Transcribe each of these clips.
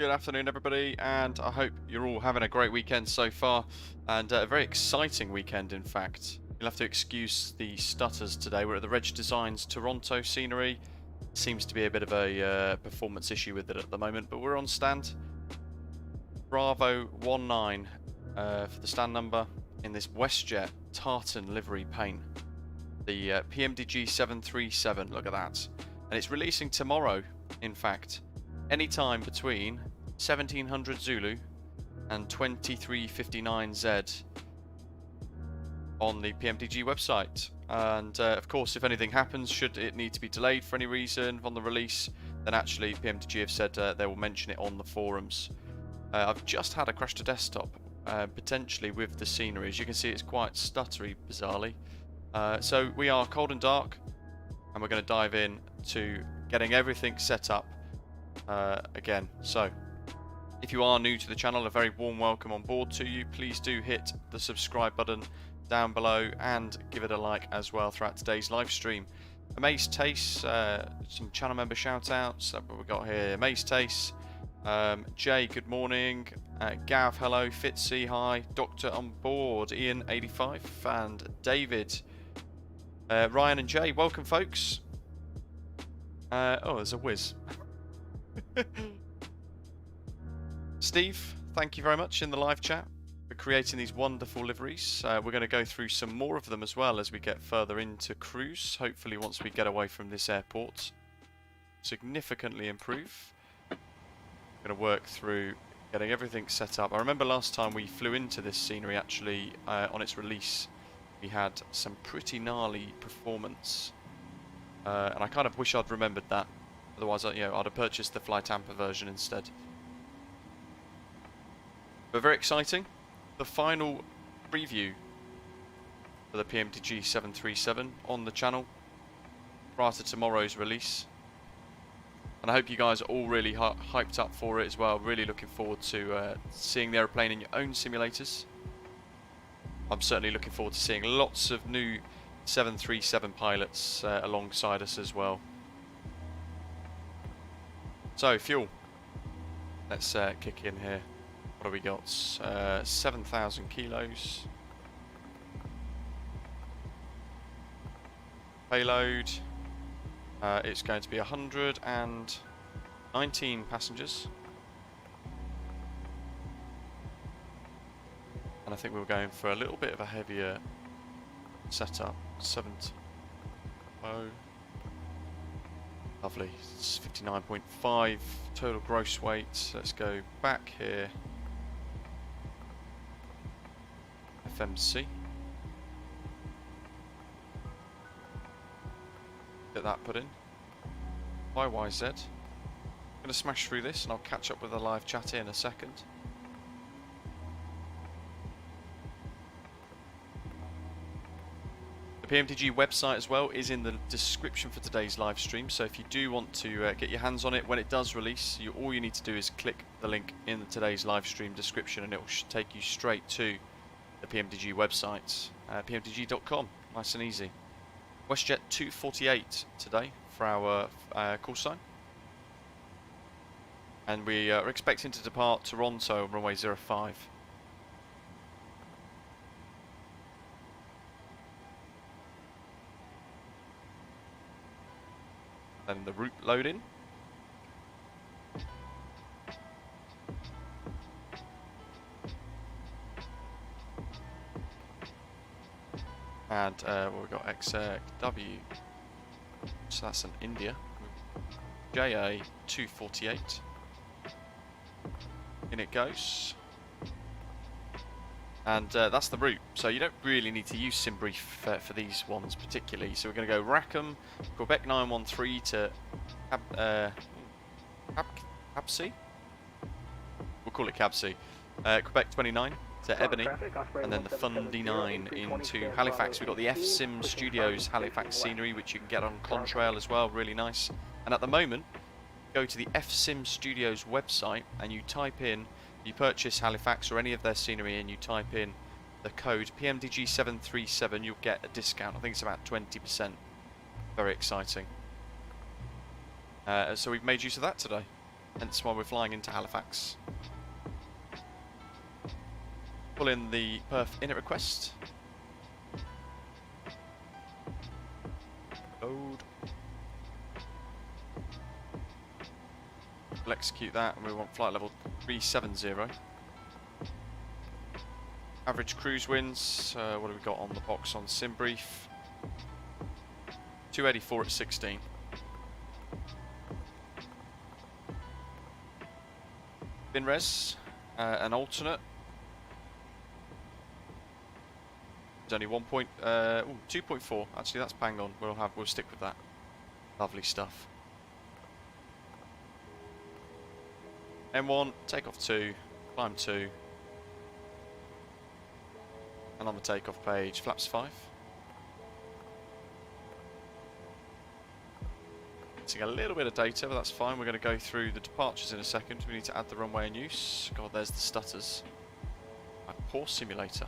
Good afternoon, everybody, and I hope you're all having a great weekend so far, and a very exciting weekend, in fact. You'll have to excuse the stutters today. We're at the Reg Designs Toronto scenery. Seems to be a bit of a performance issue with it at the moment, but we're on stand. Bravo 19 for the stand number in this Westjet Tartan livery paint. The PMDG 737, look at that. And it's releasing tomorrow, in fact. Anytime between 1700 Zulu and 2359Z on the PMDG website. And of course, if anything happens, should it need to be delayed for any reason on the release, then actually PMDG have said they will mention it on the forums. I've just had a crash to desktop, potentially with the scenery. As you can see, it's quite stuttery, bizarrely. So we are cold and dark, and we're going to dive in to getting everything set up again. So if you are new to the channel, a very warm welcome on board to you. Please do hit the subscribe button down below and give it a like as well throughout today's live stream. Amaze Taste, some channel member shout outs. That's what we got here. Amaze Taste, Jay, good morning. Gav, hello. Fitzy, hi. Doctor on board. Ian 85 and David. Ryan and Jay, welcome folks. Oh, there's a whiz. Steve, thank you very much in the live chat for creating these wonderful liveries. We're going to go through some more of them as well as we get further into cruise. Hopefully once we get away from this airport, significantly improve. We're going to work through getting everything set up. I remember last time we flew into this scenery, actually on its release, we had some pretty gnarly performance, and I kind of wish I'd remembered that. Otherwise, I'd have purchased the Flight Amper version instead. But very exciting. The final preview for the PMDG 737 on the channel prior to tomorrow's release. And I hope you guys are all really hyped up for it as well. Really looking forward to seeing the aeroplane in your own simulators. I'm certainly looking forward to seeing lots of new 737 pilots alongside us as well. So, fuel. Let's kick in here. What have we got? 7,000 kilos. Payload. It's going to be 119 passengers. And I think we were going for a little bit of a heavier setup. 70. Oh. Lovely. It's 59.5 total gross weight. Let's go back here. FMC. Get that put in. CYYZ. I'm going to smash through this and I'll catch up with the live chat here in a second. The PMDG website as well is in the description for today's live stream, so if you do want to get your hands on it when it does release, all you need to do is click the link in today's live stream description and it will take you straight to the PMDG website, pmdg.com, nice and easy. Westjet 248 today for our call sign, and we are expecting to depart Toronto on runway 05. Then the route loading. And we've got XW, so that's an India. JA 248. In it goes. And that's the route, so you don't really need to use SimBrief for these ones particularly. So we're going to go RAKAM, Quebec 913 to CABCI? We'll call it CABCI. Quebec 29 to EBONY, and then the Fundy 9 into Halifax. We've got the VATSIM Studios Halifax scenery, which you can get on Contrail as well, really nice. And at the moment, go to the VATSIM Studios website and you type in, you purchase Halifax or any of their scenery and you type in the code PMDG737, you'll get a discount. I think it's about 20%. Very exciting. So we've made use of that today. hence why we're flying into Halifax. Pull in the perf init request. Load. We'll execute that, and we want flight level 370. Average cruise winds, what have we got on the box on SimBrief? 284 at 16. Binres, an alternate. There's only 2.4. Actually, that's bang on. We'll stick with that. Lovely stuff. M1, takeoff 2, climb 2. And on the takeoff page, flaps 5. Missing a little bit of data, but that's fine. We're going to go through the departures in a second. We need to add the runway in use. God, there's the stutters. My poor simulator.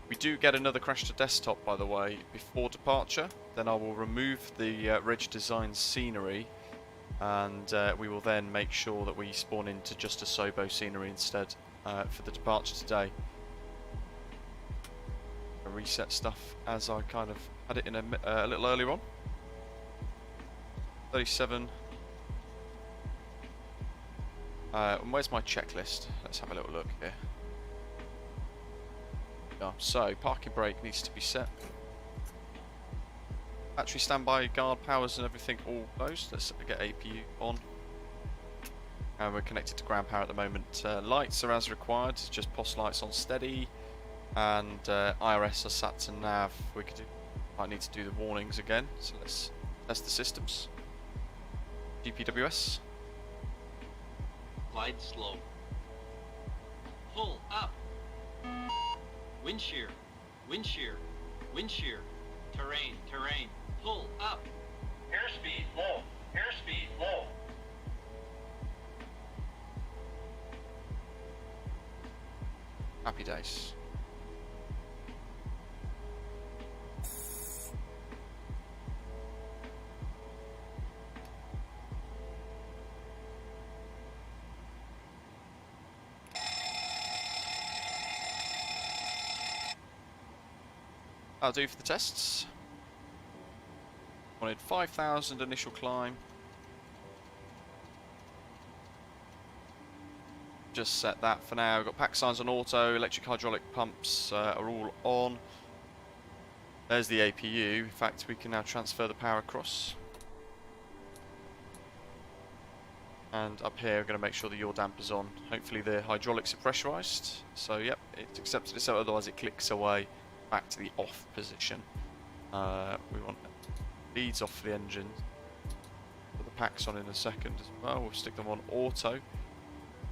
We do get another crash to desktop, by the way, before departure. Then I will remove the Reg Design scenery, and we will then make sure that we spawn into just a Sobo scenery instead for the departure today. I'll reset stuff as I kind of had it in a little earlier on. 37. And where's my checklist? Let's have a little look here. So, parking brake needs to be set. Battery standby, guard powers and everything all closed. Let's get APU on. And we're connected to ground power at the moment. Lights are as required, just POS lights on steady. And IRS are sat to nav. Might need to do the warnings again, so let's test the systems. GPWS. Glide slow. Pull up. Wind shear, wind shear, wind shear. Terrain, terrain. Pull up. Airspeed low, airspeed low. Happy days. I'll do for the tests. Wanted 5,000 initial climb. Just set that for now. We've got pack signs on auto, electric hydraulic pumps are all on. There's the APU. In fact, we can now transfer the power across. And up here, we're going to make sure the yaw damper's on. Hopefully the hydraulics are pressurised. So yep, it's accepted it, so otherwise it clicks away back to the off position. We want leads off the engine. Put the packs on in a second as well. We'll stick them on auto.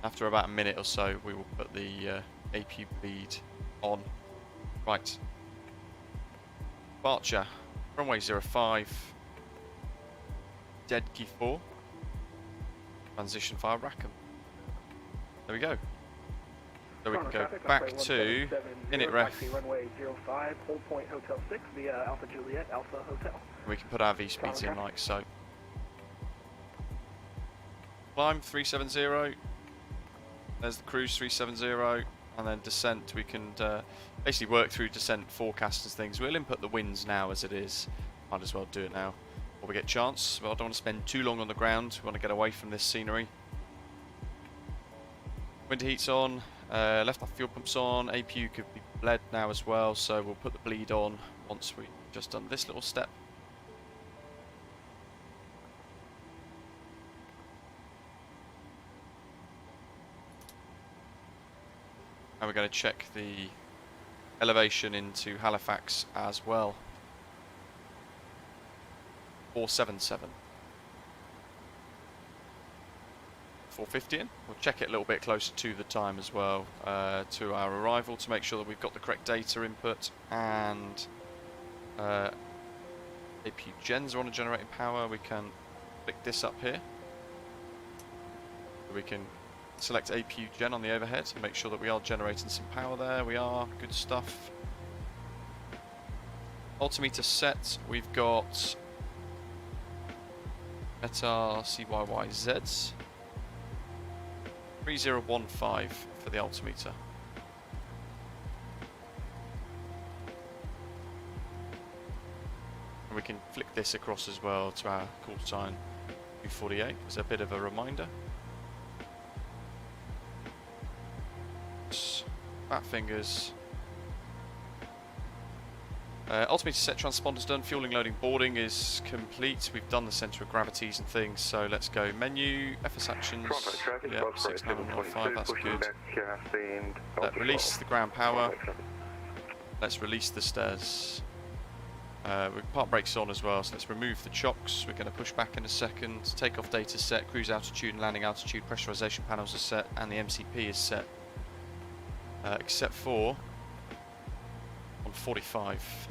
After about a minute or so, we will put the APU bleed on. Right. Departure. Runway 05. Dead key 4. Transition via RAKAM. There we go. So we can go back to init ref. Runway 05, hold point Hotel 6 via Alpha Juliet, Alpha Hotel. We can put our V speeds in like so. Climb 370. There's the cruise 370. And then descent, we can basically work through descent forecasts and things. We'll input the winds now as it is. Might as well do it now while we get a chance. Well, I don't want to spend too long on the ground. We want to get away from this scenery. Winter heat's on. Left off fuel pumps on. APU could be bled now as well, so we'll put the bleed on once we've just done this little step. And we're going to check the elevation into Halifax as well. 477. 450 in. We'll check it a little bit closer to the time as well, to our arrival, to make sure that we've got the correct data input, and APU gens are on a generating power. We can click this up here. We can select APU gen on the overhead and make sure that we are generating some power there. We are. Good stuff. Altimeter set. We've got ETA CYYZ. 3015 for the altimeter. And we can flick this across as well to our call sign 248 as a bit of a reminder. Fat fingers. Altimeter set, transponder's done, fueling, loading, boarding is complete. We've done the centre of gravities and things, so let's go menu, FS actions, yep, 69115, that's good. Release the ground power, let's release the stairs. We've park brakes on as well, so let's remove the chocks. We're going to push back in a second. Takeoff data set, cruise altitude and landing altitude, pressurisation panels are set, and the MCP is set. Except for on 45.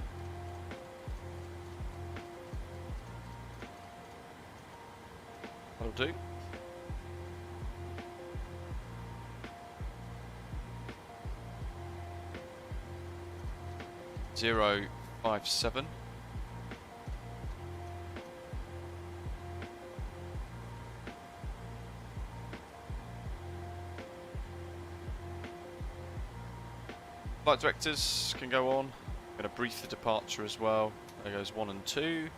That'll do. Zero 57. Flight directors can go on. I'm going to brief the departure as well. There goes 1 and 2.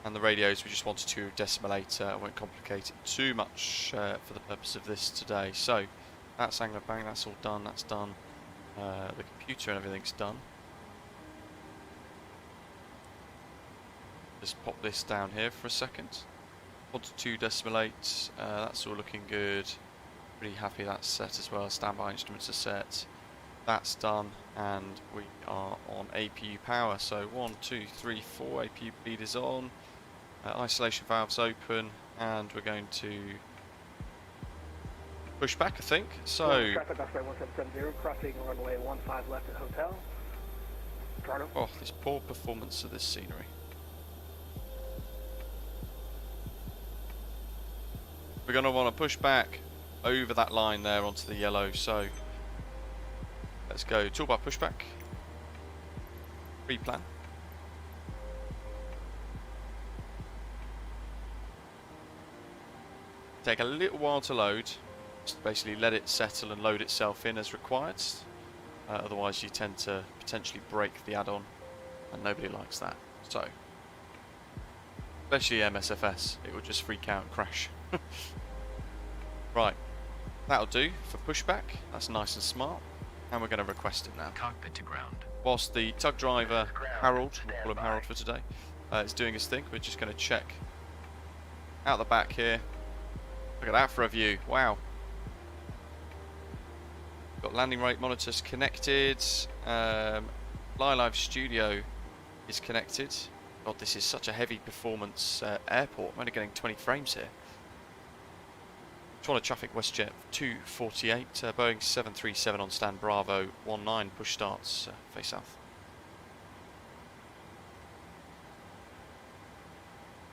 And the radios, we just wanted to decimate. I won't complicate it too much for the purpose of this today. So, that's angular bang, that's all done, that's done. The computer and everything's done. Just pop this down here for a second. 1 to 2 decimate, that's all looking good. Pretty happy that's set as well. Standby instruments are set. That's done, and we are on APU power. So 1, 2, 3, 4 APU bleed is on. Isolation valves open, and we're going to push back, I think. So, Traffic Osprey 1770, crossing runway 15 left at hotel. Toronto. oh, this poor performance of this scenery. We're going to want to push back over that line there onto the yellow. So, let's go toolbar pushback. Pre-plan. Take a little while to load. Just basically let it settle and load itself in as required. Otherwise you tend to potentially break the add-on, and nobody likes that. So, especially MSFS, it will just freak out and crash. Right, that'll do for pushback. That's nice and smart. And we're going to request it now. Cockpit to ground. Whilst the tug driver, Harold, we'll call him Harold for today, is doing his thing, we're just going to check out the back here. Look at that for a view. Wow. Got landing rate monitors connected. Live Studio is connected. God, this is such a heavy performance airport. I'm only getting 20 frames here. Toronto traffic, Westjet 248, Boeing 737 on stand, Bravo 19, push starts, face south.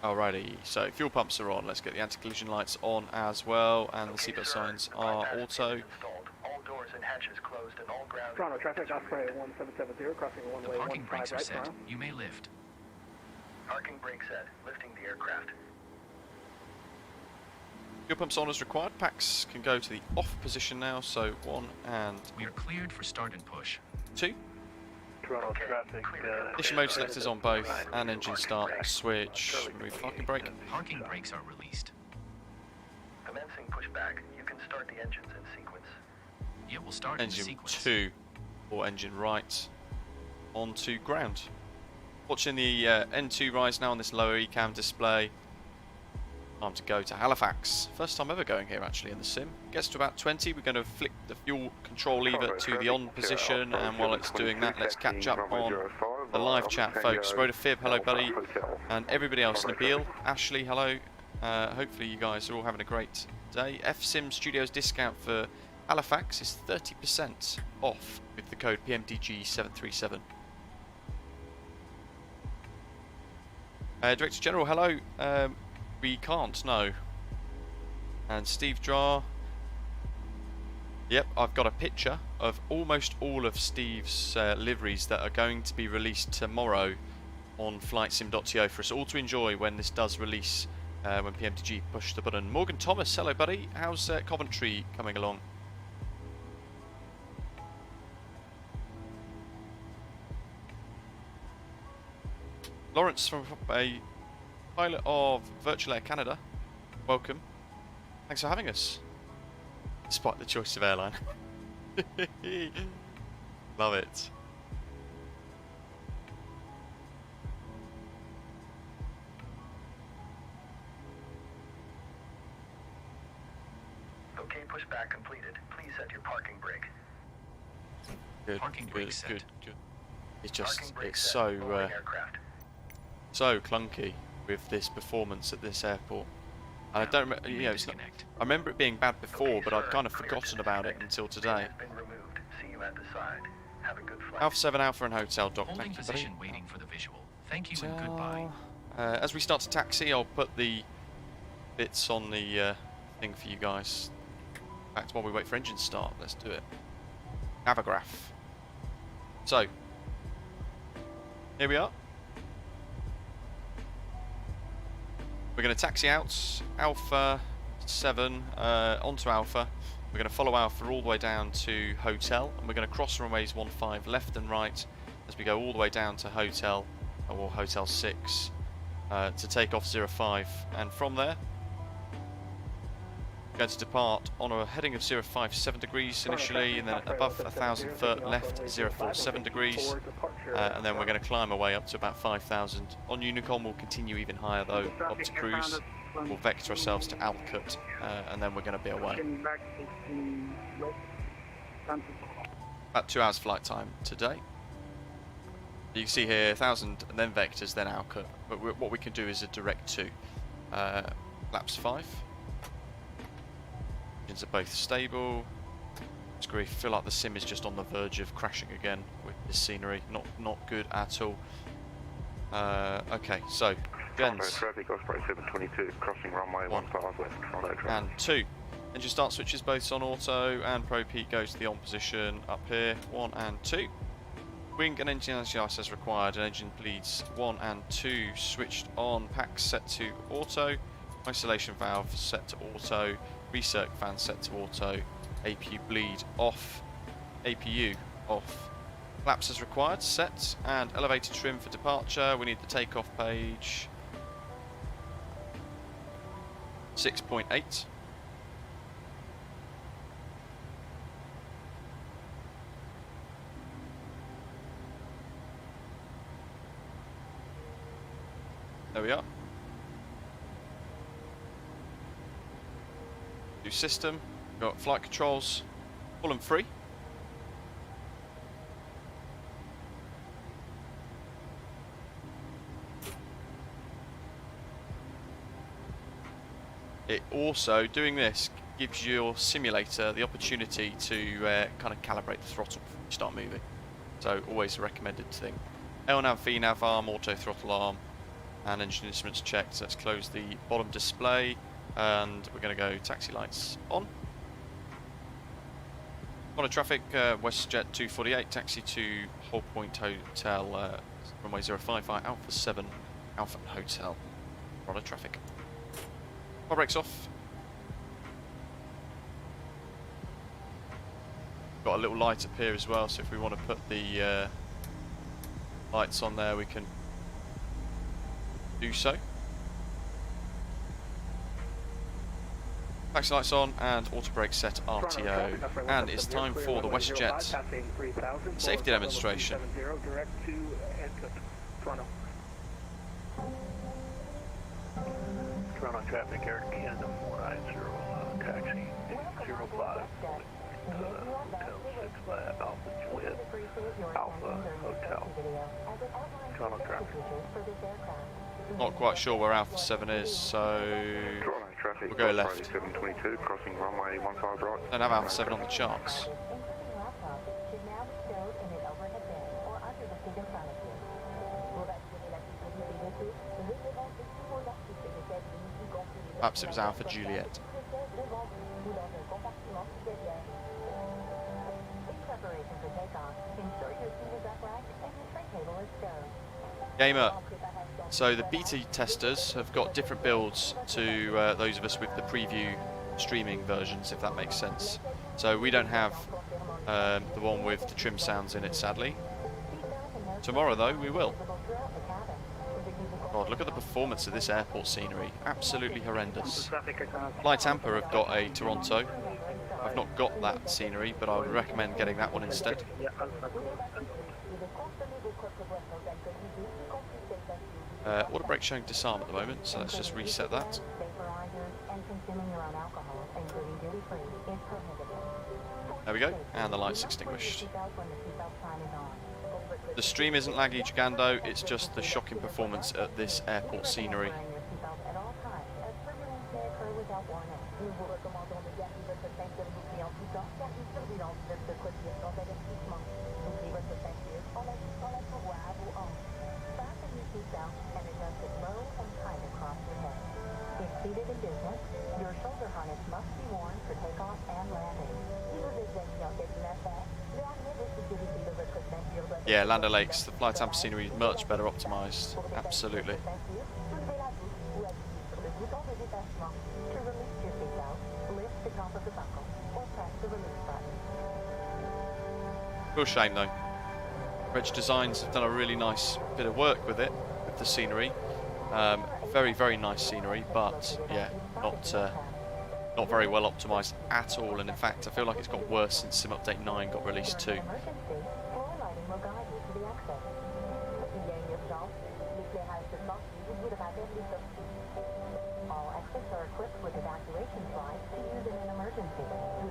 Alrighty, so fuel pumps are on. Let's get the anti-collision lights on as well, and the seatbelt signs are auto. All doors and hatches closed and all ground. Toronto traffic, Osprey 1770, crossing The runway parking 15 brakes are right. set. Toronto. You may lift. Parking brake set, lifting the aircraft. Fuel pumps on as required. Packs can go to the off position now, so 1 and We are cleared for start and push. 2. Toronto traffic. Ignition mode selectors on both, and engine start, switch, remove parking brake. Parking brakes are released. Commencing pushback. You can start the engines in sequence. Yeah, we'll start in Engine sequence. 2, or engine right, onto ground. Watching the N2 rise now on this lower ECAM display. Time to go to Halifax. First time ever going here actually in the sim. Gets to about 20, we're going to flick the fuel control lever to the on position, and while it's doing that, let's catch up on the live chat, folks. Rhoda Fib, hello buddy, and everybody else. Nabil, Ashley, hello. Hopefully you guys are all having a great day. FSIM Studios discount for Halifax is 30% off with the code PMDG 737. Director General, hello. We can't, no. And Steve Jar. Yep, I've got a picture of almost all of Steve's liveries that are going to be released tomorrow on flightsim.to for us all to enjoy when this does release when PMDG pushed the button. Morgan Thomas, hello buddy. How's Coventry coming along? Lawrence from a pilot of Virtual Air Canada. Welcome. Thanks for having us. Despite the choice of airline. Love it. Okay, pushback completed. Please set your parking brake. Good, Parking brake set. good. It's just, Parking brake it's set. so, Boarding aircraft. so clunky with this performance at this airport. And I don't remember, you know, it's not, Disconnect. I remember it being bad before, Okay, but I'd sir, kind of clear forgotten to about it disconnect. until Pin today. has been removed. See you at the side. Have a good flight. Alpha 7 Alpha and Hotel Doc, Holding thank you, buddy. position, waiting for the visual. Thank you and goodbye. As we start to taxi, I'll put the bits on the thing for you guys. In fact, while we wait for engine start, let's do it. Navograph. So, here we are. We're going to taxi out Alpha 7 onto Alpha. We're going to follow Alpha all the way down to Hotel, and we're going to cross runways 15 left and right as we go all the way down to Hotel, or Hotel 6, to take off 05. And from there, we're going to depart on a heading of 057 degrees initially, and then above 1,000 foot left 047 degrees, and then we're going to climb our way up to about 5,000. On Unicom we'll continue even higher though, up to cruise. We'll vector ourselves to Alcut, and then we're going to be away. About 2 hours flight time today. You can see here 1,000 and then vectors, then Alcut. But what we can do is a direct 2. Laps 5. Engines are both stable. It's great. I feel like the sim is just on the verge of crashing again with this scenery. Not good at all. Okay, so gens. Traffic Osprey 722 crossing runway 15 west. Toronto traffic. And 2. Engine start switches both on auto, and Pro Peak goes to the on position up here. 1 and 2. Wing and engine ice as required, and engine bleeds 1 and 2 switched on. Packs set to auto. Isolation valve set to auto. Recirc fan set to auto. APU bleed off. APU off. Flaps as required, set, and elevator trim for departure. We need the takeoff page. 6.8. There we are. New system. Got flight controls, full and free. It also, doing this, gives your simulator the opportunity to kind of calibrate the throttle before you start moving. So always a recommended thing. LNAV, VNAV arm, auto throttle arm, and engine instruments checked. So let's close the bottom display, and we're going to go taxi lights on. On traffic, Westjet 248, taxi to Hull Point Hotel, runway 055, Alpha 7, Alpha Hotel. On traffic. Car brakes off. Got a little light up here as well, so if we want to put the lights on there, we can do so. Taxi lights on and auto brake set RTO, and it's time for the Westjet safety demonstration. Toronto traffic, Air Canada 490, taxi 05, Hotel 6 by Alpha Juliet, Alpha Hotel. Toronto traffic. Not quite sure where Alpha 7 is, so Toronto traffic, we'll go left. 722, crossing runway 15 right. Don't have Alpha 7 on the charts. Perhaps it was Alpha Juliet. Gamer, So the beta testers have got different builds to those of us with the preview streaming versions, if that makes sense. So we don't have the one with the trim sounds in it, sadly. Tomorrow, though, we will. God, look at the performance of this airport scenery. Absolutely horrendous. Fly Tampa have got a Toronto. I've not got that scenery, but I would recommend getting that one instead. Water brake showing disarm at the moment, so let's just reset that. There we go, and the light's extinguished. The stream isn't laggy, Gigando, it's just the shocking performance at this airport scenery. Yeah, Land O'Lakes, the Fly Tampa scenery is much better optimised, absolutely. Real shame though. Reg Designs have done a really nice bit of work with it, with the scenery. Very, very nice scenery, but yeah, not very well optimised at all, and in fact I feel like it's got worse since Sim Update 9 got released too.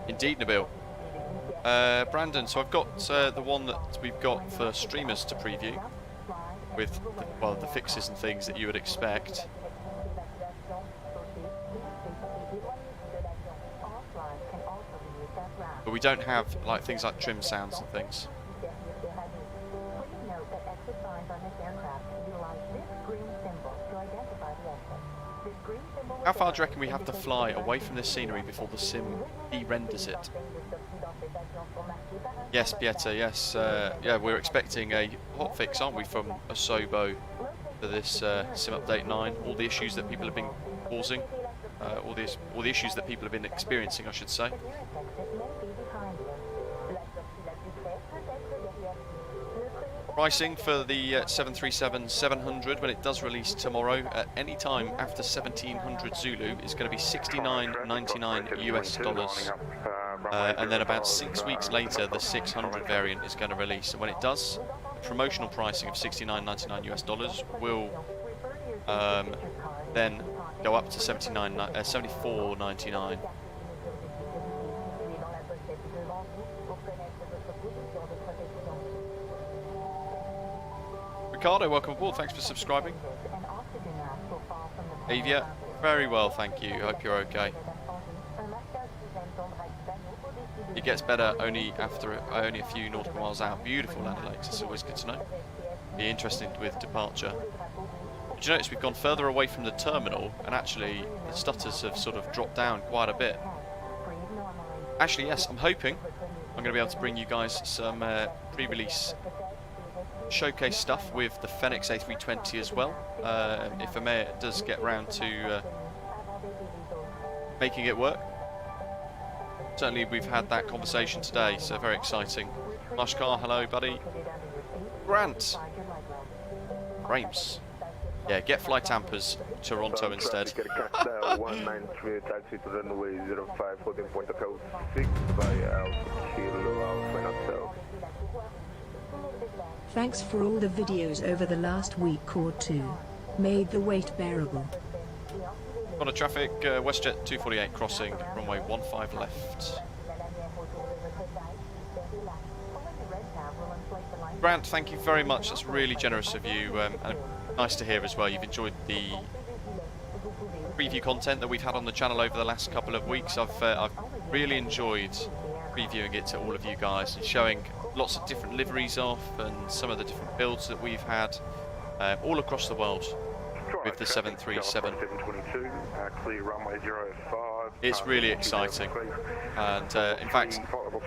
Indeed, Nabil. Brandon, so I've got the one that we've got for streamers to preview with the fixes and things that you would expect. But we don't have like things like trim sounds and things. How far do you reckon we have to fly away from this scenery before the sim de-renders it? Yes, Pieta, yes. Yeah, we're expecting a hotfix, aren't we, from Asobo for this Sim Update 9. All the issues that people have been causing, all the issues that people have been experiencing, I should say. Pricing for the 737-700 when it does release tomorrow at any time after 1700 Zulu is going to be $69.99 US. And then about 6 weeks later the 600 variant is going to release, and when it does, the promotional pricing of $69.99 US will then go up to $74.99. Ricardo, welcome aboard, thanks for subscribing. Avia, very well, thank you, hope you're okay. It gets better only after only a few nautical miles out. Beautiful Land O'Lakes, it's always good to know. Be interesting with departure. Did you notice we've gone further away from the terminal, and actually the stutters have sort of dropped down quite a bit. Actually, yes, I'm hoping I'm going to be able to bring you guys some pre-release showcase stuff with the Fenix A320 as well, if Amir does get round to making it work. Certainly we've had that conversation today, so very exciting. Mashkar, hello buddy. Grant. Rames. Yeah, get Fly Tampa's Toronto instead. Thanks for all the videos over the last week or two. Made the wait bearable. On a traffic, Westjet 248 crossing, runway 15 left. Grant, thank you very much, that's really generous of you, and nice to hear as well. You've enjoyed the preview content that we've had on the channel over the last couple of weeks. I've really enjoyed previewing it to all of you guys and showing lots of different liveries off and some of the different builds that we've had all across the world with the 737. It's really exciting, and in fact,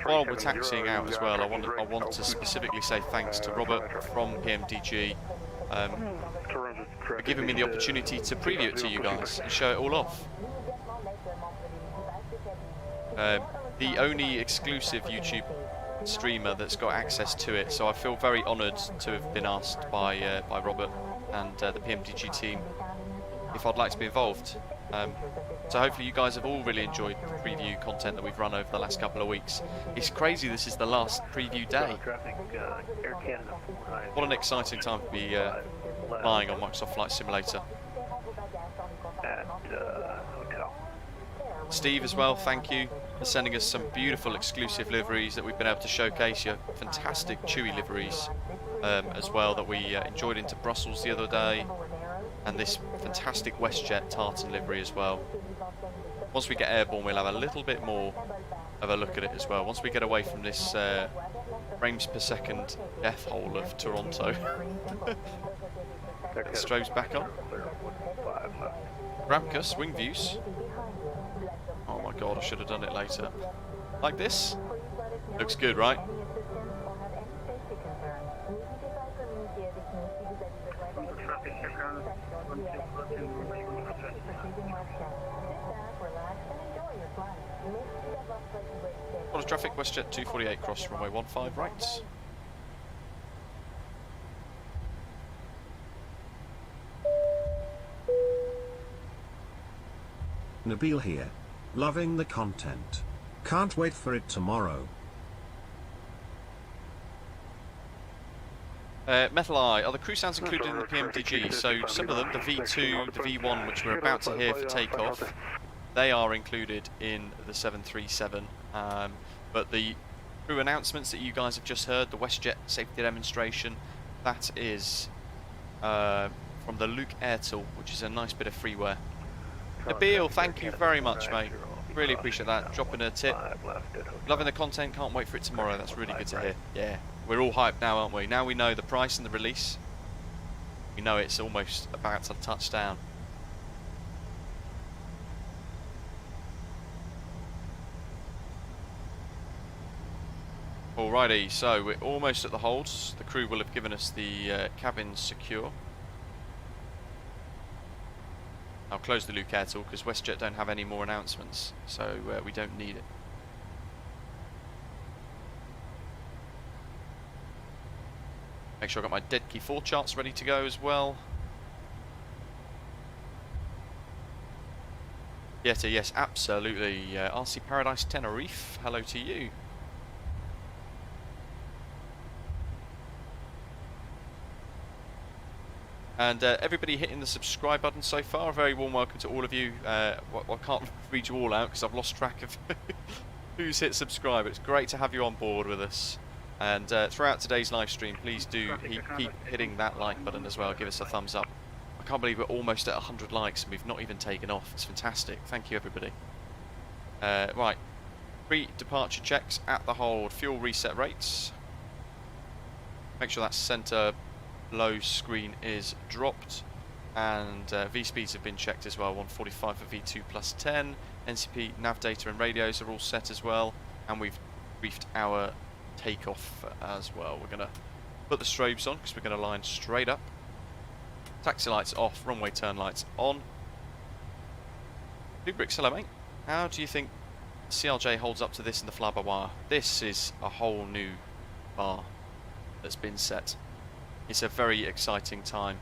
while we're taxiing out as well, I want to specifically say thanks to Robert from PMDG for giving me the opportunity to preview it to you guys and show it all off. The only exclusive YouTube streamer that's got access to it, so I feel very honoured to have been asked by Robert and the PMDG team if I'd like to be involved. So hopefully you guys have all really enjoyed the preview content that we've run over the last couple of weeks. It's crazy this is the last preview day. What an exciting time to be flying on Microsoft Flight Simulator. Steve as well, thank you for sending us some beautiful exclusive liveries that we've been able to showcase. Your fantastic Chewy liveries as well that we enjoyed into Brussels the other day, and this fantastic Westjet Tartan livery as well. Once we get airborne, we'll have a little bit more of a look at it as well. Once we get away from this frames per second death hole of Toronto. Get the strobes back on. Ramkus, wing views. Oh my god, I should have done it later. Like this? Looks good, right? What is traffic? Westjet 248 cross runway 15 right. Nabil here. Loving the content. Can't wait for it tomorrow. Metal Eye, are the crew sounds included in the PMDG? So some of them, the V2, the V1, which we're about to hear for takeoff, they are included in the 737. But the crew announcements that you guys have just heard, the Westjet safety demonstration, that is from the Luke Air Tool, which is a nice bit of freeware. Nabil, thank you very much, mate. Really appreciate that. Dropping a tip. Loving the content. Can't wait for it tomorrow. That's really good to hear. Yeah, we're all hyped now, aren't we? Now we know the price and the release. We know it's almost about to touch down. Alrighty, so we're almost at the holds. The crew will have given us the cabin secure. I'll close the Luke Air Tool because Westjet don't have any more announcements, so we don't need it. Make sure I've got my dead key 4 charts ready to go as well. Yeti, yes, absolutely. RC Paradise Tenerife, hello to you. And everybody hitting the subscribe button so far, a very warm welcome to all of you. I can't read you all out because I've lost track of who's hit subscribe. It's great to have you on board with us. And throughout today's live stream, please do keep hitting that like button as well. Give us a thumbs up. I can't believe we're almost at 100 likes and we've not even taken off. It's fantastic. Thank you, everybody. Right, pre-departure checks at the hold. Fuel reset rates. Make sure that centre low screen is dropped, and V speeds have been checked as well. 145 for V2 plus 10. NCP nav data and radios are all set as well, and we've briefed our takeoff as well. We're going to put the strobes on because we're going to line straight up. Taxi lights off, runway turn lights on. Blue Bricks, hello mate. How do you think CLJ holds up to this in the fly by wire? This is a whole new bar that's been set. It's a very exciting time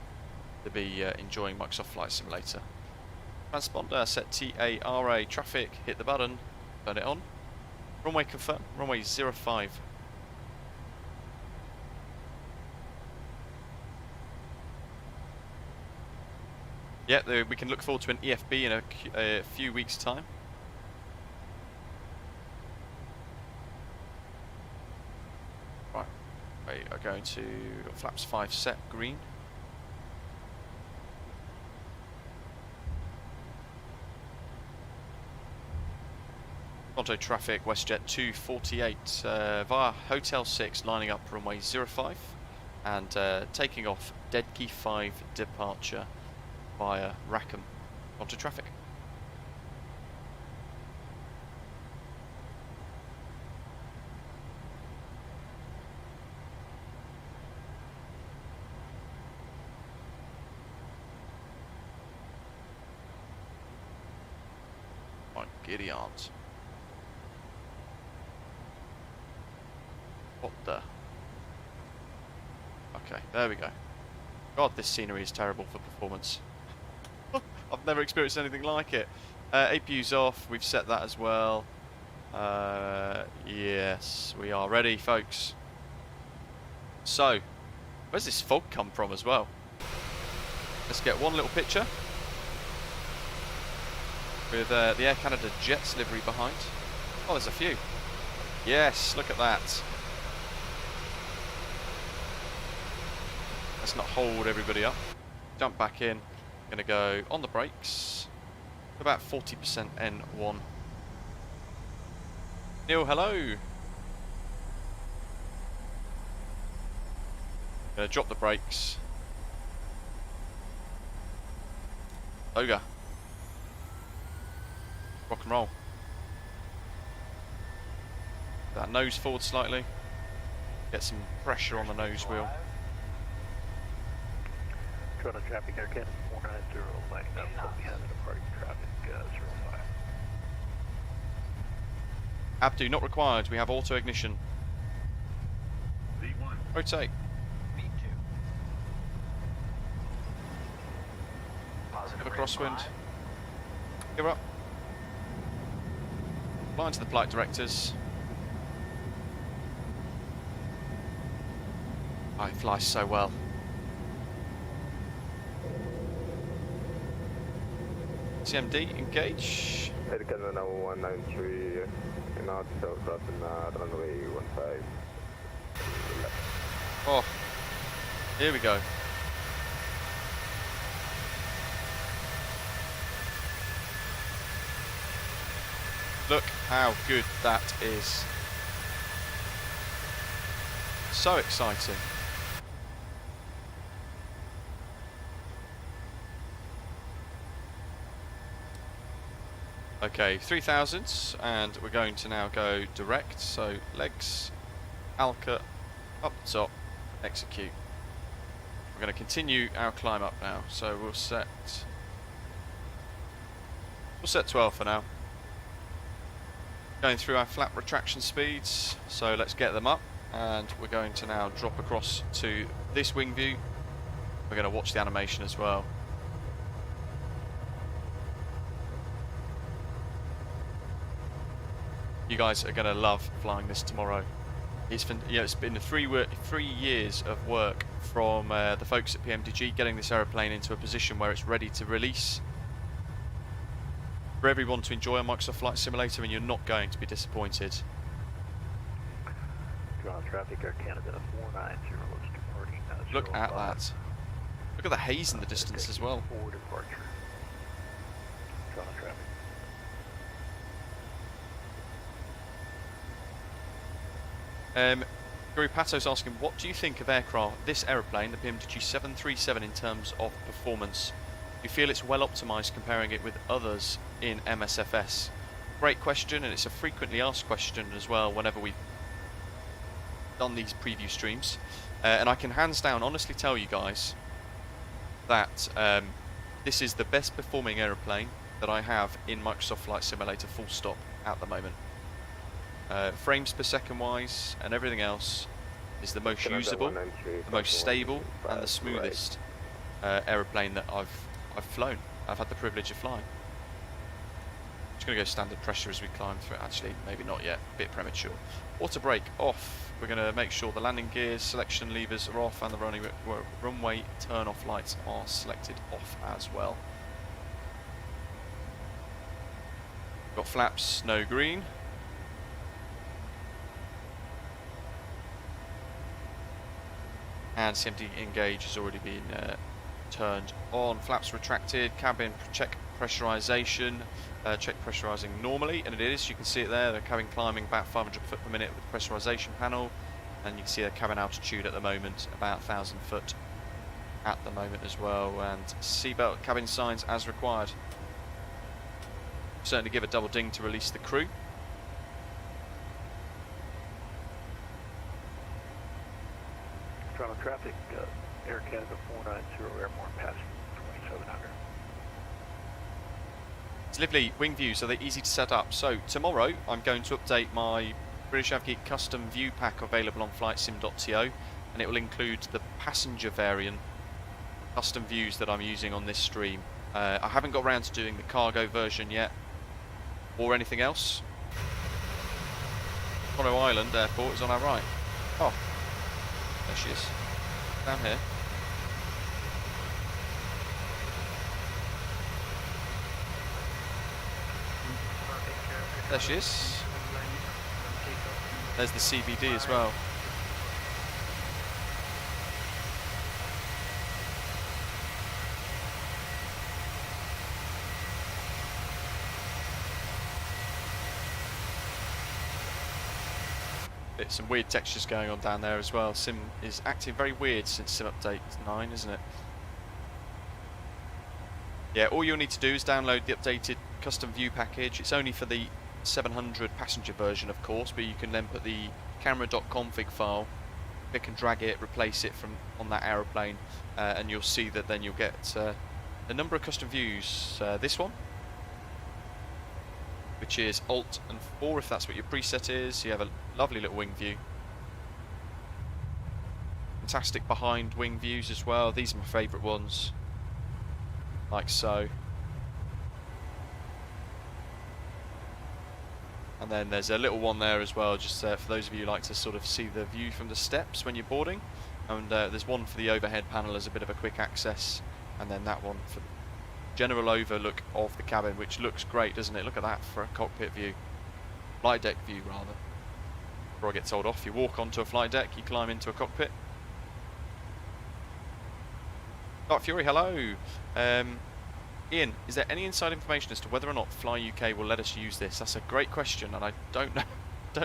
to be enjoying Microsoft Flight Simulator. Transponder set TARA, traffic, hit the button, turn it on. Runway confirm, runway 05. Yeah, we can look forward to an EFB in a few weeks' time. Right, we are going to flaps 5 set, green. Toronto traffic, Westjet 248 via Hotel 6, lining up runway 05 and taking off dead key 5 departure via RAKAM onto traffic. giddy aunt. What the? Okay, there we go. God, this scenery is terrible for performance. I've never experienced anything like it. APU's off, we've set that as well. Yes, we are ready, folks. So, where's this fog come from as well? Let's get one little picture with the Air Canada Jets livery behind. Oh, there's a few. Yes, look at that. Let's not hold everybody up. Jump back in. Gonna go on the brakes. About 40% N1. Neil, hello. Gonna drop the brakes. Ogre. Rock and roll. That nose forward slightly. Get some pressure on the nose wheel. Toronto traffic, Air Canada 490, lighting up, behind the departing traffic, 05. Abdu, not required. We have auto ignition. V1. Rotate. Me too. Have a crosswind. Gear up. Line to the flight directors. Oh, it flies so well. CMD, engage. Air Canada 193, north south crossing runway 15. Oh, here we go. Look how good that is. So exciting. Okay, 3000s, and we're going to now go direct. So legs, Alka, up the top, execute. We're going to continue our climb up now. So we'll set 12 for now. Going through our flap retraction speeds, so let's get them up, and we're going to now drop across to this wing view. We're going to watch the animation as well. You guys are going to love flying this tomorrow. It's been 3 years of work from the folks at PMDG getting this aeroplane into a position where it's ready to release. For everyone to enjoy a Microsoft Flight Simulator, and you're not going to be disappointed. Toronto traffic, Air Canada 490, looks departing. Look at that. Look at the haze in the distance as well. Forward departure. Toronto traffic. Gary Pato's asking, what do you think of this aeroplane, the PMDG 737, in terms of performance? Do you feel it's well optimised comparing it with others in MSFS? Great question, and it's a frequently asked question as well whenever we've done these preview streams. And I can hands down honestly tell you guys that this is the best performing aeroplane that I have in Microsoft Flight Simulator full stop at the moment. Frames per second wise and everything else is the most usable, the most stable and the smoothest aeroplane that I've flown. I've had the privilege of flying. Just going to go standard pressure as we climb through. Actually, maybe not yet, a bit premature. Auto brake off. We're going to make sure the landing gears, selection levers are off, and the runway turn off lights are selected off as well. Got flaps, no green. And CMD engage has already been turned on. Flaps retracted, cabin check pressurization, check pressurizing normally, and it is. You can see it there, the cabin climbing about 500 foot per minute with the pressurization panel, and you can see the cabin altitude at the moment about 1,000 foot at the moment as well, and seatbelt cabin signs as required. Certainly give a double ding to release the crew. Toronto traffic, Air Canada 490, airborne passenger 2700. Livery wing views, are they easy to set up? So tomorrow I'm going to update my British Aviator custom view pack available on flightsim.to, and it will include the passenger variant custom views that I'm using on this stream. I haven't got around to doing the cargo version yet or anything else. Toronto Island Airport is on our right. Oh, there she is, down here. There she is. There's the CBD as well. Some weird textures going on down there as well. Sim is acting very weird since Sim Update 9, isn't it? Yeah, all you'll need to do is download the updated custom view package. It's only for the 700 passenger version, of course, but you can then put the camera.config file, pick and drag it, replace it from on that aeroplane, and you'll see that then you'll get a number of custom views. This one, which is Alt and 4 if that's what your preset is. You have a lovely little wing view. Fantastic behind wing views as well. These are my favourite ones, like so. And then there's a little one there as well, just for those of you who like to sort of see the view from the steps when you're boarding. And there's one for the overhead panel as a bit of a quick access, and then that one for the general overlook of the cabin, which looks great, doesn't it? Look at that for a cockpit view. Flight deck view, rather. Before I get told off, you walk onto a flight deck, you climb into a cockpit. Dark Fury, hello! Ian, is there any inside information as to whether or not Fly UK will let us use this? That's a great question, and I don't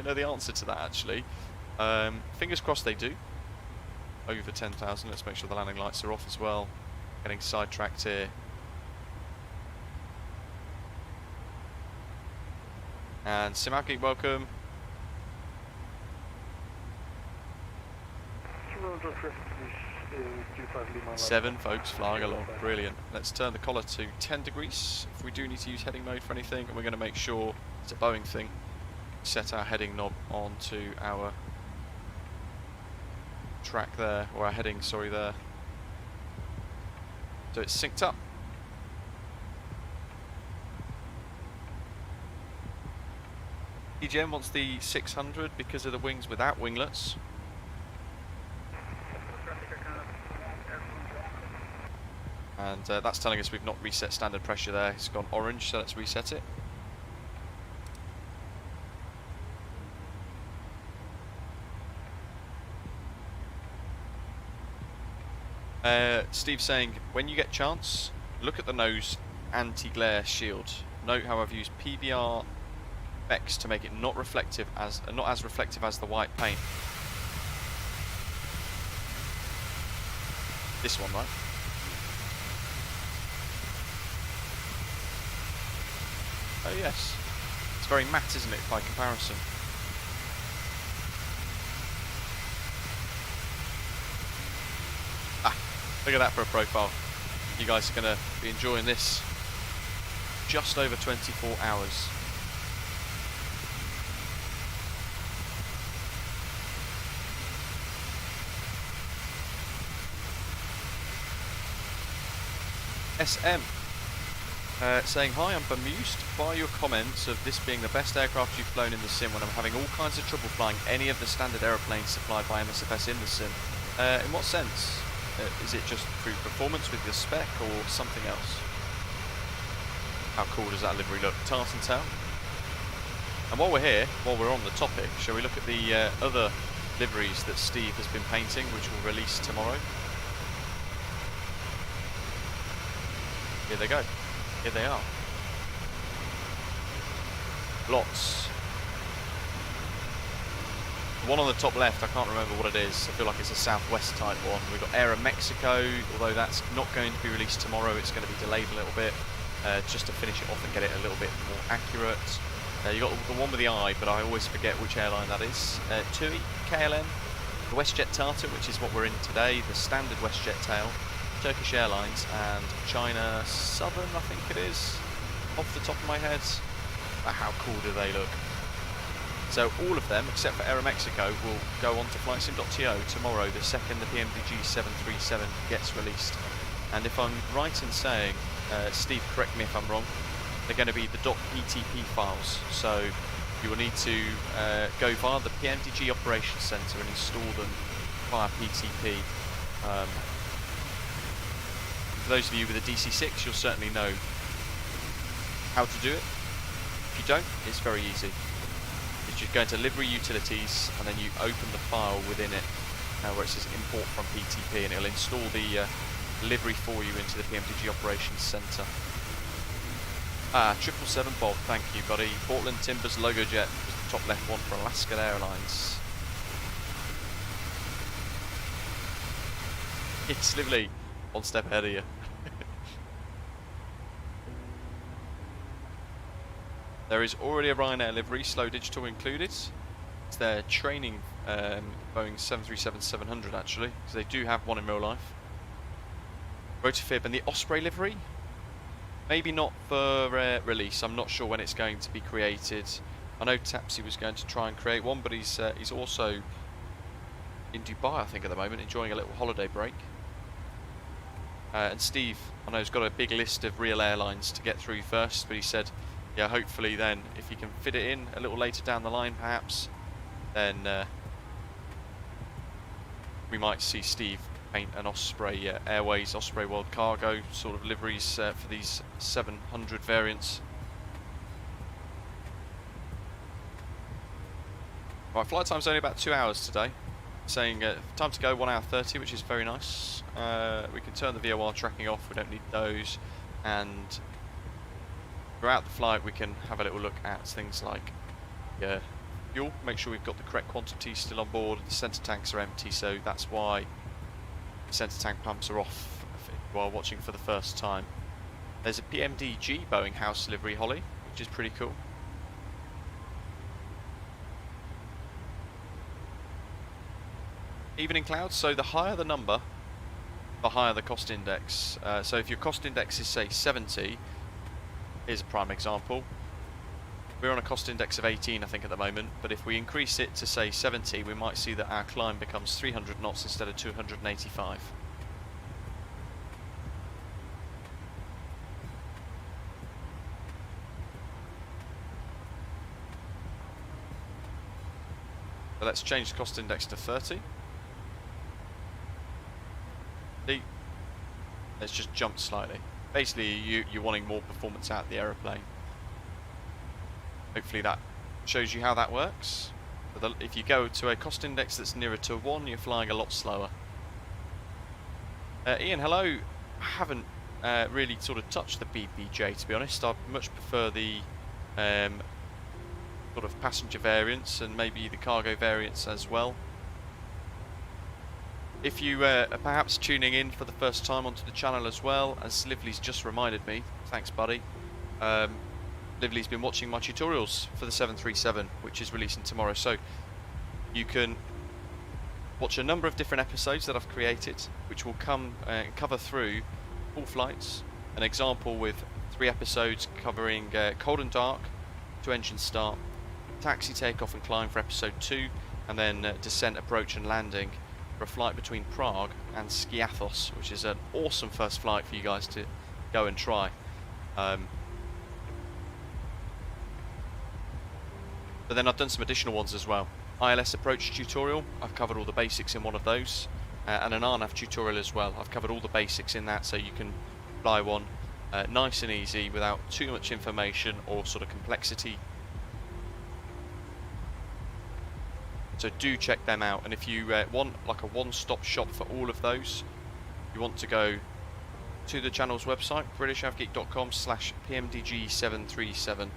know the answer to that, actually. Fingers crossed they do. Over 10,000, let's make sure the landing lights are off as well. Getting sidetracked here. And Simaki, welcome. 7 folks flying along, brilliant. Let's turn the collar to 10 degrees if we do need to use heading mode for anything, and we're going to make sure it's a Boeing thing. Set our heading knob onto our track there, or our heading, sorry, there. So it's synced up. EGM wants the 600 because of the wings without winglets. And that's telling us we've not reset standard pressure there. It's gone orange, so let's reset it. Steve's saying, when you get chance, look at the nose anti-glare shield. Note how I've used PBR X to make it not as reflective as the white paint. This one, right? Oh yes, it's very matte, isn't it, by comparison? Ah, look at that for a profile. You guys are going to be enjoying this just over 24 hours. SM saying, hi, I'm bemused by your comments of this being the best aircraft you've flown in the sim when I'm having all kinds of trouble flying any of the standard aeroplanes supplied by MSFS in the sim. In what sense? Is it just through performance with your spec or something else? How cool does that livery look? Tartan tail. And while we're here, while we're on the topic, shall we look at the other liveries that Steve has been painting, which will release tomorrow? Here they go. Here they are. Lots. The one on the top left, I can't remember what it is. I feel like it's a Southwest type one. We've got Air Mexico, although that's not going to be released tomorrow. It's going to be delayed a little bit, just to finish it off and get it a little bit more accurate. You got the one with the eye, but I always forget which airline that is. TUI, KLM, the Westjet Tartan, which is what we're in today, the standard Westjet tail, Turkish Airlines, and China Southern, I think it is. off the top of my head. But how cool do they look? So all of them, except for Aeromexico, will go on to flightsim.to tomorrow, the second the PMDG 737 gets released. And if I'm right in saying, Steve, correct me if I'm wrong, they're going to be the .ptp files. So you will need to go via the PMDG Operations Center and install them via PTP. For those of you with a DC6, you'll certainly know how to do it. If you don't, it's very easy. It's just go into Livery Utilities and then you open the file within it where it says import from PTP, and it'll install the livery for you into the PMDG Operations Center. 777 Bob, thank you buddy. Portland Timbers Logo Jet was the top left one for Alaska Airlines. It's Lively, one step ahead of you. There is already a Ryanair livery, slow digital included. It's their training Boeing 737-700 actually, because they do have one in real life. Rotofib and the Osprey livery? Maybe not for release, I'm not sure when it's going to be created. I know CABCI was going to try and create one, but he's also in Dubai I think at the moment, enjoying a little holiday break. And Steve, I know, has got a big list of real airlines to get through first, but he said, yeah, hopefully then, if he can fit it in a little later down the line perhaps, then we might see Steve paint an Osprey Airways, Osprey World Cargo sort of liveries for these 700 variants. Right, flight time's only about 2 hours today. Saying time to go 1 hour 30, which is very nice. We can turn the VOR tracking off, we don't need those, and throughout the flight we can have a little look at things like fuel, make sure we've got the correct quantity still on board. The centre tanks are empty, so that's why the centre tank pumps are off while watching for the first time. There's a PMDG Boeing house livery, Holly, which is pretty cool. Evening clouds, so the higher the number, the higher the cost index. So if your cost index is say 70, here's a prime example. We're on a cost index of 18 I think at the moment, but if we increase it to say 70, we might see that our climb becomes 300 knots instead of 285. So let's change the cost index to 30. See? Let's just jump slightly. Basically, you're wanting more performance out of the aeroplane. Hopefully that shows you how that works. If you go to a cost index that's nearer to 1, you're flying a lot slower. Ian, hello. I haven't really sort of touched the BBJ, to be honest. I much prefer the sort of passenger variants and maybe the cargo variants as well. If you are perhaps tuning in for the first time onto the channel as well, as Lively's just reminded me, thanks buddy, Lively's been watching my tutorials for the 737, which is releasing tomorrow, so you can watch a number of different episodes that I've created, which will come cover through all flights. An example with 3 episodes covering cold and dark to engine start, taxi, takeoff and climb for episode 2, and then descent, approach and landing for a flight between Prague and Skiathos, which is an awesome first flight for you guys to go and try. But then I've done some additional ones as well. ILS approach tutorial, I've covered all the basics in one of those, and an RNAV tutorial as well. I've covered all the basics in that, so you can fly one nice and easy without too much information or sort of complexity. So do check them out, and if you want like a one-stop shop for all of those, you want to go to the channel's website, britishavgeek.com/PMDG737.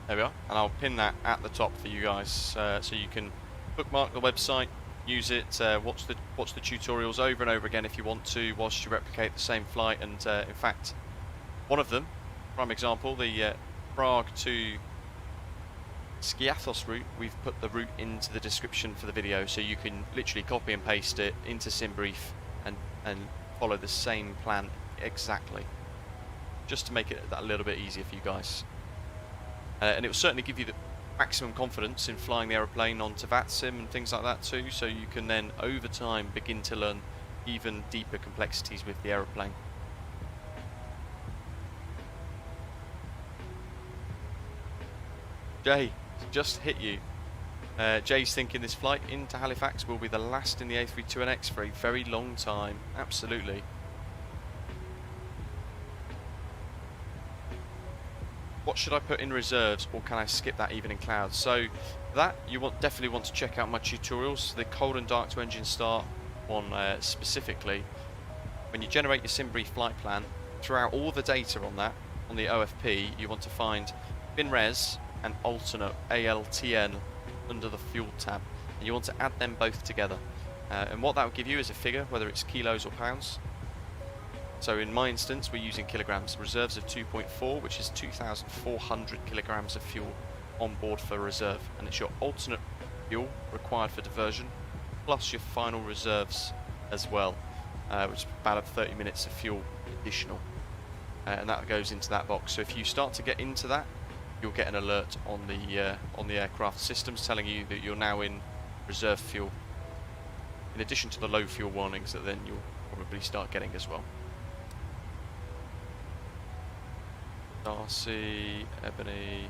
There we are, and I'll pin that at the top for you guys, so you can bookmark the website, use it, watch the tutorials over and over again if you want to, whilst you replicate the same flight. And in fact, one of them, prime example, the Prague to Skiathos route, we've put the route into the description for the video, so you can literally copy and paste it into SimBrief and follow the same plan exactly, just to make it that little bit easier for you guys. And it will certainly give you the maximum confidence in flying the aeroplane onto VATSIM and things like that too, so you can then over time begin to learn even deeper complexities with the aeroplane. Jay, just hit you. Jay's thinking this flight into Halifax will be the last in the A32NX for a very long time. Absolutely. What should I put in reserves, or can I skip that even in clouds? So that you definitely want to check out my tutorials. The cold and dark to engine start one specifically. When you generate your SimBrief flight plan, throughout all the data on that, on the OFP, you want to find FinRes and alternate ALTN under the fuel tab, and you want to add them both together. And what that will give you is a figure, whether it's kilos or pounds. So in my instance, we're using kilograms. Reserves of 2.4, which is 2,400 kilograms of fuel on board for reserve, and it's your alternate fuel required for diversion, plus your final reserves as well, which is about 30 minutes of fuel additional, and that goes into that box. So if you start to get into that, you'll get an alert on the aircraft systems telling you that you're now in reserve fuel, in addition to the low fuel warnings that then you'll probably start getting as well. Darcy, Ebony.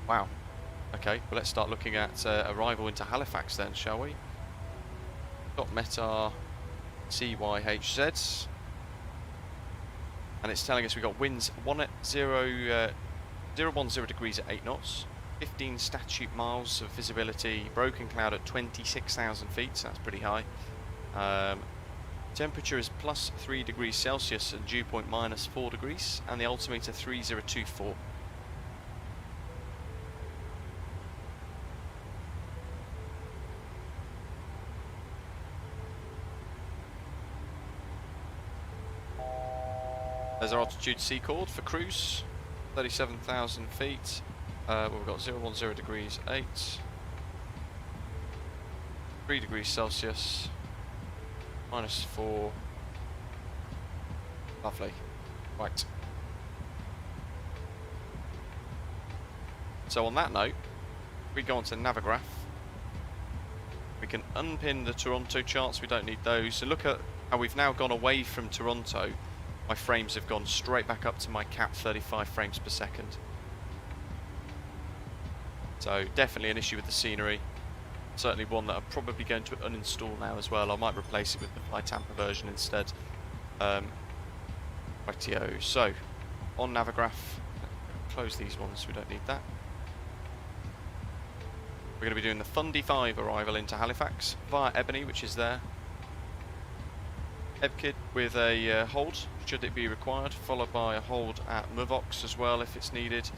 Wow. Okay, well let's start looking at arrival into Halifax then, shall we? Got METAR CYHZ, and it's telling us we've got winds 010 degrees at 8 knots, 15 statute miles of visibility, broken cloud at 26,000 feet, so that's pretty high. Temperature is plus 3 degrees Celsius and dew point minus 4 degrees, and the altimeter 3024. There's our altitude C chord for cruise, 37,000 feet. We've got 010 degrees 8, 3 degrees Celsius, minus 4. Lovely. Right. So on that note, we go on to Navigraph. We can unpin the Toronto charts, we don't need those. So look at how we've now gone away from Toronto. My frames have gone straight back up to my cap 35 frames per second. So definitely an issue with the scenery. Certainly one that I'm probably going to uninstall now as well. I might replace it with the Fly Tampa version instead. Rightio. So on Navigraph, close these ones, we don't need that. We're going to be doing the Fundy 5 arrival into Halifax via Ebony, which is there. EBKID with a hold, should it be required, followed by a hold at Muvox as well if it's needed.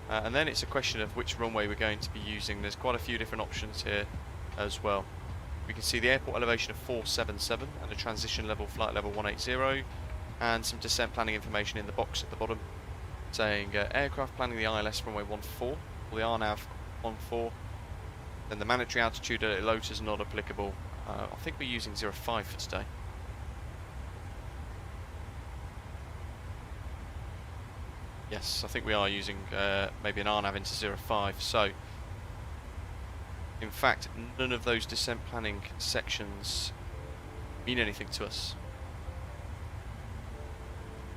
And then it's a question of which runway we're going to be using. There's quite a few different options here as well. We can see the airport elevation of 477 and a transition level, flight level 180, and some descent planning information in the box at the bottom saying aircraft planning the ILS runway 14 or the RNAV 14. Then the mandatory altitude at LOTA is not applicable. I think we're using 05 for today. Yes, I think we are using maybe an RNAV into 05. So, in fact, none of those descent planning sections mean anything to us.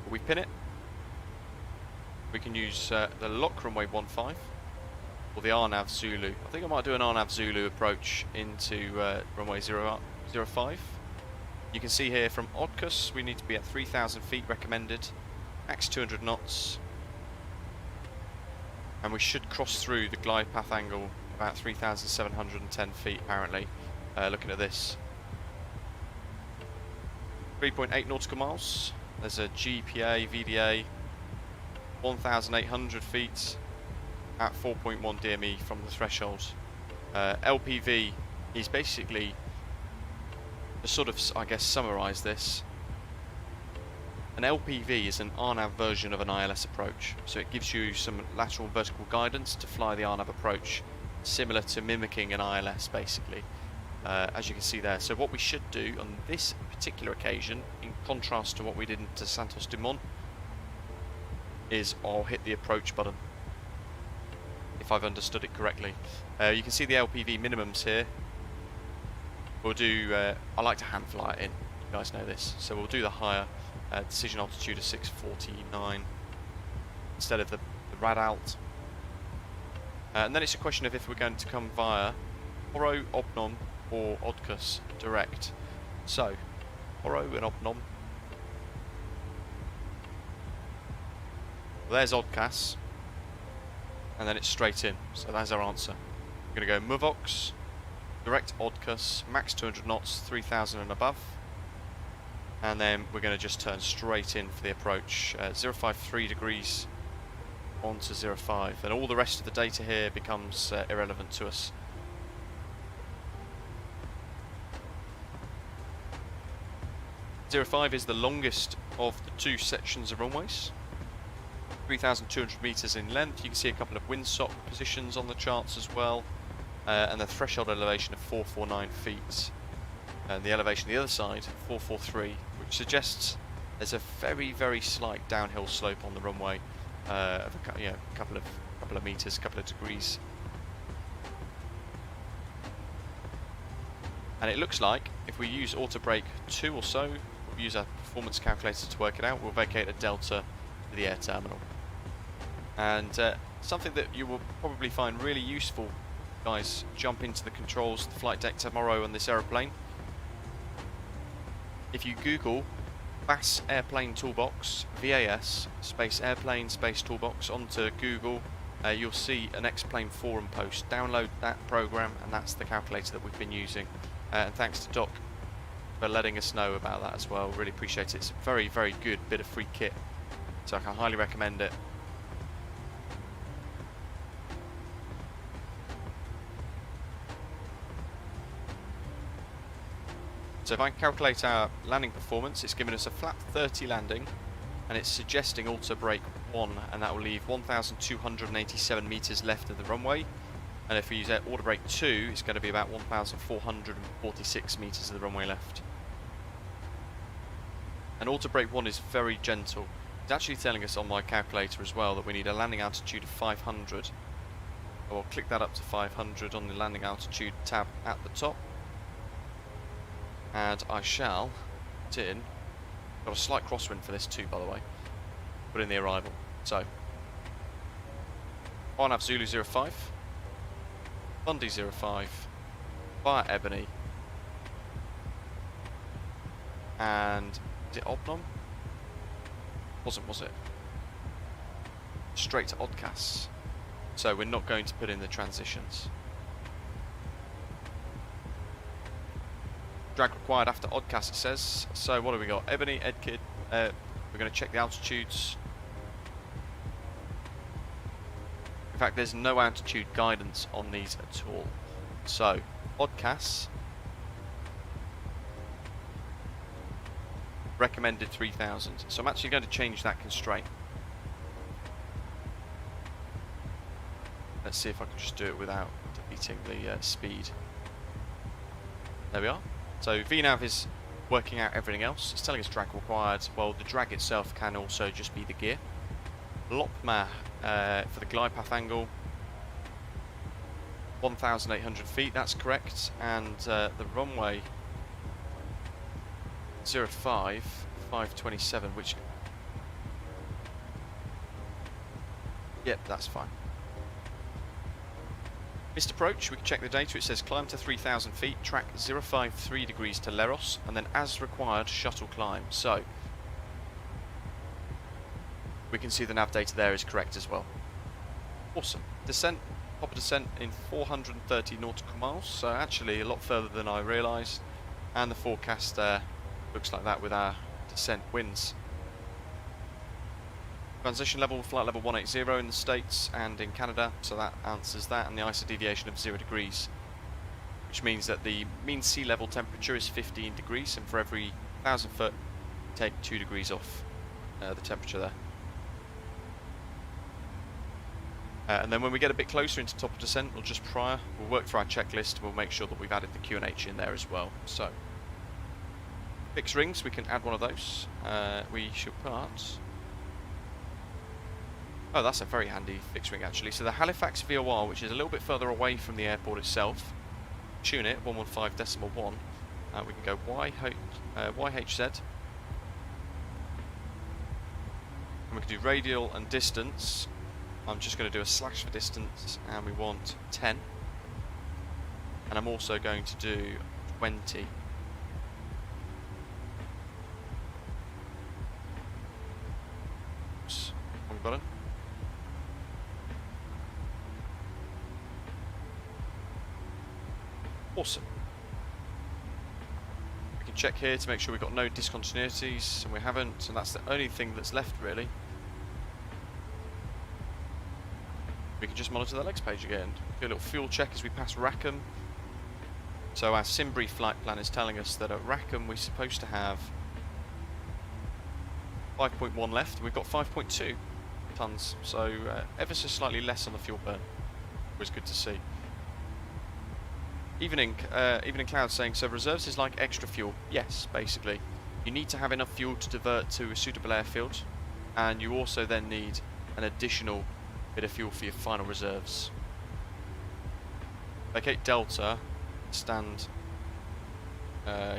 But we pin it. We can use the lock runway 15 or the RNAV Zulu. I think I might do an RNAV Zulu approach into runway 05. You can see here from Odcus we need to be at 3,000 feet recommended, max 200 knots. And we should cross through the glide path angle about 3,710 feet apparently, looking at this. 3.8 nautical miles, there's a GPA, VDA, 1,800 feet at 4.1 DME from the threshold. LPV is basically to sort of, I guess, summarise this, an LPV is an RNAV version of an ILS approach, so it gives you some lateral and vertical guidance to fly the RNAV approach, similar to mimicking an ILS basically, as you can see there. So what we should do on this particular occasion, in contrast to what we did into Santos Dumont, is I'll hit the approach button, if I've understood it correctly. You can see the LPV minimums here. We'll do, I like to hand fly it in, you guys know this, so we'll do the higher decision altitude of 649 instead of the rad alt. And then it's a question of if we're going to come via Oro, Obnom or Odcus direct. So, Oro and Obnom. Well, there's Odcas, and then it's straight in, so there's our answer. We're going to go Muvox, direct Odcus, max 200 knots, 3000 and above. And then we're going to just turn straight in for the approach, 053 degrees onto 05, and all the rest of the data here becomes irrelevant to us. .05 is the longest of the two sections of runways, 3,200 metres in length. You can see a couple of windsock positions on the charts as well, and the threshold elevation of 449 feet. And the elevation on the other side, 443, which suggests there's a very, very slight downhill slope on the runway of a couple of meters, couple of degrees. And it looks like if we use auto brake 2 or so, we'll use our performance calculator to work it out. We'll vacate a delta to the air terminal. And something that you will probably find really useful, guys, jump into the controls, the flight deck tomorrow on this aeroplane. If you Google VAS Airplane Toolbox, VAS, space Airplane, space Toolbox, onto Google, you'll see an X-Plane forum post. Download that program, and that's the calculator that we've been using. And thanks to Doc for letting us know about that as well. Really appreciate it. It's a very, very good bit of free kit, so I can highly recommend it. So if I calculate our landing performance, it's given us a flat 30 landing, and it's suggesting auto brake 1, and that will leave 1,287 metres left of the runway. And if we use auto brake 2, it's going to be about 1,446 metres of the runway left. And auto brake 1 is very gentle. It's actually telling us on my calculator as well that we need a landing altitude of 500. I'll click that up to 500 on the landing altitude tab at the top. And I shall put in, got a slight crosswind for this too, by the way, put in the arrival. So, RNAV Zulu 05, Bundy 05, via Ebony, and is it Obnom? Wasn't, was it? Straight to Odcas. So we're not going to put in the transitions. Drag required after Odcas, it says. So what have we got? Ebony, Edkid. We're going to check the altitudes. In fact, there's no altitude guidance on these at all. So, Odcas recommended 3,000. So I'm actually going to change that constraint. Let's see if I can just do it without deleting the speed. There we are. So VNAV is working out everything else. It's telling us drag required. Well, the drag itself can also just be the gear. LOPMA for the glide path angle, 1,800 feet, that's correct. And the runway 05, 527, which... Yep, that's fine. Missed approach, we can check the data. It says climb to 3,000 feet, track 053 degrees to Leros, and then as required, shuttle climb. So, we can see the nav data there is correct as well. Awesome. Descent, proper descent in 430 nautical miles, so actually a lot further than I realised. And the forecast looks like that with our descent winds. Transition level, flight level 180 in the States and in Canada, so that answers that, and the ISO deviation of 0 degrees. which means that the mean sea level temperature is 15 degrees, and for every 1,000 foot, take 2 degrees off the temperature there. And then when we get a bit closer into top of descent, we'll work through our checklist. We'll make sure that we've added the QNH in there as well. So, fixed rings, we can add one of those. We should put... Oh, that's a very handy fixed ring actually. So the Halifax VOR, which is a little bit further away from the airport itself, tune it, 115.1. We can go YHZ. And we can do radial and distance. I'm just going to do a slash for distance, and we want 10. And I'm also going to do 20. Oops, wrong button. Awesome. We can check here to make sure we've got no discontinuities, and we haven't, and that's the only thing that's left really. We can just monitor the legs page again. Do a little fuel check as we pass RAKAM. So our SimBrief flight plan is telling us that at RAKAM we're supposed to have 5.1 left. We've got 5.2 tons, so ever so slightly less on the fuel burn. Always good to see. Evening Cloud saying, so reserves is like extra fuel. Yes, basically. You need to have enough fuel to divert to a suitable airfield, and you also then need an additional bit of fuel for your final reserves. Vacate Delta, stand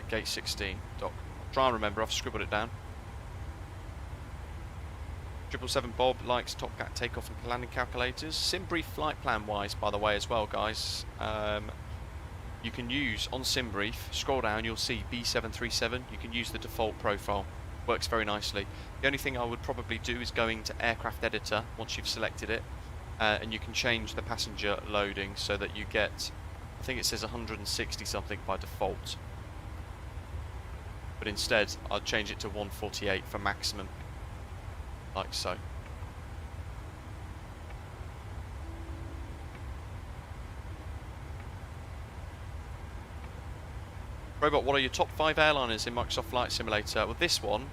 gate 16. Doc. I'll try and remember, I've scribbled it down. 777 Bob likes Top Cat takeoff and landing calculators. SimBrief flight plan wise, by the way, as well, guys. You can use on SimBrief, scroll down, you'll see B737. You can use the default profile. Works very nicely. The only thing I would probably do is go into Aircraft Editor once you've selected it, and you can change the passenger loading so that you get, I think it says 160 something by default, but instead I'd change it to 148 for maximum, like so. Robot, what are your top 5 airliners in Microsoft Flight Simulator? Well, this one,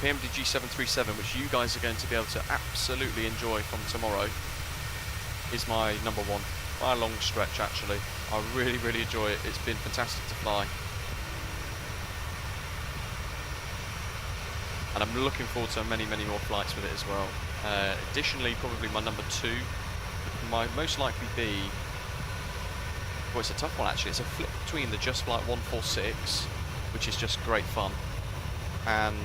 PMDG 737, which you guys are going to be able to absolutely enjoy from tomorrow, is my number one by a long stretch actually. I really, really enjoy it. It's been fantastic to fly. And I'm looking forward to many, many more flights with it as well. Additionally, probably my number 2 might most likely be... Well, it's a tough one actually. It's a flip between the Just Flight 146, which is just great fun, and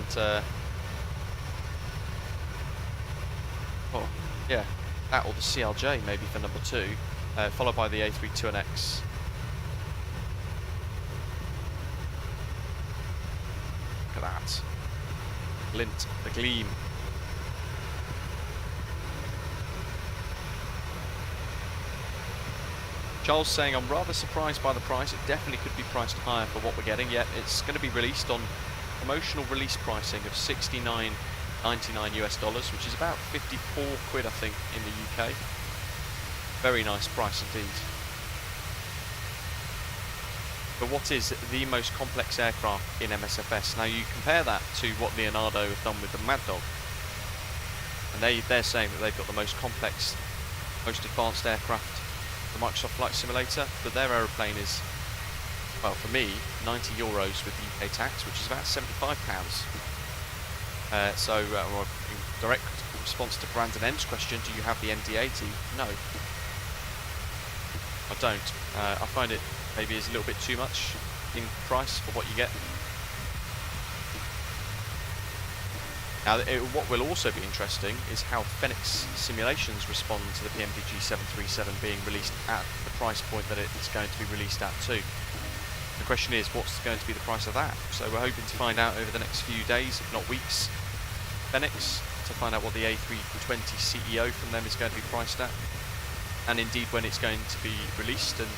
oh yeah, that or the CLJ maybe for number 2, followed by the A320X. Look at that glint, the gleam. Charles saying, I'm rather surprised by the price. It definitely could be priced higher for what we're getting, yet it's going to be released on promotional release pricing of $69.99 US, which is about 54 quid I think in the UK. Very nice price indeed. But what is the most complex aircraft in MSFS? Now you compare that to what Leonardo have done with the Mad Dog, and they're saying that they've got the most complex, most advanced aircraft, the Microsoft Flight Simulator, but their aeroplane is, well, for me, €90 with the UK tax, which is about £75. So, in direct response to Brandon M's question, do you have the MD-80? No, I don't. I find it maybe is a little bit too much in price for what you get. Now, what will also be interesting is how Phoenix Simulations respond to the PMDG 737 being released at the price point that it's going to be released at too. The question is, what's going to be the price of that? So we're hoping to find out over the next few days, if not weeks, Phoenix, to find out what the A320 CEO from them is going to be priced at, and indeed when it's going to be released, and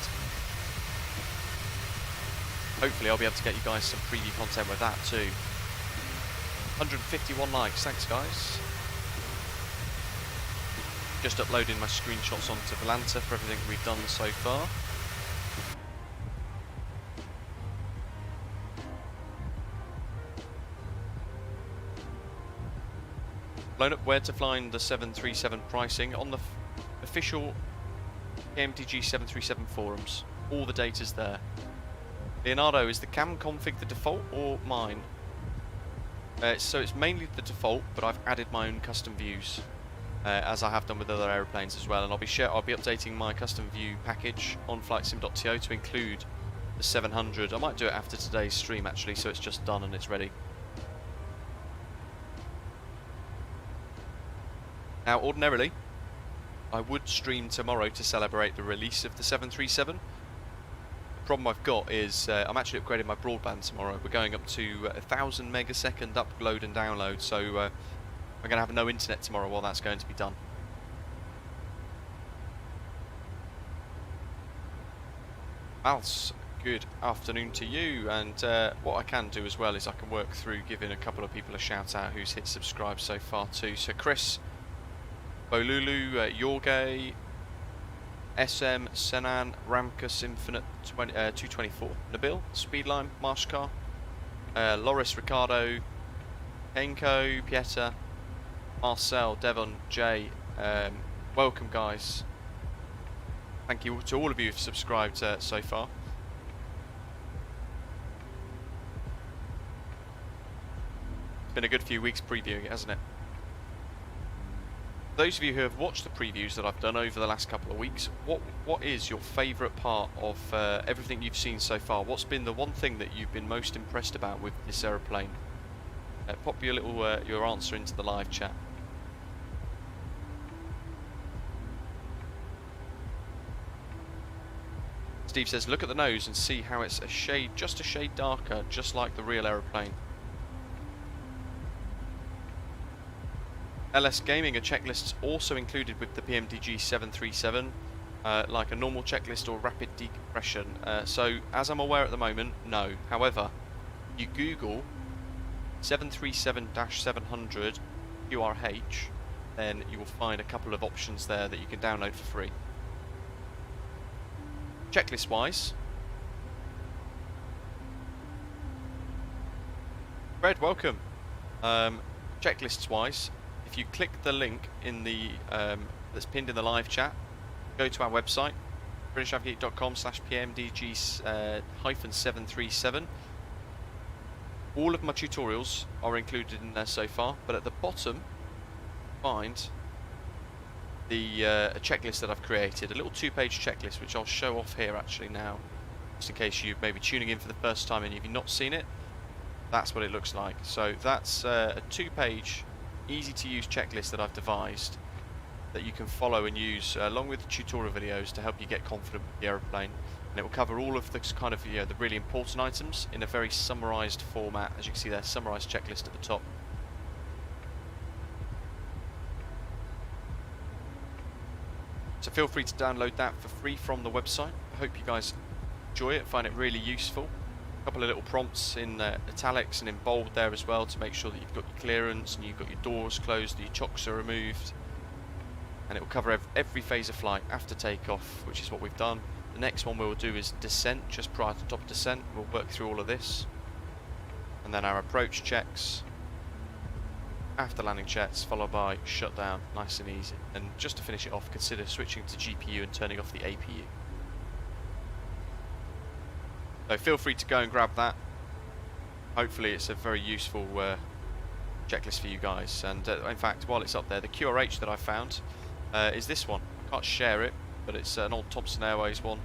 hopefully I'll be able to get you guys some preview content with that too. 151 likes, thanks guys. Just uploading my screenshots onto Volanta for everything we've done so far. flown up, where to find the 737 pricing on the official PMDG 737 forums. All the data's there. Leonardo, is the cam config the default or mine? So it's mainly the default, but I've added my own custom views, as I have done with other aeroplanes as well. And I'll be updating my custom view package on flightsim.to to include the 700. I might do it after today's stream actually, so it's just done and it's ready. Now, ordinarily, I would stream tomorrow to celebrate the release of the 737. The problem I've got is I'm actually upgrading my broadband tomorrow. We're going up to 1000 megasecond upload and download, so I'm going to have no internet tomorrow while that's going to be done. Al's, good afternoon to you, and what I can do as well is I can work through giving a couple of people a shout out who's hit subscribe so far too. So Chris, Bolulu, Yorgay, SM, Senan, Ramkus Infinite 224, Nabil, Speedline, Marshcar, Loris, Ricardo, Kenko, Pieter, Marcel, Devon, Jay, welcome guys. Thank you to all of you who've subscribed so far. It's been a good few weeks previewing it, hasn't it? Those of you who have watched the previews that I've done over the last couple of weeks, what is your favourite part of everything you've seen so far? What's been the one thing that you've been most impressed about with this aeroplane? Pop your little your answer into the live chat. Steve says, look at the nose and see how it's just a shade darker, just like the real aeroplane. LS Gaming, a checklist also included with the PMDG 737, like a normal checklist or rapid decompression. So, as I'm aware at the moment, no. However, you Google 737-700 QRH, then you will find a couple of options there that you can download for free. Checklist-wise, Fred, welcome. Checklists-wise, if you click the link in the that's pinned in the live chat, go to our website, britishnavigate.com/PMDG-737. All of my tutorials are included in there so far, but at the bottom, find the a checklist that I've created, a little 2-page checklist, which I'll show off here actually now, just in case you may be tuning in for the first time and you've not seen it. That's what it looks like. So that's a 2-page easy to use checklist that I've devised that you can follow and use along with the tutorial videos to help you get confident with the aeroplane, and it will cover all of the kind of the really important items in a very summarized format. As you can see there, summarized checklist at the top. So feel free to download that for free from the website. I hope you guys enjoy it, find it really useful. A couple of little prompts in italics and in bold there as well to make sure that you've got your clearance and you've got your doors closed, your chocks are removed, and it will cover every phase of flight after takeoff, which is what we've done. The next one we'll do is descent, just prior to top descent. We'll work through all of this, and then our approach checks, after landing checks, followed by shutdown, nice and easy. And just to finish it off, consider switching to GPU and turning off the APU. So feel free to go and grab that. Hopefully it's a very useful checklist for you guys. And in fact, while it's up there, the QRH that I found is this one. I can't share it, but it's an old Thomson Airways one.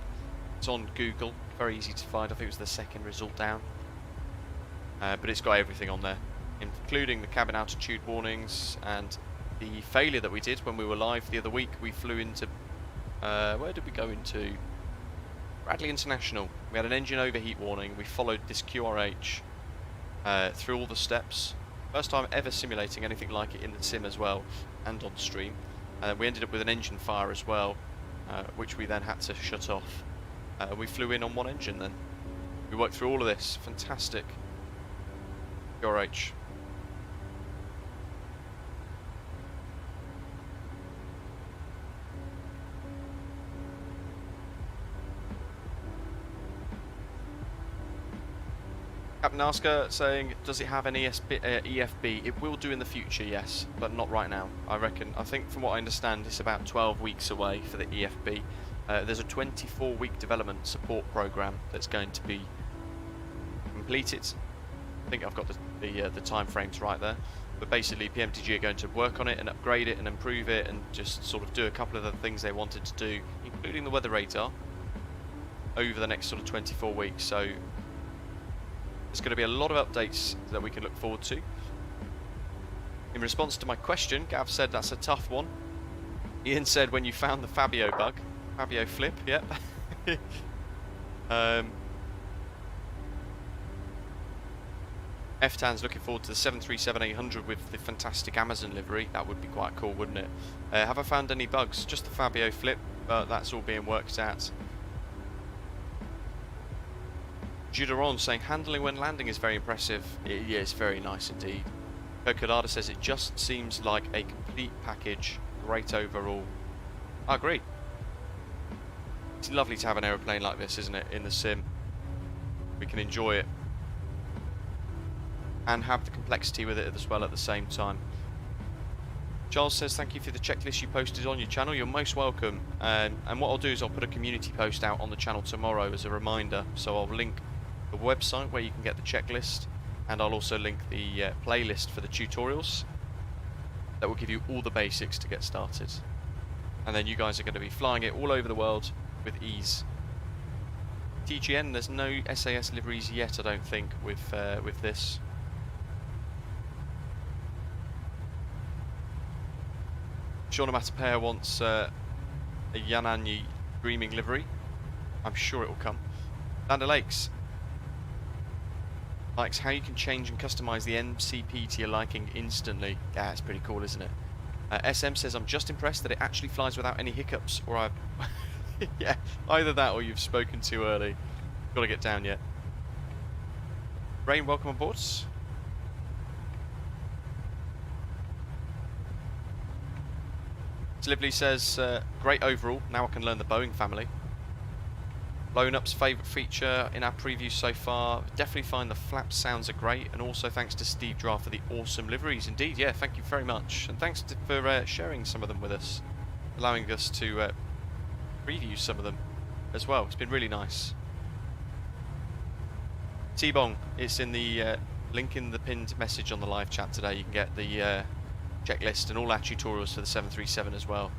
It's on Google, very easy to find. I think it was the second result down. But it's got everything on there, including the cabin altitude warnings and the failure that we did when we were live the other week. We flew into, where did we go into? Bradley International. We had an engine overheat warning. We followed this QRH through all the steps. First time ever simulating anything like it in the sim as well, and on stream. We ended up with an engine fire as well, which we then had to shut off. We flew in on one engine then. We worked through all of this. Fantastic QRH. Captain Asker saying, does it have an EFB? It will do in the future, yes, but not right now. I think from what I understand, it's about 12 weeks away for the EFB. There's a 24-week development support program that's going to be completed. I think I've got the time frames right there. But basically, PMDG are going to work on it and upgrade it and improve it and just sort of do a couple of the things they wanted to do, including the weather radar, over the next sort of 24 weeks. So there's going to be a lot of updates that we can look forward to. In response to my question, Gav said that's a tough one. Ian said when you found the Fabio bug, Fabio flip, yep. F-Tan's looking forward to the 737-800 with the fantastic Amazon livery. That would be quite cool, wouldn't it? Have I found any bugs? Just the Fabio flip, but that's all being worked out. Juderon saying handling when landing is very impressive. Yeah, it's very nice indeed. Cocolada says it just seems like a complete package. Great overall. I agree. It's lovely to have an aeroplane like this, isn't it, in the sim. We can enjoy it and have the complexity with it as well at the same time. Charles says thank you for the checklist you posted on your channel. You're most welcome. And what I'll do is I'll put a community post out on the channel tomorrow as a reminder. So I'll link the website where you can get the checklist, and I'll also link the playlist for the tutorials that will give you all the basics to get started. And then you guys are going to be flying it all over the world with ease. TGN, there's no SAS liveries yet, I don't think, with this. Shauna Matapea wants a Yananyi Dreaming livery. I'm sure it will come. Land O'Lakes likes how you can change and customise the MCP to your liking instantly. Yeah, it's pretty cool, isn't it? SM says, I'm just impressed that it actually flies without any hiccups, or I've... yeah, either that or you've spoken too early. Got to get down yet. Rain, welcome aboard. Lively says, great overall, now I can learn the Boeing family. Blown Up's favourite feature in our preview so far, definitely find the flap sounds are great, and also thanks to Steve Draft for the awesome liveries. Indeed, yeah, thank you very much, and thanks for sharing some of them with us, allowing us to preview some of them as well. It's been really nice. T-Bong, it's in the link in the pinned message on the live chat today. You can get the checklist and all our tutorials for the 737 as well.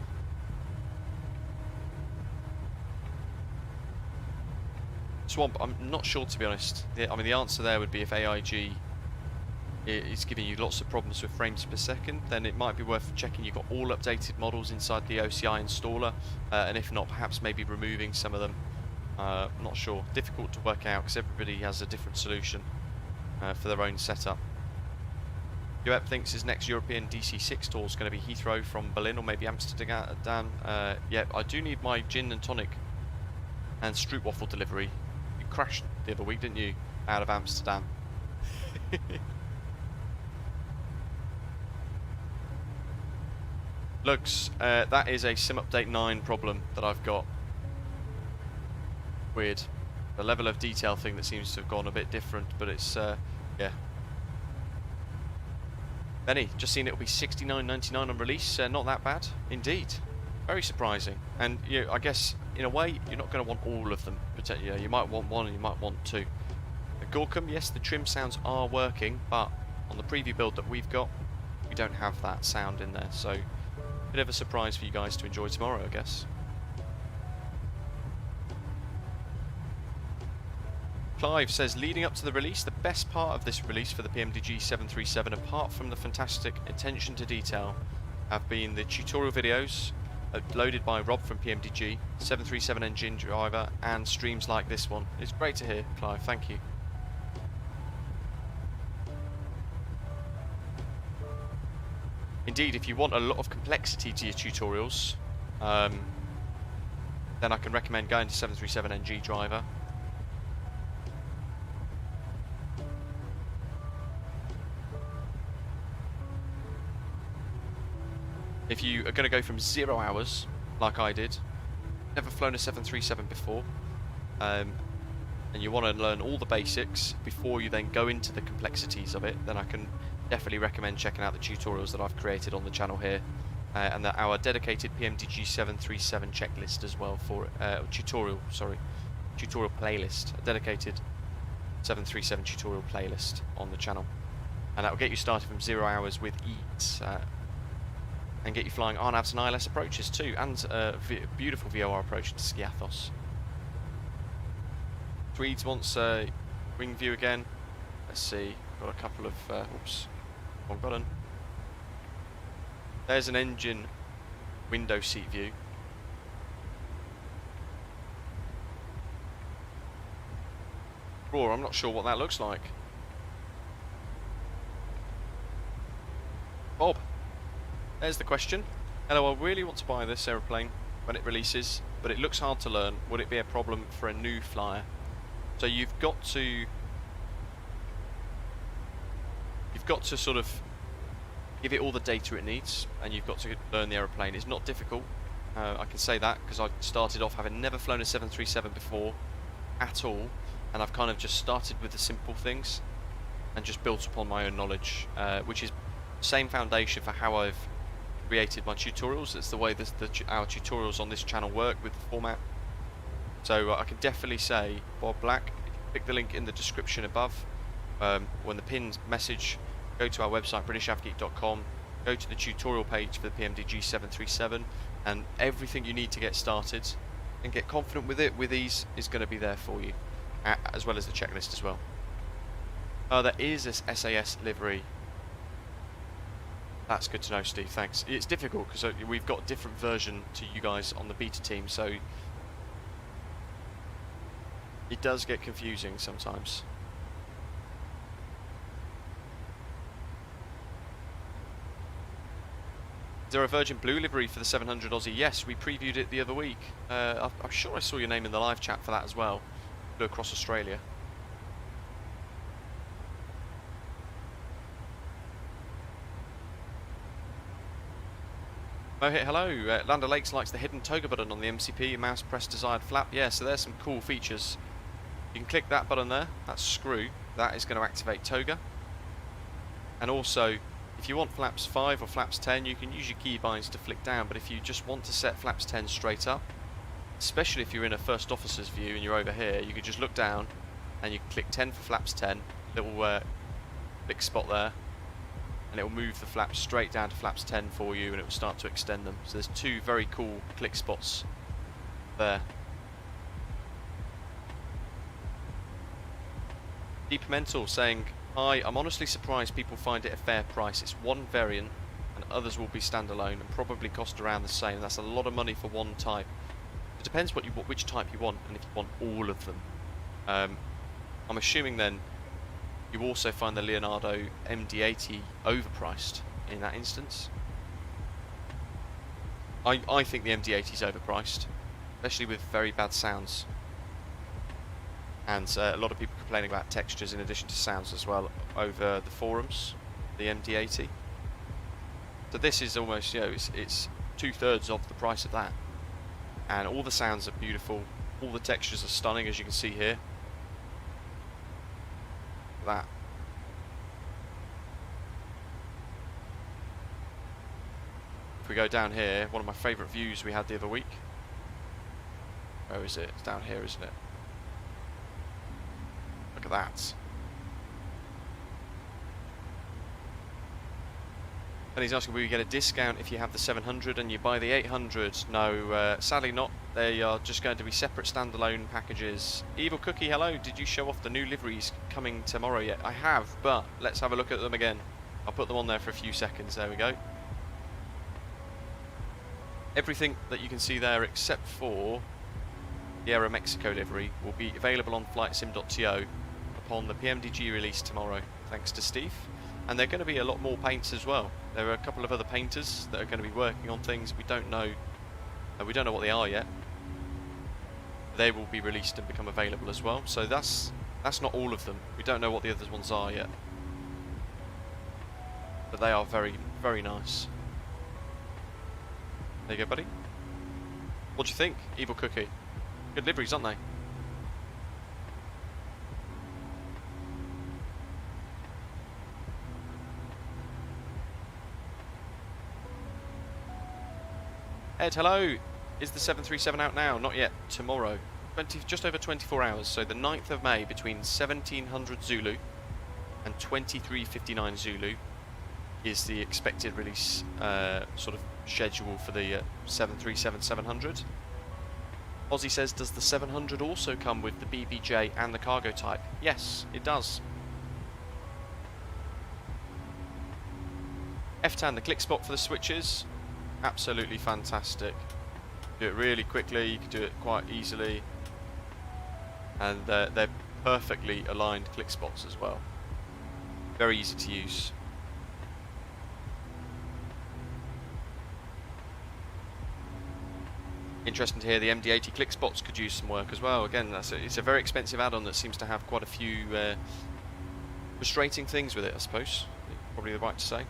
Swamp, I'm not sure, to be honest. I mean, the answer there would be if AIG is giving you lots of problems with frames per second, then it might be worth checking you've got all updated models inside the OCI installer, and if not, perhaps maybe removing some of them. Not sure. Difficult to work out because everybody has a different solution for their own setup. Joep thinks his next European DC-6 tour is going to be Heathrow from Berlin or maybe Amsterdam. Yeah, I do need my gin and tonic and Stroopwafel delivery. You crashed the other week, didn't you, out of Amsterdam? Looks, that is a Sim Update 9 problem that I've got. Weird. The level of detail thing that seems to have gone a bit different, but it's, yeah. Benny, just seen it'll be $69.99 on release. Not that bad, indeed. Very surprising. And you know, I guess in a way you're not going to want all of them. You might want one, and you might want two. Gorkum, yes, the trim sounds are working, but on the preview build that we've got, we don't have that sound in there. So, bit of a surprise for you guys to enjoy tomorrow, I guess. Clive says, leading up to the release, the best part of this release for the PMDG 737, apart from the fantastic attention to detail, have been the tutorial videos uploaded by Rob from PMDG, 737 engine driver, and streams like this one. It's great to hear, Clive, thank you. Indeed, if you want a lot of complexity to your tutorials, then I can recommend going to 737 NG driver. If you are going to go from 0 hours, like I did, never flown a 737 before, and you want to learn all the basics before you then go into the complexities of it, then I can definitely recommend checking out the tutorials that I've created on the channel here, and our dedicated PMDG 737 checklist as well for tutorial playlist, a dedicated 737 tutorial playlist on the channel, and that will get you started from 0 hours with ease, and get you flying RNAVs and ILS approaches too, and beautiful VOR approach to Skiathos. Tweeds wants wing view again. Let's see, got a couple of oops, wrong button. There's an engine window seat view. Raw, I'm not sure what that looks like. Bob, there's the question. Hello, I really want to buy this aeroplane when it releases, but it looks hard to learn. Would it be a problem for a new flyer? So you've got to sort of give it all the data it needs, and you've got to learn the aeroplane. It's not difficult. I can say that because I started off having never flown a 737 before at all, and I've kind of just started with the simple things and just built upon my own knowledge, which is the same foundation for how I've created my tutorials. It's the way our tutorials on this channel work with the format. So I can definitely say, Bob Black, click the link in the description above. When the pinned message, go to our website britishafgeek.com, go to the tutorial page for the PMDG 737, and everything you need to get started and get confident with it with ease is going to be there for you, as well as the checklist as well. There is this SAS livery. That's good to know, Steve, thanks. It's difficult because we've got a different version to you guys on the beta team, so it does get confusing sometimes. Is there a Virgin Blue livery for the 700 Aussie? Yes, we previewed it the other week. I'm sure I saw your name in the live chat for that as well. Flew across Australia. Mohit, hello. Land O'Lakes likes the hidden toga button on the MCP, mouse press desired flap. Yeah, so there's some cool features. You can click that button there, that's screw. That is going to activate toga. And also, if you want flaps 5 or flaps 10, you can use your keybinds to flick down, but if you just want to set flaps 10 straight up, especially if you're in a first officer's view and you're over here, you can just look down and you can click 10 for flaps 10, little flick spot there, and it will move the flaps straight down to flaps 10 for you, and it will start to extend them. So there's two very cool click spots there. Deep Mental saying, hi, I'm honestly surprised people find it a fair price. It's one variant and others will be standalone and probably cost around the same. That's a lot of money for one type. It depends which type you want and if you want all of them. I'm assuming then you also find the Leonardo MD-80 overpriced in that instance. I think the MD-80 is overpriced, especially with very bad sounds. And a lot of people complaining about textures in addition to sounds as well over the forums, the MD-80. So this is almost, you know, it's 2/3 of the price of that. And all the sounds are beautiful, all the textures are stunning, as you can see here. That. If we go down here, one of my favourite views we had the other week. Where is it? It's down here, isn't it? Look at that. And he's asking, will you get a discount if you have the 700 and you buy the 800? No, sadly not. They are just going to be separate standalone packages. Evil Cookie, hello. Did you show off the new liveries coming tomorrow yet? I have, but let's have a look at them again. I'll put them on there for a few seconds. There we go. Everything that you can see there except for the Aeromexico livery will be available on flightsim.to upon the PMDG release tomorrow, thanks to Steve. And there are going to be a lot more paints as well. There are a couple of other painters that are going to be working on things we don't know what they are yet. They will be released and become available as well. So that's not all of them. We don't know what the other ones are yet, but they are very, very nice. There you go, buddy. What do you think, Evil Cookie? Good liveries, aren't they? Ed, hello. Is the 737 out now? Not yet. Tomorrow. Just over 24 hours. So the 9th of May between 1700 Zulu and 23:59 Zulu is the expected release sort of schedule for the 737-700. Ozzy says, does the 700 also come with the BBJ and the cargo type? Yes, it does. F-tan, the click spot for the switches, absolutely fantastic. Do it really quickly, you can do it quite easily, and they're perfectly aligned click spots as well. Very easy to use. Interesting to hear the MD-80 click spots could use some work as well. Again, it's a very expensive add-on that seems to have quite a few frustrating things with it, I suppose. Probably the right to say.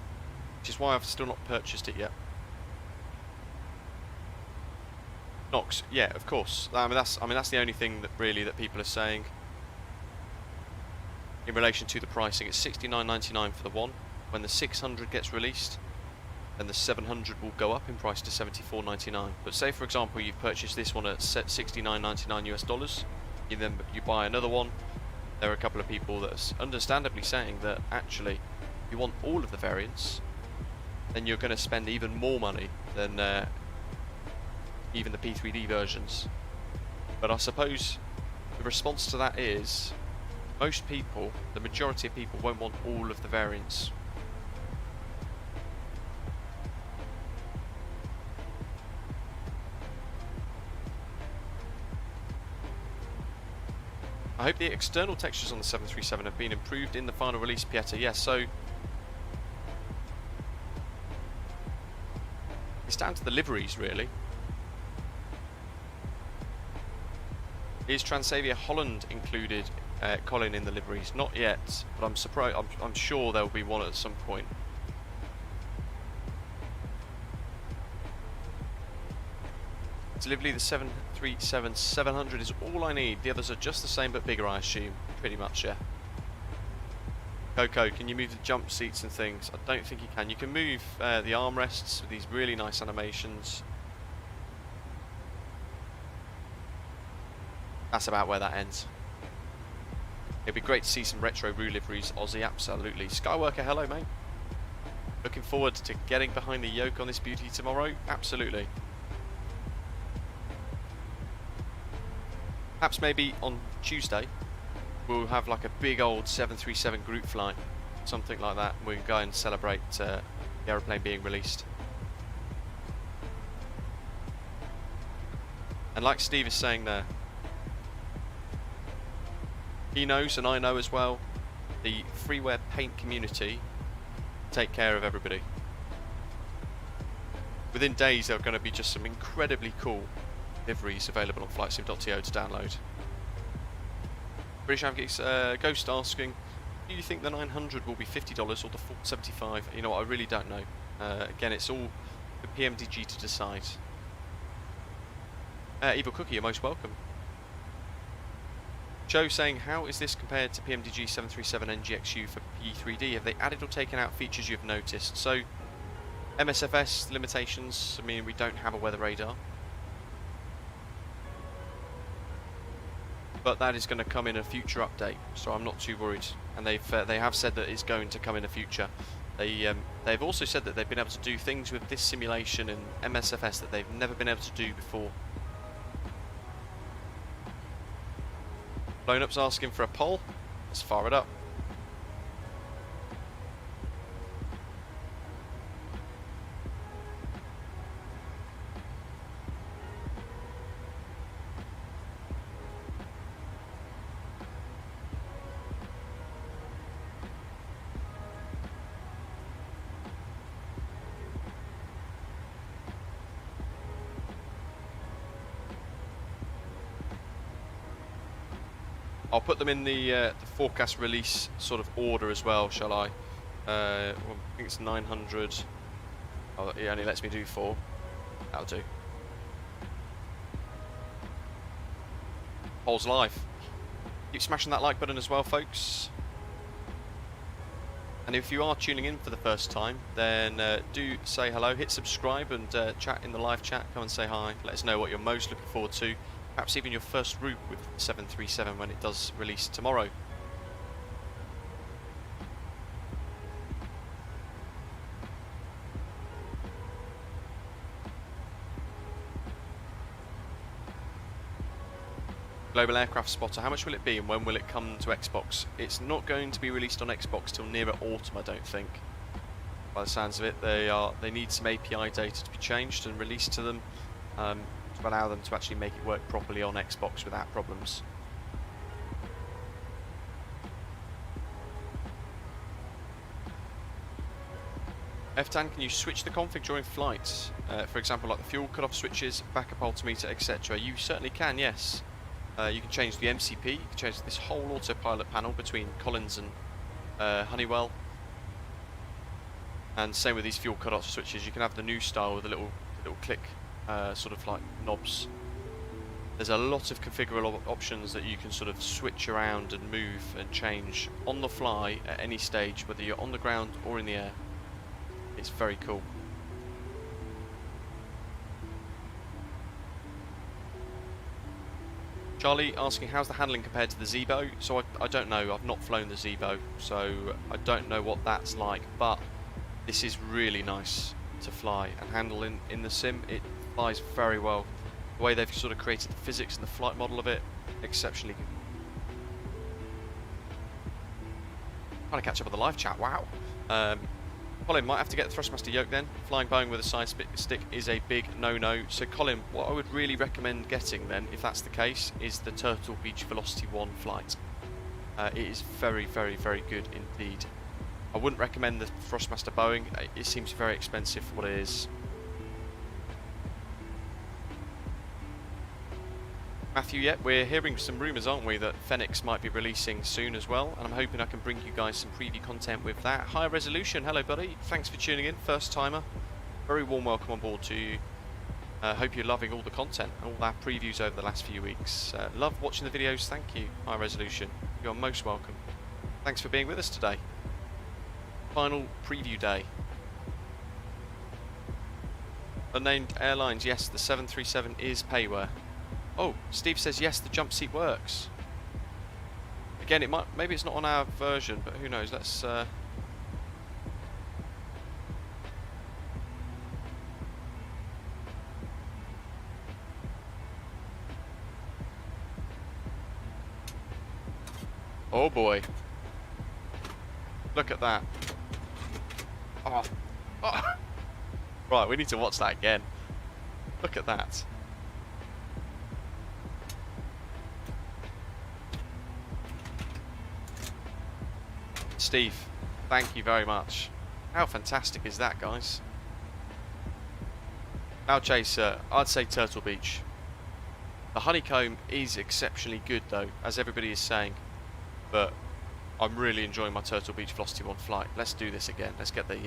Which is why I've still not purchased it yet. Knox, yeah, of course. I mean that's the only thing that really that people are saying in relation to the pricing. It's $69.99 for the one. When the 600 gets released, then the 700 will go up in price to $74.99. But say for example you've purchased this one at $69.99 US. You buy another one. There are a couple of people that are understandably saying that actually, if you want all of the variants, then you're going to spend even more money than even the P3D versions. But I suppose the response to that is most people, the majority of people, won't want all of the variants. I hope the external textures on the 737 have been improved in the final release, Pieter. Yes, so it's down to the liveries, really. Is Transavia Holland included, Colin, in the liveries? Not yet, but I'm surprised. I'm sure there will be one at some point. Delivery, the 737-700 is all I need. The others are just the same but bigger, I assume. Pretty much, yeah. Coco, can you move the jump seats and things? I don't think you can. You can move the armrests with these really nice animations. That's about where that ends. It'd be great to see some retro Roo liveries, Aussie, absolutely. Skyworker, hello, mate. Looking forward to getting behind the yoke on this beauty tomorrow? Absolutely. Perhaps maybe on Tuesday we'll have like a big old 737 group flight, something like that. We can go and celebrate the aeroplane being released. And like Steve is saying there, he knows and I know as well, the freeware paint community take care of everybody. Within days there are going to be just some incredibly cool liveries available on flightsim.to to download. British Avgeeks, Ghost asking, do you think the 900 will be $50 or the 475? You know what, I really don't know. Again, it's all for PMDG to decide. Evil Cookie, you're most welcome. Joe saying, how is this compared to PMDG 737 NGXU for P3D? Have they added or taken out features you've noticed? So, MSFS limitations, I mean, we don't have a weather radar. But that is going to come in a future update, so I'm not too worried. And they have said that it's going to come in the future. They've also said that they've been able to do things with this simulation in MSFS that they've never been able to do before. Blown Up's asking for a poll. Let's fire it up. I'll put them in the forecast release sort of order as well, shall I? Well, I think it's 900. Oh, it only lets me do 4. That'll do. Polls live. Keep smashing that like button as well, folks. And if you are tuning in for the first time, then do say hello, hit subscribe, and chat in the live chat. Come and say hi. Let us know what you're most looking forward to. Perhaps even your first route with 737 when it does release tomorrow. Global Aircraft Spotter, how much will it be and when will it come to Xbox? It's not going to be released on Xbox till nearer autumn, I don't think. By the sounds of it, they need some API data to be changed and released to them to allow them to actually make it work properly on Xbox without problems. FTAN, can you switch the config during flight? For example, like the fuel cutoff switches, backup altimeter, etc. You certainly can, yes. You can change the MCP, you can change this whole autopilot panel between Collins and Honeywell. And same with these fuel cutoff switches, you can have the new style with a little click sort of like knobs. There's a lot of configurable options that you can sort of switch around and move and change on the fly at any stage, whether you're on the ground or in the air. It's very cool. Charlie asking, how's the handling compared to the Zebo? So I don't know, I've not flown the Zebo, so I don't know what that's like, but this is really nice to fly and handle in the sim. It flies very well. The way they've sort of created the physics and the flight model of it, exceptionally good. Trying to catch up with the live chat, wow. Colin, might have to get the Thrustmaster yoke then. Flying Boeing with a side stick is a big no-no. So Colin, what I would really recommend getting then, if that's the case, is the Turtle Beach Velocity 1 flight. It is very, very, very good indeed. I wouldn't recommend the Thrustmaster Boeing. It seems very expensive for what it is. Matthew, yeah, we're hearing some rumours, aren't we, that Phoenix might be releasing soon as well, and I'm hoping I can bring you guys some preview content with that. High resolution, hello buddy, thanks for tuning in, first timer. Very warm welcome on board to you. Hope you're loving all the content and all our previews over the last few weeks. Love watching the videos, thank you, High resolution. You're most welcome. Thanks for being with us today. Final preview day. Unnamed Airlines, yes, the 737 is payware. Oh, Steve says yes, the jump seat works. Again, maybe it's not on our version, but who knows? Let's. Oh boy! Look at that. Oh. Oh. Right, we need to watch that again. Look at that. Steve, thank you very much. How fantastic is that, guys? Now, Chaser, I'd say Turtle Beach. The honeycomb is exceptionally good, though, as everybody is saying. But I'm really enjoying my Turtle Beach Velocity 1 flight. Let's do this again. Let's get the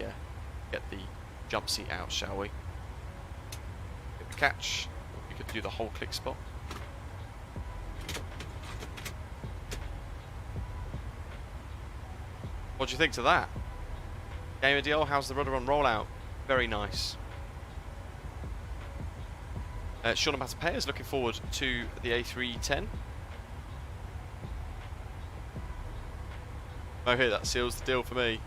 jump seat out, shall we? Get the catch. We could do the whole click spot. What do you think to that? Gamer DL, how's the rudder on rollout? Very nice. Sean Matapayas looking forward to the A310. Oh, here, that seals the deal for me.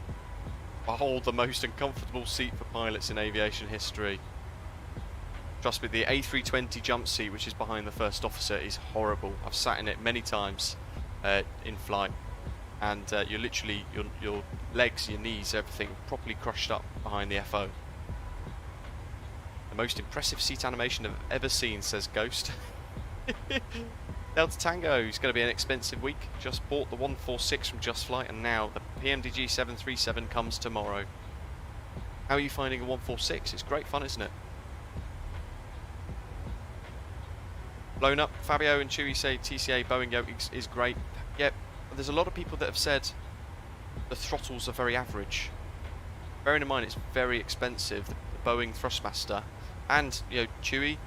I hold the most uncomfortable seat for pilots in aviation history. Trust me, the A320 jump seat, which is behind the first officer, is horrible. I've sat in it many times in flight. And you're literally, your legs, your knees, everything properly crushed up behind the FO. The most impressive seat animation I've ever seen, says Ghost. Delta Tango is going to be an expensive week. Just bought the 146 from Just Flight, and now the PMDG 737 comes tomorrow. How are you finding a 146? It's great fun, isn't it? Blown up. Fabio and Chewy say TCA Boeing yoke is great. Yep. There's a lot of people that have said the throttles are very average. Bearing in mind it's very expensive, the Boeing Thrustmaster, and you know Chewy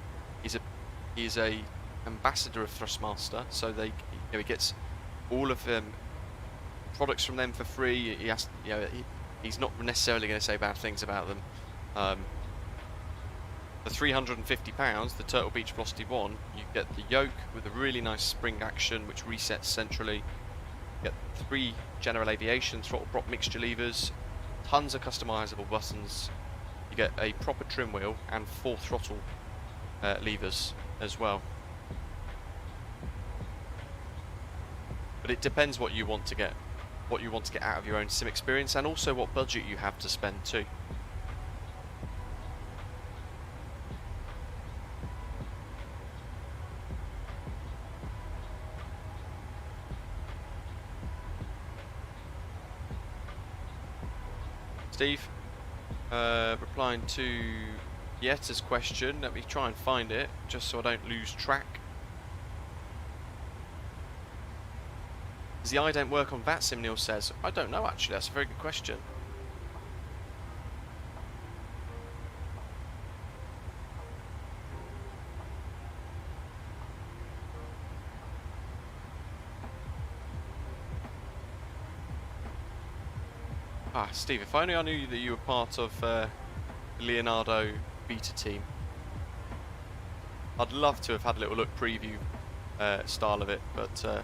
is a ambassador of Thrustmaster, so he gets all of products from them for free. He has, he's not necessarily going to say bad things about them. The £350, the Turtle Beach Velocity 1, you get the yoke with a really nice spring action which resets centrally. You get 3 general aviation throttle prop mixture levers, tons of customizable buttons. You get a proper trim wheel and 4 throttle levers as well. But it depends what you want to get, out of your own sim experience, and also what budget you have to spend too. Steve, replying to Yetta's question. Let me try and find it, just so I don't lose track. Does the ident work on VATSIM, Neil says? I don't know, actually. That's a very good question. Ah, Steve, if only I knew that you were part of the Leonardo beta team. I'd love to have had a little look preview style of it, but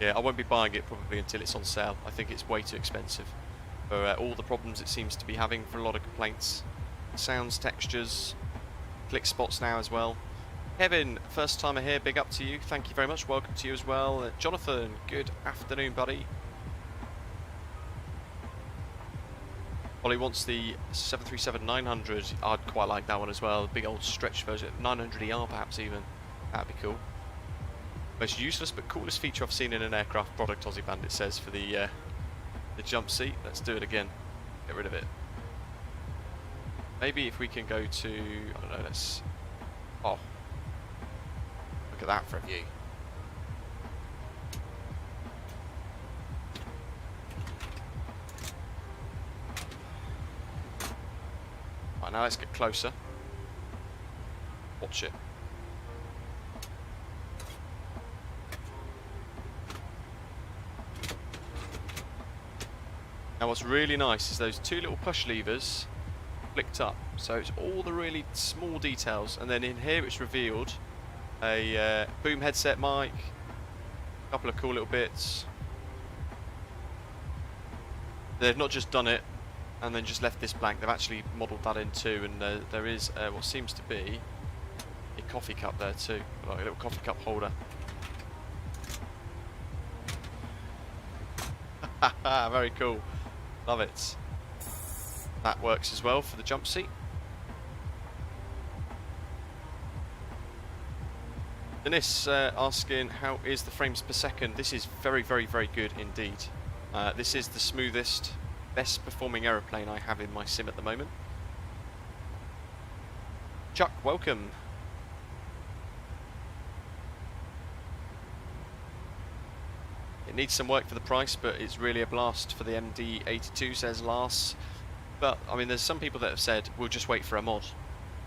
yeah, I won't be buying it probably until it's on sale. I think it's way too expensive for all the problems it seems to be having, for a lot of complaints. Sounds, textures, click spots now as well. Kevin, first timer here, big up to you. Thank you very much, welcome to you as well. Jonathan, good afternoon, buddy. Ollie wants the 737-900. I'd quite like that one as well. Big old stretch version, 900ER perhaps even. That'd be cool. Most useless but coolest feature I've seen in an aircraft product, Aussie Bandit says, for the jump seat. Let's do it again. Get rid of it. Maybe if we can go to, I don't know, let's... Oh. Look at that for a view. Right, now let's get closer. Watch it. Now what's really nice is those 2 little push levers flicked up. So it's all the really small details, and then in here it's revealed a boom headset mic, a couple of cool little bits. They've not just done it and then just left this blank, they've actually modelled that in too, and there is what seems to be a coffee cup there too, like a little coffee cup holder. Very cool, love it. That works as well for the jump seat. Dennis asking, how is the frames per second? This is very, very, very good indeed. This is the smoothest, best performing aeroplane I have in my sim at the moment. Chuck, welcome. It needs some work for the price, but it's really a blast for the MD82, says Lars. But, I mean, there's some people that have said, we'll just wait for a mod.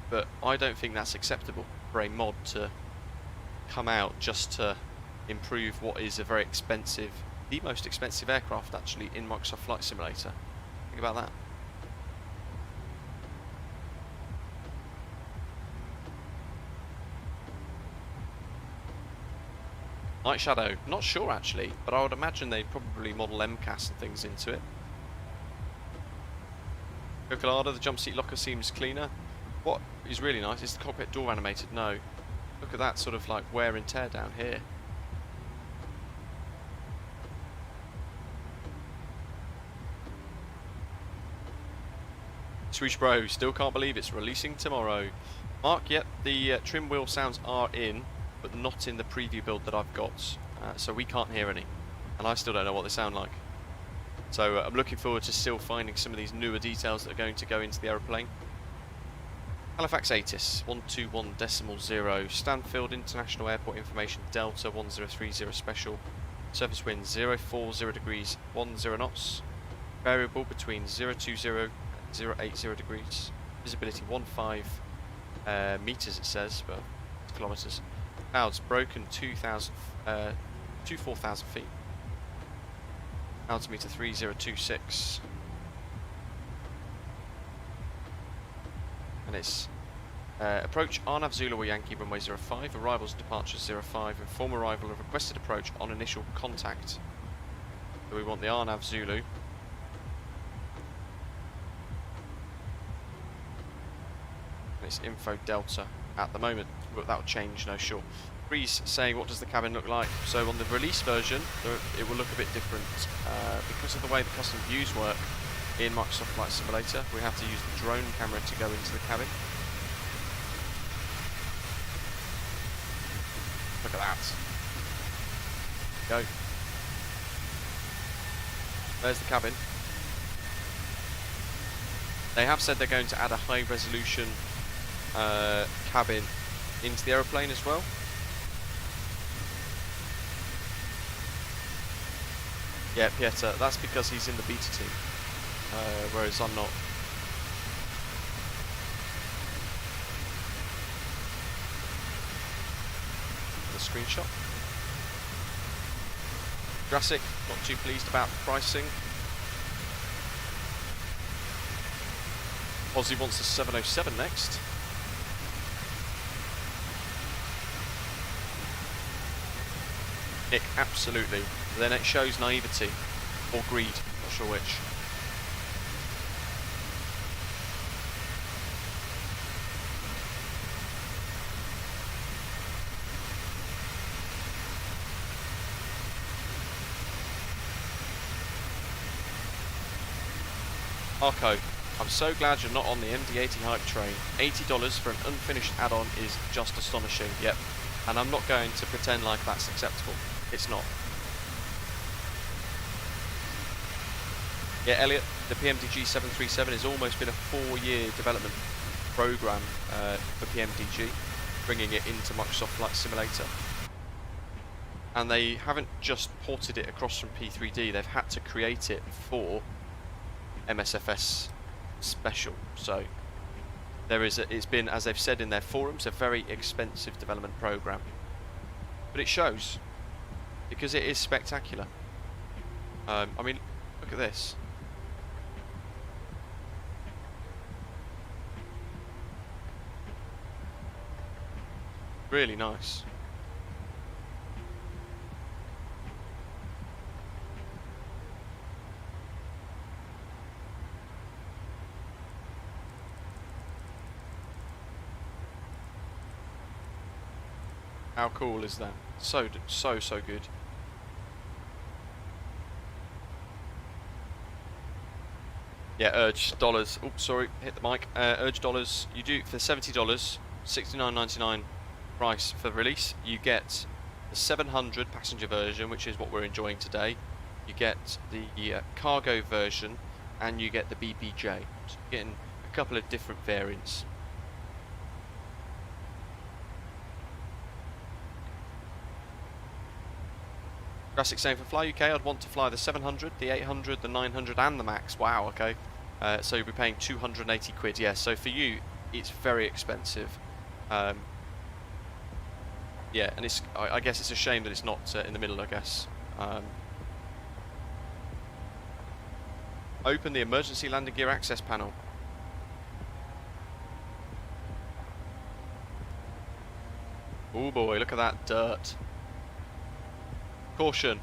But I don't think that's acceptable for a mod to come out just to improve what is a very expensive, the most expensive aircraft actually in Microsoft Flight Simulator. Think about that. Night Shadow, not sure actually, but I would imagine they'd probably model MCAS and things into it. Cocolada, the jump seat locker seems cleaner. What is really nice is the cockpit door animated. No, look at that sort of like wear and tear down here. Swoosh Bro, still can't believe it's releasing tomorrow. Mark, yep, the trim wheel sounds are in, but not in the preview build that I've got, so we can't hear any, and I still don't know what they sound like. So I'm looking forward to still finding some of these newer details that are going to go into the aeroplane. Halifax ATIS 121.0, Stanfield International Airport Information Delta 1030 special, surface wind 040 degrees 10 knots, variable between 020 and 080 degrees, visibility 15 meters it says, but kilometers. Clouds broken 24,000 feet. Altimeter 3026. and it's approach RNAV Zulu or Yankee runway 05, arrivals and departures 05, inform arrival of requested approach on initial contact. So we want the RNAV Zulu. And it's info Delta at the moment, but that'll change, no sure. Breeze saying, what does the cabin look like? So on the release version, it will look a bit different. Because of the way the custom views work in Microsoft Flight Simulator, we have to use the drone camera to go into the cabin. Look at that. Go. There's the cabin. They have said they're going to add a high resolution cabin into the aeroplane as well. Yeah, Pieter, that's because he's in the beta team, whereas I'm not. The screenshot. Jurassic, not too pleased about the pricing. Ozzy wants a 707 next. Nick, absolutely. But then it shows naivety or greed, not sure which. Arco, I'm so glad you're not on the MD-80 hype train. $80 for an unfinished add-on is just astonishing. Yep, and I'm not going to pretend like that's acceptable. It's not. Yeah, Elliot, the PMDG 737 has almost been a 4-year development program for PMDG, bringing it into Microsoft Flight Simulator. And they haven't just ported it across from P3D, they've had to create it for MSFS Special. So there is it's been, as they've said in their forums, a very expensive development program. But it shows, because it is spectacular. I mean, look at this. Really nice. How cool is that? So good. Yeah, Urge dollars. Oops, sorry, hit the mic. Urge dollars. You do for $70, $69.99 price for release. You get the 700 passenger version, which is what we're enjoying today. You get the cargo version, and you get the BBJ. So you're getting a couple of different variants. Jurassic saying, for Fly UK, I'd want to fly the 700, the 800, the 900, and the Max. Wow, okay. So you'll be paying 280 quid. Yeah, so for you, it's very expensive. Yeah, and it's. I guess it's a shame that it's not in the middle, I guess. Open the emergency landing gear access panel. Oh boy, look at that dirt. Caution.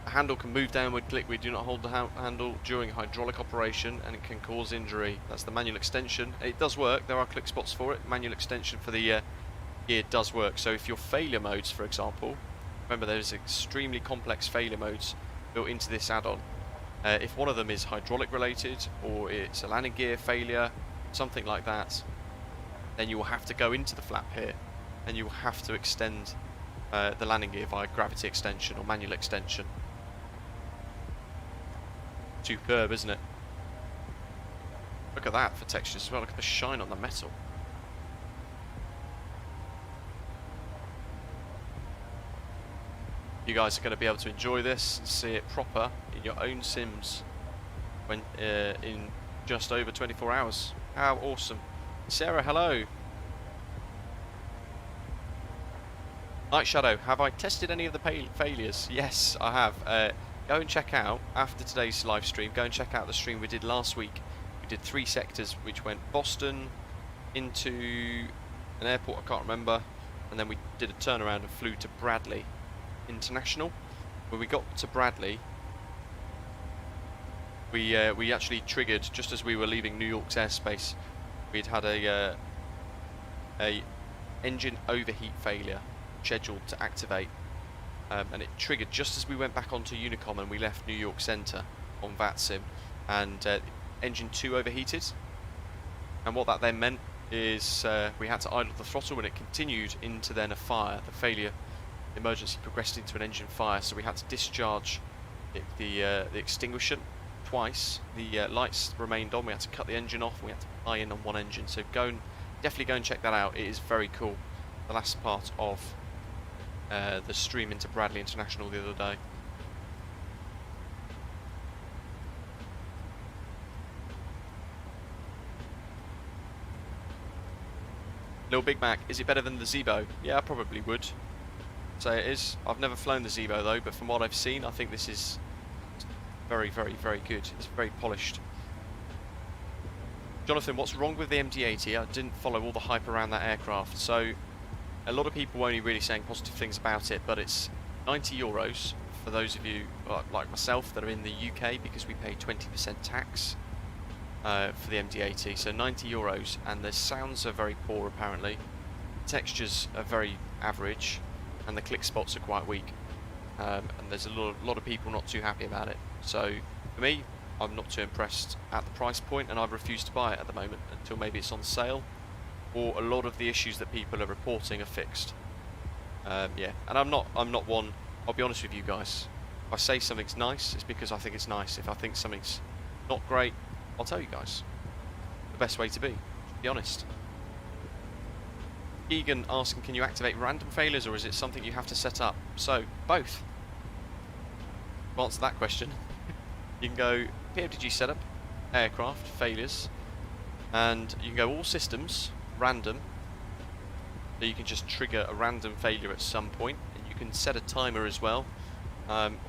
A handle can move downward click. We do not hold the handle during hydraulic operation and it can cause injury. That's the manual extension. It does work. There are click spots for it. Manual extension for the gear does work. So if your failure modes, for example, remember there's extremely complex failure modes built into this add-on. If one of them is hydraulic related or it's a landing gear failure, something like that, then you will have to go into the flap here and you will have to extend the landing gear via gravity extension or manual extension. Superb, isn't it? Look at that for textures as well. Look at the shine on the metal. You guys are going to be able to enjoy this and see it proper in your own sims when in just over 24 hours. How awesome. Sarah, hello. Night Shadow, have I tested any of the failures? Yes, I have. Go and check out, after today's live stream, go and check out the stream we did last week. We did 3 sectors, which went Boston, into an airport I can't remember, and then we did a turnaround and flew to Bradley International. When we got to Bradley, we actually triggered just as we were leaving New York's airspace. We'd had a engine overheat failure scheduled to activate, and it triggered just as we went back onto Unicom and we left New York Center on VATSIM, and engine 2 overheated. And what that then meant is we had to idle the throttle, and it continued into then a fire. The failure emergency progressed into an engine fire, so we had to discharge the extinguisher twice. The lights remained on. We had to cut the engine off, and we had to fly in on one engine. So definitely go and check that out. It is very cool. The last part of the stream into Bradley International the other day. Little Big Mac, is it better than the Zebo? Yeah, I probably would say it is. I've never flown the Zebo though, but from what I've seen, I think this is very, very, very good. It's very polished. Jonathan, what's wrong with the MD-80? I didn't follow all the hype around that aircraft. So, a lot of people were only really saying positive things about it, but it's €90 for those of you like myself that are in the UK, because we pay 20% tax for the MD-80, so €90, and the sounds are very poor apparently. Textures are very average, and the click spots are quite weak, and there's a lot of people not too happy about it. So for me, I'm not too impressed at the price point, and I've refused to buy it at the moment until maybe it's on sale, or a lot of the issues that people are reporting are fixed. Yeah, and I'm not one. I'll be honest with you guys. If I say something's nice, it's because I think it's nice. If I think something's not great, I'll tell you guys. The best way to be honest. Egan asking, can you activate random failures, or is it something you have to set up? So, both. To answer that question, you can go PMDG setup, aircraft, failures, and you can go all systems, random, so you can just trigger a random failure at some point, and you can set a timer as well,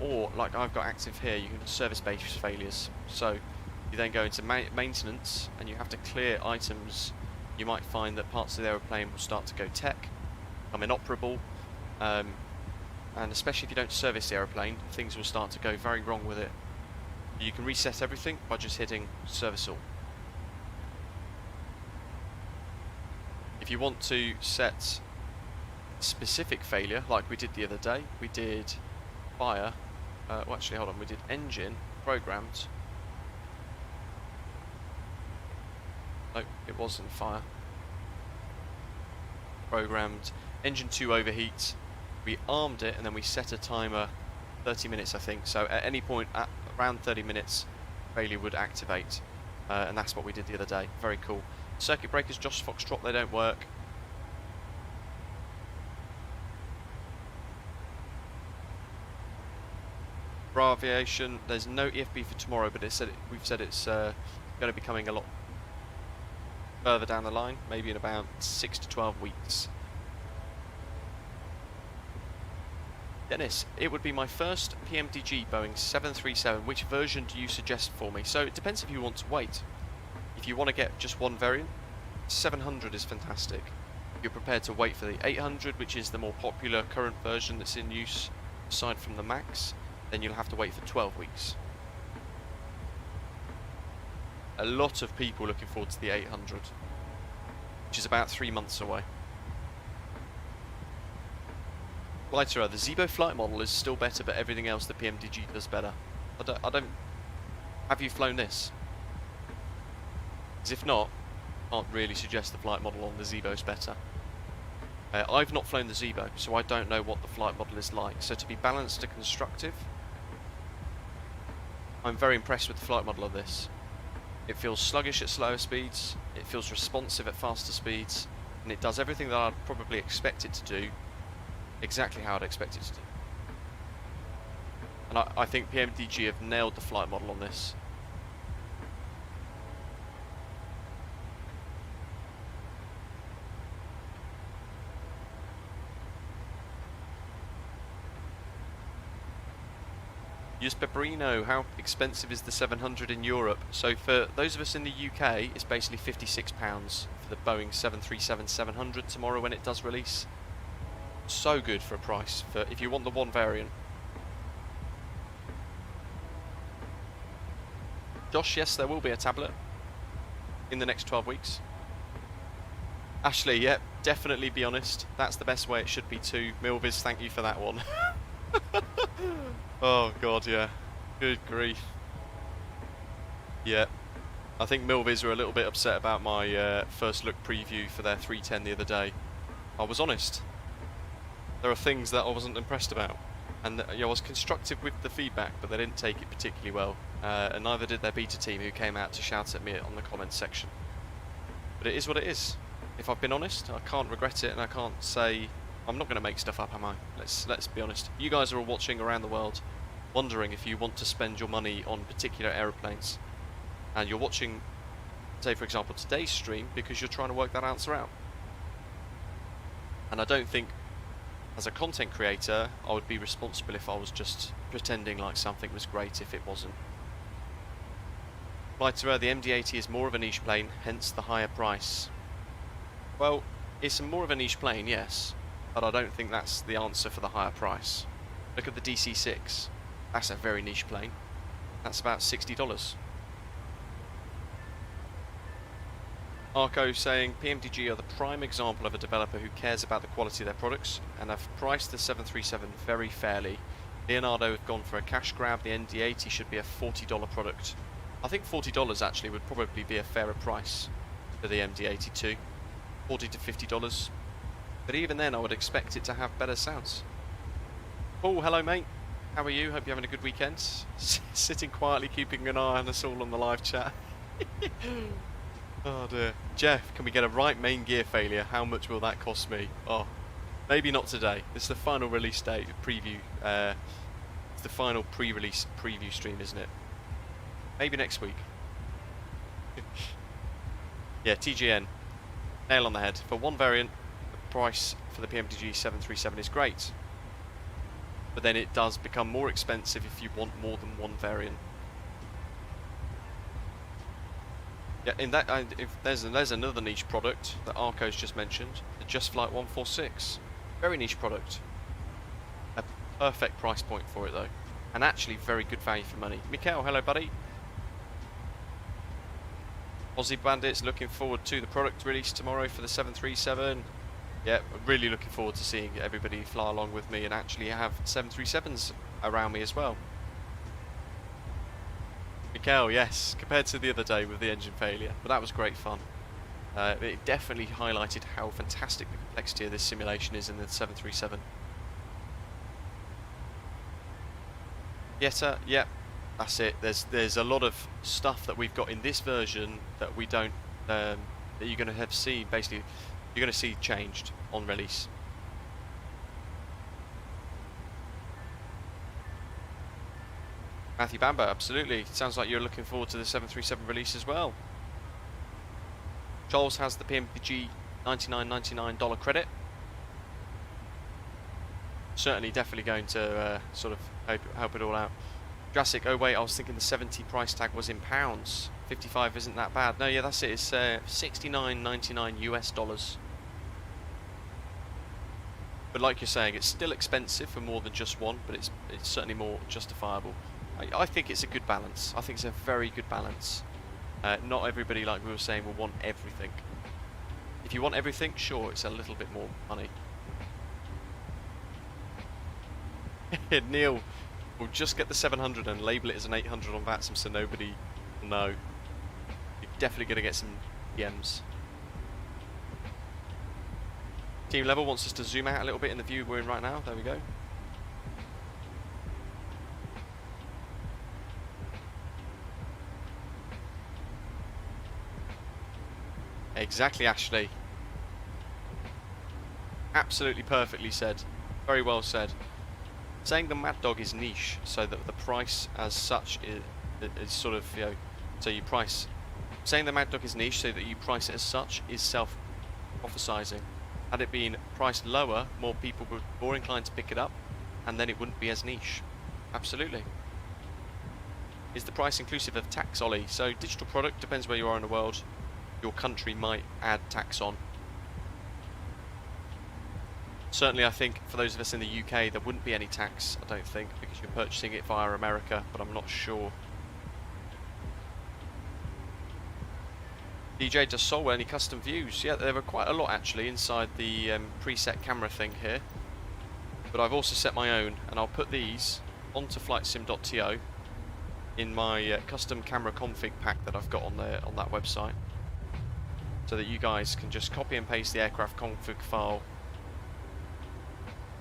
or like I've got active here, you can service-based failures. So you then go into maintenance, and you have to clear items. You might find that parts of the aeroplane will start to go tech, become inoperable, and especially if you don't service the aeroplane, things will start to go very wrong with it. You can reset everything by just hitting service all. If you want to set specific failure, like we did the other day, we did fire, well actually hold on, we did engine, programmed. No, it wasn't fire. Programmed engine 2 overheat. We armed it, and then we set a timer 30 minutes I think. So at any point at around 30 minutes failure would activate, and that's what we did the other day. Very cool. Circuit breakers, Josh Foxtrot, they don't work. Braviation, there's no EFB for tomorrow, but we've said it's going to be coming a lot further down the line, maybe in about 6 to 12 weeks. Dennis, it would be my first PMDG Boeing 737. Which version do you suggest for me? So it depends if you want to wait. If you want to get just one variant, 700 is fantastic. If you're prepared to wait for the 800, which is the more popular current version that's in use aside from the MAX, then you'll have to wait for 12 weeks. A lot of people looking forward to the 800, which is about 3 months away. Lighter, the Zebo flight model is still better, but everything else the PMDG does better. I don't. Have you flown this? Because if not, I can't really suggest the flight model on the Zebo is better. I've not flown the Zebo, so I don't know what the flight model is like. So to be balanced and constructive, I'm very impressed with the flight model of this. It feels sluggish at slower speeds, it feels responsive at faster speeds, and it does everything that I'd probably expect it to do, exactly how I'd expect it to do. And I think PMDG have nailed the flight model on this. Yes, Pepperino, how expensive is the 700 in Europe? So for those of us in the UK, it's basically £56 for the Boeing 737-700 tomorrow when it does release. So good for a price for if you want the one variant. Josh, yes, there will be a tablet in the next 12 weeks. Ashley, yep, definitely be honest. That's the best way it should be too. Milviz, thank you for that one. Oh god, yeah. Good grief. Yeah. I think Milviz were a little bit upset about my first look preview for their 310 the other day. I was honest. There are things that I wasn't impressed about. And I was constructive with the feedback, but they didn't take it particularly well. And neither did their beta team, who came out to shout at me on the comments section. But it is what it is. If I've been honest, I can't regret it, and I can't say I'm not going to make stuff up, am I? Let's be honest. You guys are all watching around the world, wondering if you want to spend your money on particular aeroplanes, and you're watching, say for example, today's stream because you're trying to work that answer out. And I don't think, as a content creator, I would be responsible if I was just pretending like something was great if it wasn't. Lighter, the MD-80 is more of a niche plane, hence the higher price. Well, it's more of a niche plane, yes, but I don't think that's the answer for the higher price. Look at the DC-6. That's a very niche plane. That's about $60. Arco saying, PMDG are the prime example of a developer who cares about the quality of their products and have priced the 737 very fairly. Leonardo have gone for a cash grab. The ND-80 should be a $40 product. I think $40 actually would probably be a fairer price for the MD-82. $40 to $50. But even then I would expect it to have better sounds. Paul, hello mate. How are you? Hope you're having a good weekend. Sitting quietly keeping an eye on us all on the live chat. Oh dear. Jeff, can we get a right main gear failure? How much will that cost me? Oh, maybe not today. This is the final release date preview. It's the final pre-release preview stream, isn't it? Maybe next week. Yeah, TGN. Nail on the head. For one variant, the price for the PMDG 737 is great. But then it does become more expensive if you want more than one variant. Yeah, in that, if there's another niche product that Arco's just mentioned, the Just Flight 146. Very niche product. A perfect price point for it though. And actually very good value for money. Mikhail, hello buddy. Aussie Bandits, looking forward to the product release tomorrow for the 737. Yeah, really looking forward to seeing everybody fly along with me and actually have 737s around me as well. Mikhail, yes, compared to the other day with the engine failure, but that was great fun. It definitely highlighted how fantastic the complexity of this simulation is in the 737. Yetta, yeah, that's it. There's a lot of stuff that we've got in this version that we don't, that you're going to have seen, basically, you're going to see changed on release. Matthew Bamber, absolutely. Sounds like you're looking forward to the 737 release as well. Charles has the PMDG $99.99 credit. Certainly, definitely going to sort of help it all out. Jurassic, oh wait, I was thinking the 70 price tag was in pounds. 55 isn't that bad. No, yeah, that's it. It's $69.99 US dollars. But like you're saying, it's still expensive for more than just one, but it's certainly more justifiable. I think it's a good balance. I think it's a very good balance. Not everybody, like we were saying, will want everything. If you want everything, sure, it's a little bit more money. Neil, we'll just get the 700 and label it as an 800 on VATSIM so nobody will know. You're definitely going to get some DMs. Team Level wants us to zoom out a little bit in the view we're in right now. There we go. Exactly, Ashley. Absolutely perfectly said. Very well said. Saying the Mad Dog is niche, so that the price as such is sort of, you know, so you price. Saying the Mad Dog is niche, so that you price it as such, is self-prophesizing. Had it been priced lower, more people would be more inclined to pick it up, and then it wouldn't be as niche. Absolutely. Is the price inclusive of tax, Ollie? So digital product depends where you are in the world. your country might add tax on. Certainly I think for those of us in the UK there wouldn't be any tax, I don't think, because you're purchasing it via America, but I'm not sure. DJ, does Solway any custom views? Yeah, there were quite a lot actually inside the preset camera thing here. But I've also set my own, and I'll put these onto flightsim.to in my custom camera config pack that I've got on that website, so that you guys can just copy and paste the aircraft config file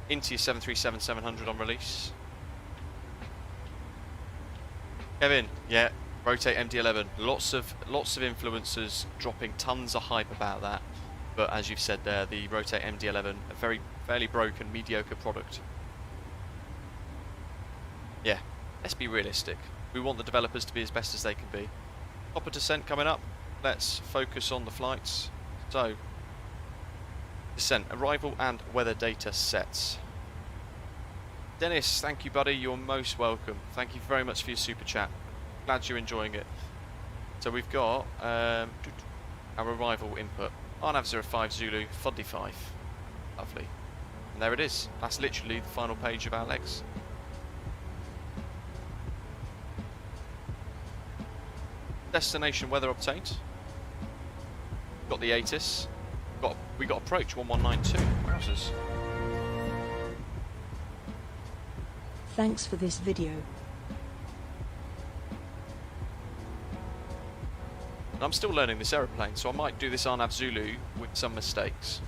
into your 737-700 on release. Kevin, yeah, rotate MD-11. Lots of influencers dropping tons of hype about that, but as you've said there, the rotate MD-11, a fairly broken, mediocre product. Yeah, let's be realistic. We want the developers to be as best as they can be. Hopper descent coming up. Let's focus on the flights. So, descent, arrival and weather data sets. Dennis, thank you buddy, you're most welcome. Thank you very much for your super chat. Glad you're enjoying it. So we've got our arrival input. RNAV 05 Zulu, Fuddy 5. Lovely. And there it is. That's literally the final page of our legs. Destination weather obtained. Got the ATIS. We got approach 1192. Wowzers. Thanks for this video. And I'm still learning this aeroplane, so I might do this RNAV Zulu with some mistakes.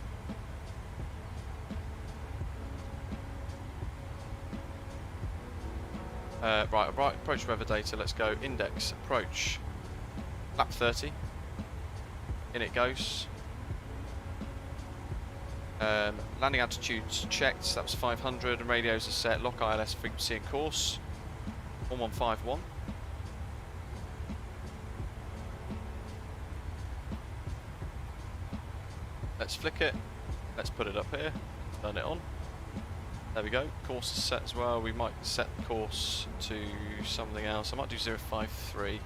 Right, approach weather data, let's go. Index, approach. Lap 30. In it goes. Landing altitudes checked, that was 500, and radios are set. Lock ILS frequency and course. 1151. Let's flick it. Let's put it up here. Turn it on. There we go. Course is set as well. We might set the course to something else. I might do 053.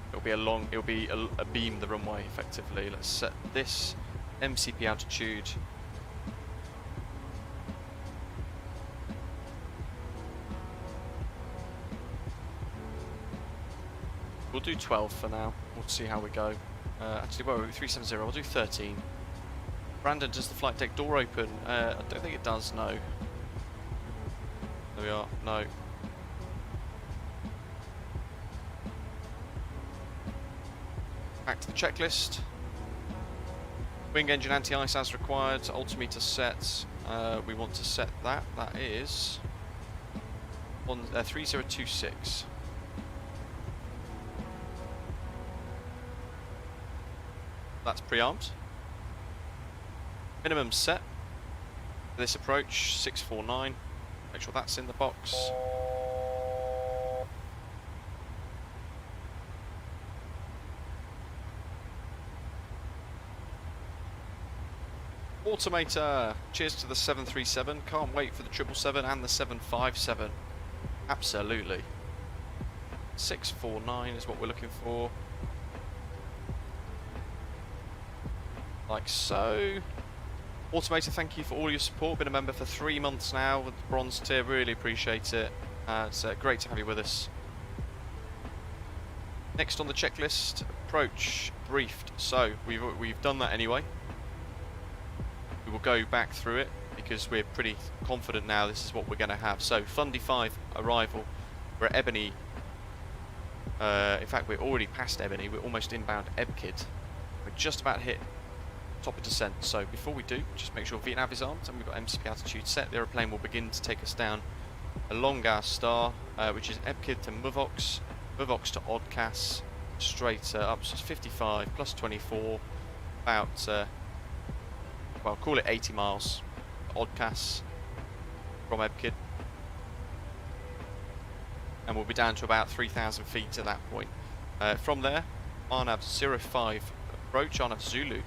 It'll be a beam the runway effectively. Let's set this MCP altitude. We'll do 12 for now. We'll see how we go. Actually, well, 370. We'll do 13. Brandon, does the flight deck door open? I don't think it does, no. There we are, no. Back to the checklist. Wing engine anti-ice as required. Altimeter set. We want to set that. That is 3026. That's pre-armed. Minimum set for this approach 649. Make sure that's in the box. Automator, cheers to the 737. Can't wait for the 777 and the 757. Absolutely. 649 is what we're looking for. Like so. Automator, thank you for all your support. Been a member for 3 months now with the bronze tier. Really appreciate it. It's great to have you with us. Next on the checklist, approach briefed. So we've done that anyway. We will go back through it because we're pretty confident now this is what we're going to have. So Fundy 5 arrival. We're at Ebony. In fact, we're already past Ebony. We're almost inbound Ebkid. We're just about hit top of descent. So before we do, just make sure VNAV is armed and we've got MCP altitude set. The aeroplane will begin to take us down along our star, which is Ebkid to Muvox, Muvox to Oddcas, straight up, so it's 55 plus 24, about, well, call it 80 miles, Oddcas from Ebkid. And we'll be down to about 3,000 feet at that point. From there, RNAV 05 approach, RNAV Zulu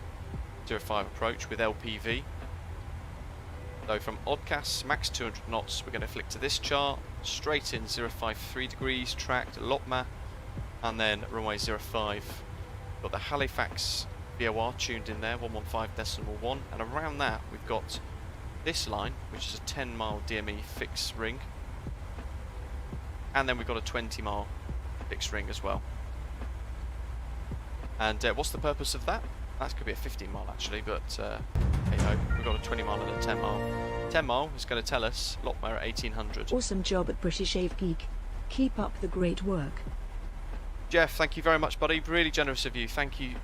05 approach with LPV. So from Oddcas, max 200 knots, we're going to flick to this chart, straight in 053 degrees, tracked, LOPMA, and then runway 05. Got the Halifax VOR tuned in there, 115.1, and around that we've got this line, which is a 10-mile DME fixed ring, and then we've got a 20-mile fixed ring as well. And what's the purpose of that? That could be a 15-mile actually, but hey ho, we've got a 20-mile and a 10-mile. 10-mile is going to tell us Lockmire at 1800. Awesome job at British Ave Geek. Keep up the great work. Jeff, thank you very much, buddy. Really generous of you. Thank you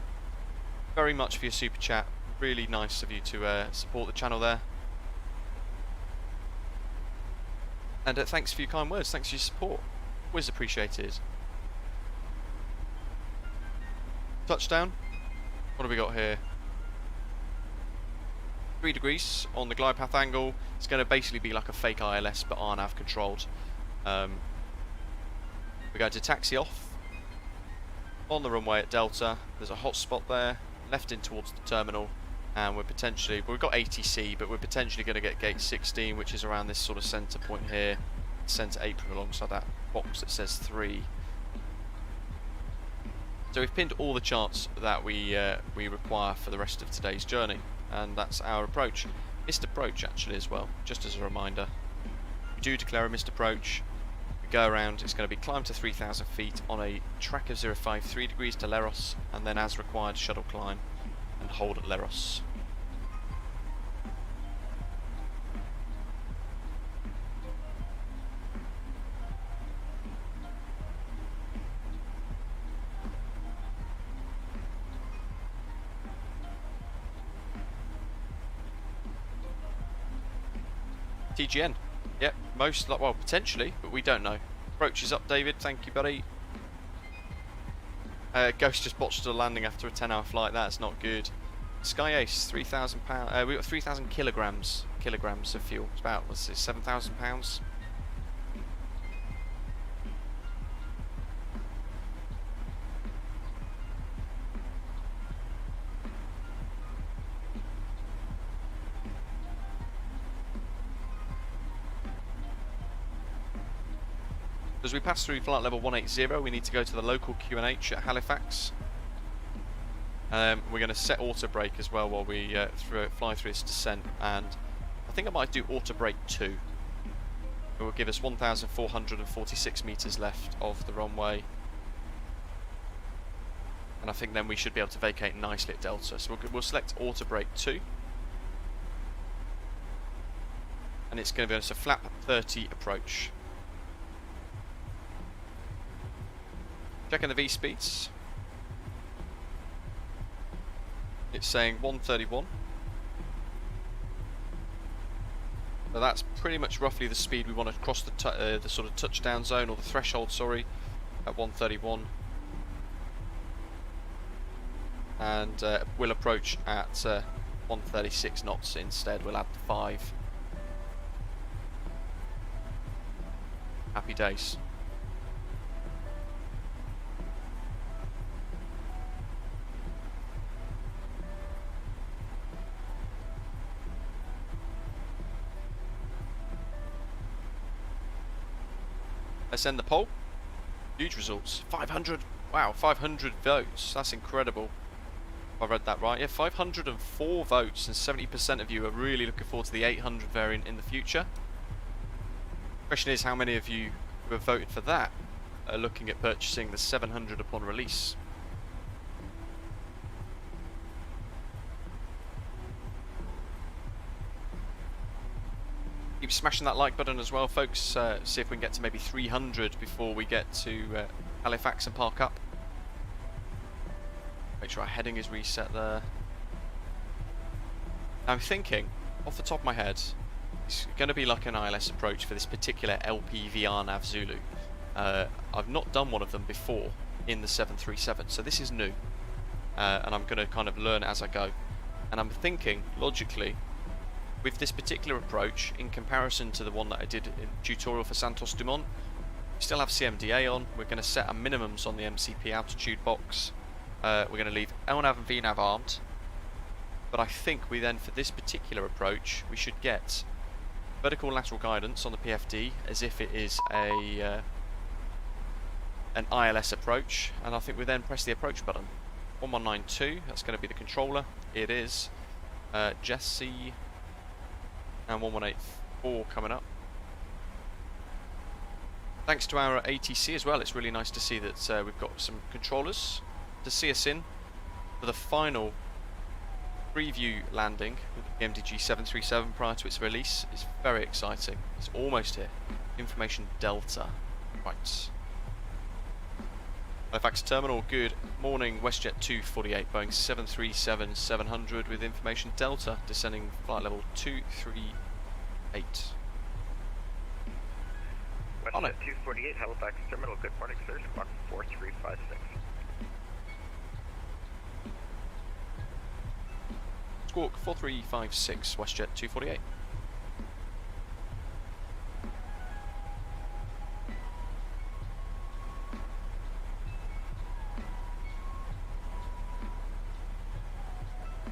very much for your super chat. Really nice of you to support the channel there. And thanks for your kind words. Thanks for your support. Always appreciated. Touchdown. What have we got here? 3 degrees on the glide path angle. It's going to basically be like a fake ILS, but RNAV controlled. We're going to taxi off on the runway at Delta. There's a hot spot there, left in towards the terminal, and we've got ATC, but we're potentially going to get gate 16, which is around this sort of centre point here, centre apron alongside that box that says 3. So we've pinned all the charts that we require for the rest of today's journey, and that's our approach. Missed approach actually as well, just as a reminder. We do declare a missed approach. We go around, it's going to be climb to 3,000 feet on a track of 053 degrees to Leros, and then as required shuttle climb and hold at Leros. TGN. Yep, well, potentially, but we don't know. Approach is up, David. Thank you, buddy. Ghost just botched a landing after a 10-hour flight. That's not good. Sky Ace, 3,000 pounds. We got 3,000 kilograms of fuel. It's about, what's this, 7,000 pounds. As we pass through flight level 180, we need to go to the local QNH at Halifax. We're going to set auto brake as well while we fly through this descent, and I think I might do auto brake 2. It will give us 1,446 meters left of the runway, and I think then we should be able to vacate nicely at Delta. So we'll select auto brake 2, and it's going to be a flap 30 approach. Checking the V speeds. It's saying 131. So that's pretty much roughly the speed we want to cross the sort of touchdown zone, or the threshold, sorry, at 131. And we'll approach at 136 knots instead. We'll add the 5. Happy days. Let's end the poll. Huge results. 500. Wow, 500 votes. That's incredible. If I read that right. Yeah, 504 votes, and 70% of you are really looking forward to the 800 variant in the future. Question is, how many of you who have voted for that are looking at purchasing the 700 upon release? Keep smashing that like button as well, folks. See if we can get to maybe 300 before we get to Halifax and park up. Make sure our heading is reset there. I'm thinking, off the top of my head, it's going to be like an ILS approach for this particular LPVR nav Zulu. I've not done one of them before in the 737, so this is new. And I'm going to kind of learn as I go. And I'm thinking, logically, with this particular approach, in comparison to the one that I did in tutorial for Santos Dumont, we still have CMDA on. We're going to set our minimums on the MCP altitude box. We're going to leave LNAV and VNAV armed. But I think we then, for this particular approach, we should get vertical and lateral guidance on the PFD as if it is an ILS approach, and I think we then press the approach button. 1192, that's going to be the controller. It is Jesse, and 1184 coming up. Thanks to our ATC as well, it's really nice to see that we've got some controllers to see us in for the final preview landing with the PMDG 737 prior to its release. It's very exciting. It's almost here. Information Delta. Right. Halifax Terminal, good morning. Westjet 248, Boeing 737-700 with information Delta, descending flight level 238. Westjet 248, Halifax Terminal, good morning, sir. Squawk 4356. Squawk 4356, Westjet 248.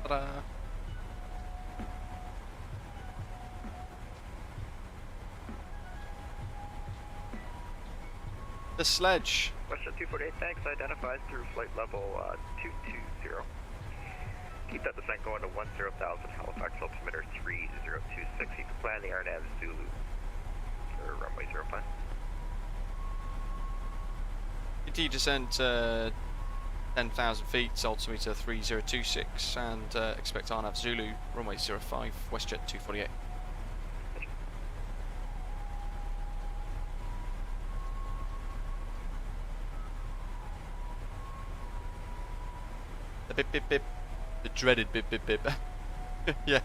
Ta-da! The sledge. Westjet 248, thanks. Identified through flight level 220. Keep that descent going to 10,000, Halifax altimeter 3026. You can plan the RNAV Zulu for runway 05. Continue descent 10,000 feet, altimeter 3026, and expect RNAV Zulu, runway 05, Westjet 248. The bip bip bip. The dreaded bip bip bip. Yeah,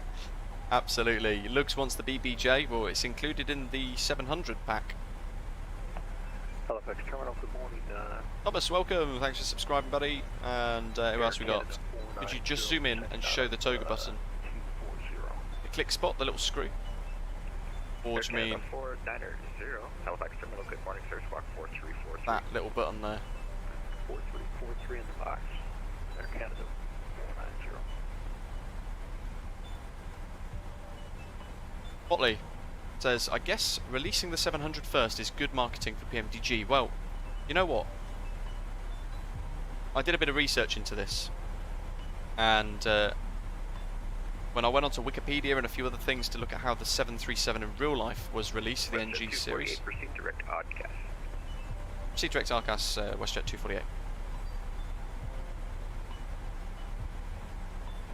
absolutely. Lugs wants the BBJ. Well, it's included in the 700 pack. Halifax Terminal, good morning. Thomas, welcome. Thanks for subscribing, buddy. And who else we got? Could you just zoom in and show the toga button? The click spot, the little screw. Or do you mean 4990, Halifax Terminal, good morning, sir. Squawk 4343. that little button there? 4343 in the box. Air Canada 490. Motley says, I guess releasing the 700 first is good marketing for PMDG. Well, you know what? I did a bit of research into this, and when I went onto Wikipedia and a few other things to look at how the 737 in real life was released, the NG series. Proceed direct oddcast. Proceed direct oddcast, Westjet 248.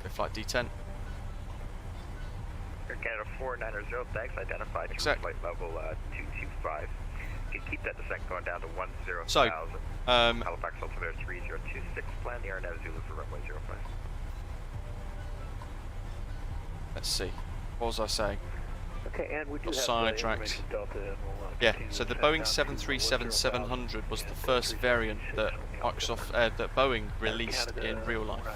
Go flight D10. Air Canada 490, thanks. Identified through Exact. flight level 225. You can keep that descent going down to 10,000. So, Halifax altimeter 3026. Plan the RNAV Zulu for runway 05. let's see. What was I saying? Okay, and we do Got have sidetracked. information Delta, and we'll Yeah, continue so the to Boeing head down to 737-700 was the first variant that Microsoft, that Boeing released in real life.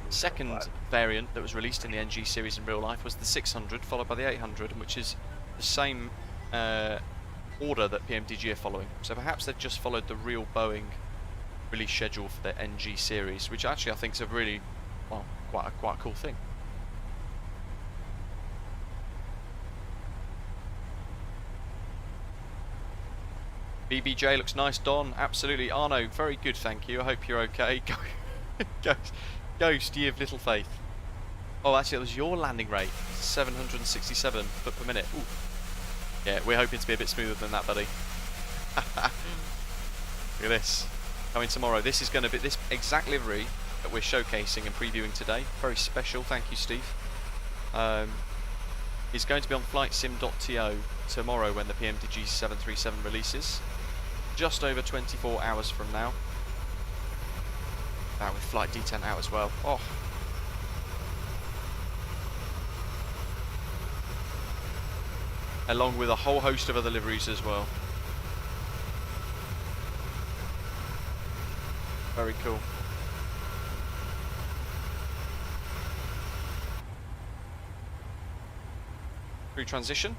Second variant that was released in the NG series in real life was the 600, followed by the 800, which is the same order that PMDG are following. So perhaps they've just followed the real Boeing release schedule for the NG series, which actually I think is a really, well, quite a cool thing. BBJ looks nice, Don. Absolutely. Arno, very good, thank you. I hope you're okay. Ghost, ye of little faith. Oh, actually, it was your landing rate. 767 foot per minute. Ooh. Yeah, we're hoping to be a bit smoother than that, buddy. Look at this. Coming tomorrow. This is going to be this exact livery that we're showcasing and previewing today. Very special. Thank you, Steve. Is going to be on flightsim.to tomorrow when the PMDG 737 releases. Just over 24 hours from now. That with flight D10 out as well. Oh. Along with a whole host of other liveries as well. Very cool. Through transition.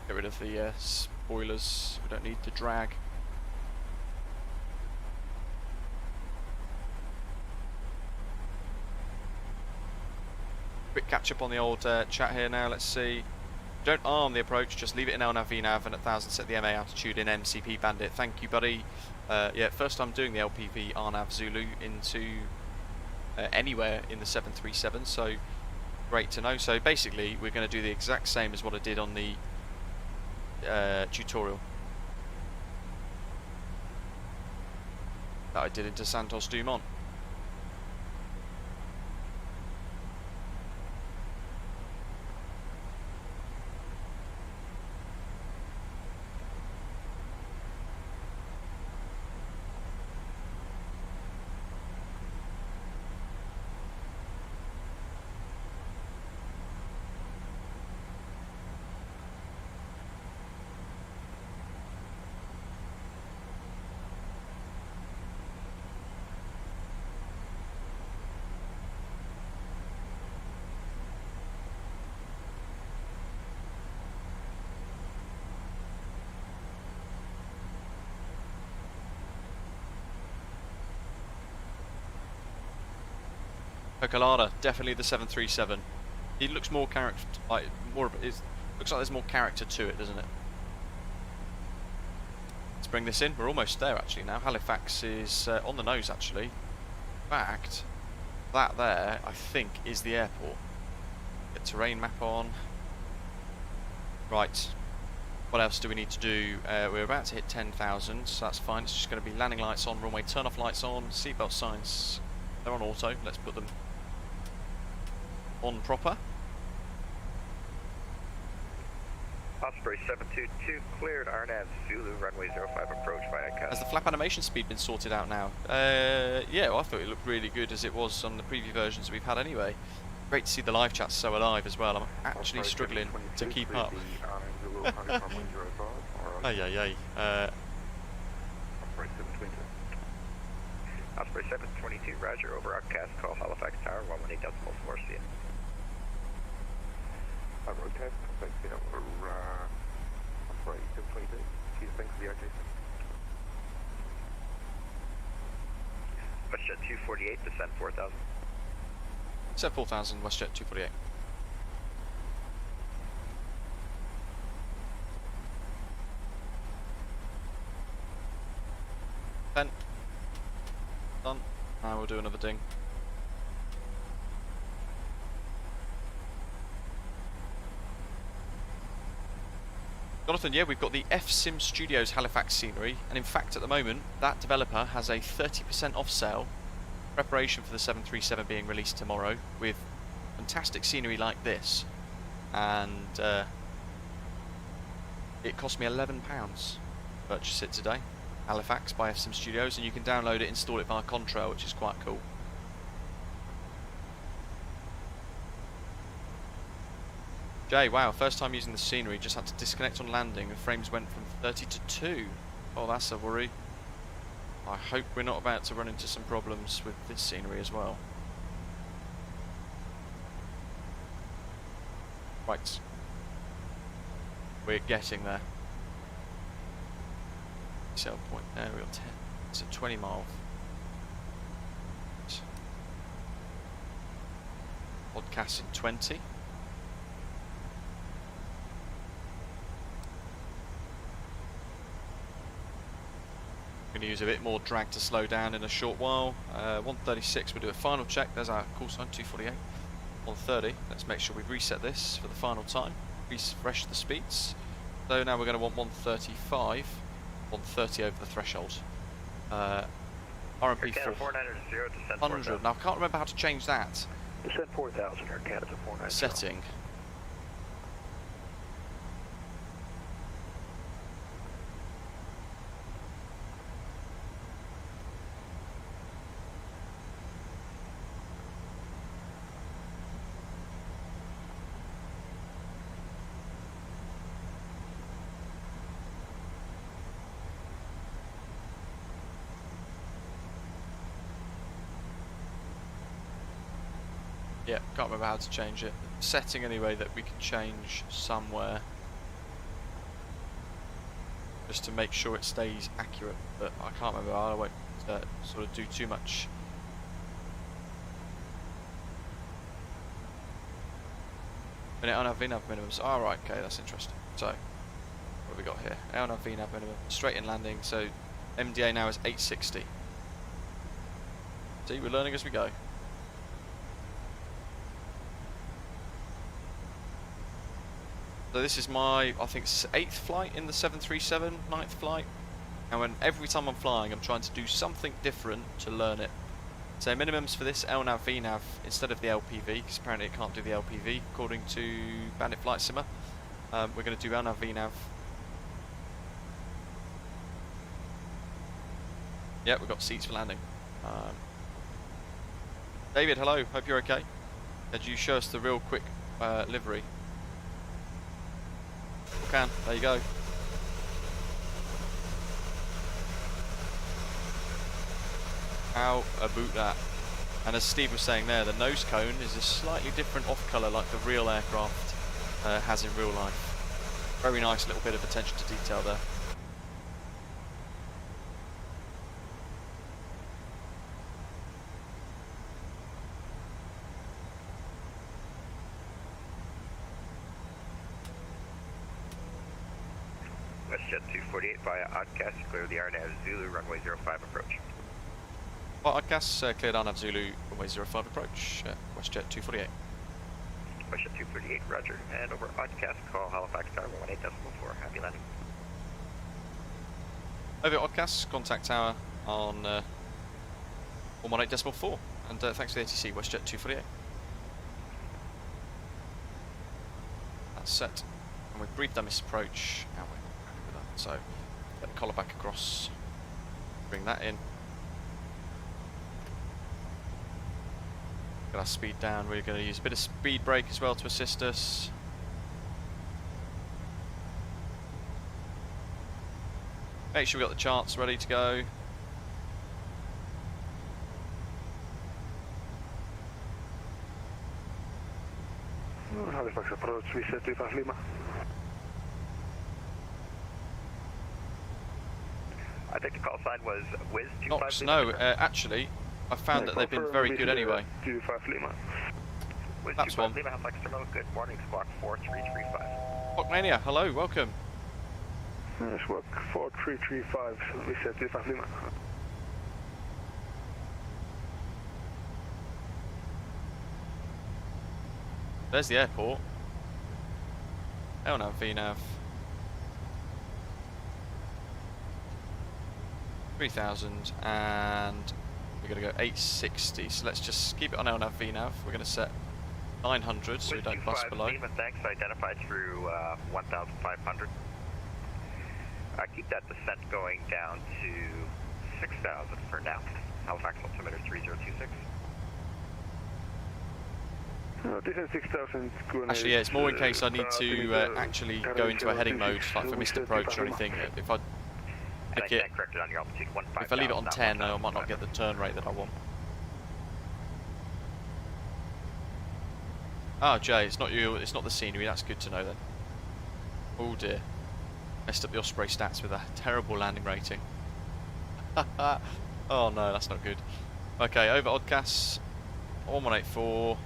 Get rid of the spoilers. We don't need the drag. Quick catch up on the old chat here now. Let's see. Don't arm the approach, just leave it in LNAV VNAV, and at 1000 set the MA altitude in MCP Bandit. Thank you, buddy. Yeah, first time doing the LPV RNAV Zulu into anywhere in the 737, so great to know. So basically we're going to do the exact same as what I did on the tutorial that I did into Santos Dumont. Colada, definitely the 737. It looks more character, like looks like there's more character to it, doesn't it? Let's bring this in. We're almost there actually now. Halifax is on the nose actually. In fact, that there I think is the airport. Get terrain map on. Right. What else do we need to do? We're about to hit 10,000, so that's fine. It's just going to be landing lights on, runway turn off lights on, seatbelt signs. They're on auto. Let's put them on proper. Osprey 722 cleared RNAV Zulu runway 05 approach via CAS. Has the flap animation speed been sorted out now? Yeah, well, I thought it looked really good as it was on the preview versions we've had anyway. Great to see the live chat so alive as well. I'm actually struggling to keep up. Ay. Osprey 722, roger, over our CAS, call Halifax Tower, 118.4 CM. Roadcast, thanks, Osprey 722, thanks for the RJ. Westjet 248, descend 4,000. Set 4,000, Westjet 248. Done. Now we'll do another ding. Jonathan, yeah, we've got the VATSIM Studios Halifax scenery, and in fact at the moment that developer has a 30% off sale, preparation for the 737 being released tomorrow, with fantastic scenery like this, and it cost me £11 to purchase it today. Halifax by VATSIM Studios, and you can download it, install it via Contrail, which is quite cool. Jay, wow, first time using the scenery, just had to disconnect on landing, the frames went from 30 to 2. Oh, that's a worry. I hope we're not about to run into some problems with this scenery as well. Right. We're getting there. Sail point, aerial 10. It's a 20 mile. Podcast in 20. Going to use a bit more drag to slow down in a short while. 136, we'll do a final check. There's our call sign, 248. 130, let's make sure we've reset this for the final time. Refresh the speeds. So now we're going to want 135. 130 over the threshold. RMP 400. Now I can't remember how to change that. Descend 4,000, Air Canada 490. Setting. Yeah, can't remember how to change it. Setting anyway that we can change somewhere. Just to make sure it stays accurate, but I can't remember. I won't sort of do too much. LNAV VNAV minimums. Oh, right, okay, that's interesting. So, what have we got here? LNAV VNAV minimum. Straight in landing, so MDA now is 860. See, we're learning as we go. So this is my, I think, 8th flight in the 737, 9th flight. And every time I'm flying, I'm trying to do something different to learn it. So minimums for this LNAV VNAV instead of the LPV, because apparently it can't do the LPV according to Bandit Flight Simmer. We're going to do LNAV VNAV. Yeah, we've got seats for landing. David, hello. Hope you're okay. Could you show us the real quick livery? Can. There you go. How about that? And as Steve was saying there, the nose cone is a slightly different off colour like the real aircraft has in real life. Very nice little bit of attention to detail there. Westjet 248 via Oddcast, clear the RNAV Zulu, runway 05 approach. Oddcast, cleared RNAV Zulu, runway 05 approach, Westjet 248. Westjet 238, roger. And over Oddcast, call Halifax Tower 118.4, happy landing. Over Oddcast, contact tower on 118.4, and thanks for the ATC, Westjet 248. That's set, and we've briefed on this approach, and we're happy with that. So, get the collar back across, bring that in. Get our speed down, we're going to use a bit of speed brake as well to assist us. Make sure we've got the charts ready to go. Halifax approach, VZ 35 Lima. I think the call sign was WIZ 25 Knox, Lima. no, actually, I found that they've been very good anyway. 25 Lima. WIZ That's 25 one. Lima, Halifax Terminal, good morning, squawk 4335. Hawkmania, hello, welcome. Squawk 4335, VZ 35 Lima. There's the airport. LNAV, VNAV. 3000, and we're going to go 860, so let's just keep it on LNAV, VNAV. We're going to set 900 so we don't bust below. Lima, thanks, identified through 1500. Keep that descent going down to 6000 for now. Halifax altimeter 3026. Descent 6000. Actually, yeah, it's more in case I need to actually go into a heading mode, like for missed approach or anything. If I pick it, corrected on your altitude, if I leave it on 10, I might not get the turn rate that I want. Oh, Jay, it's not you. It's not the scenery. That's good to know then. Oh dear, messed up the Osprey stats with a terrible landing rating. Oh no, that's not good. Okay, over Oddcast, 1184,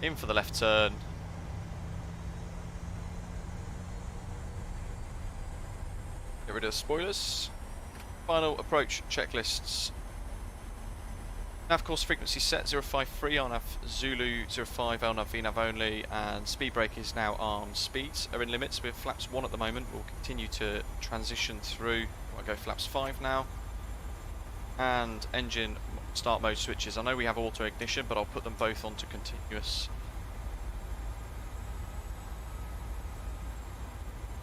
in for the left turn. Get rid of the spoilers. Final approach checklists. Nav course frequency set 053 RNAV Zulu 05 LNAV VNAV only, and speed brake is now on. Speeds are in limits with flaps 1 at the moment. We'll continue to transition through. I'll go flaps 5 now. And engine start mode switches. I know we have auto ignition, but I'll put them both onto continuous.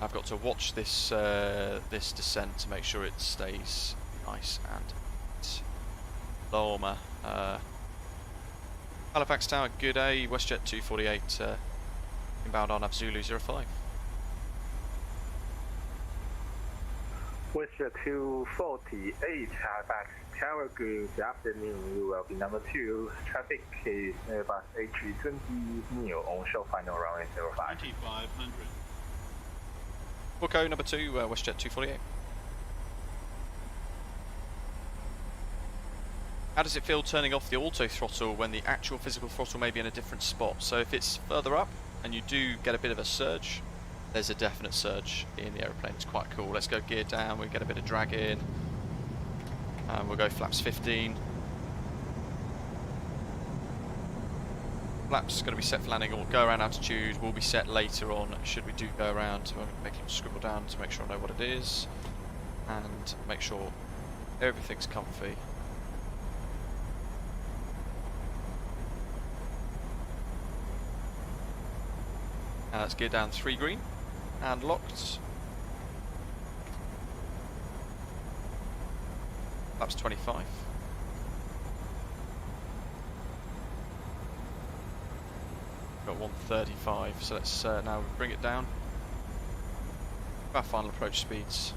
I've got to watch this this descent to make sure it stays nice and lower. Halifax Tower, good day. Westjet 248 inbound RNAV Zulu 05. Westjet 248 Halifax Tower, good afternoon. You will be number 2. Traffic is Airbus A320 Neo on show final runway 05. 2500. Wilco number 2, Westjet 248. How does it feel turning off the auto throttle when the actual physical throttle may be in a different spot? So if it's further up and you do get a bit of a surge, there's a definite surge in the aeroplane. It's quite cool. Let's go gear down, we get a bit of drag in, and we'll go flaps 15. Flaps going to be set for landing, or go around altitude will be set later on should we do go around. So I'm going to make a little scribble down to make sure I know what it is and make sure everything's comfy. And let's gear down 3 green and locked. Flaps 25. Got 135, so let's now bring it down. Our final approach speeds.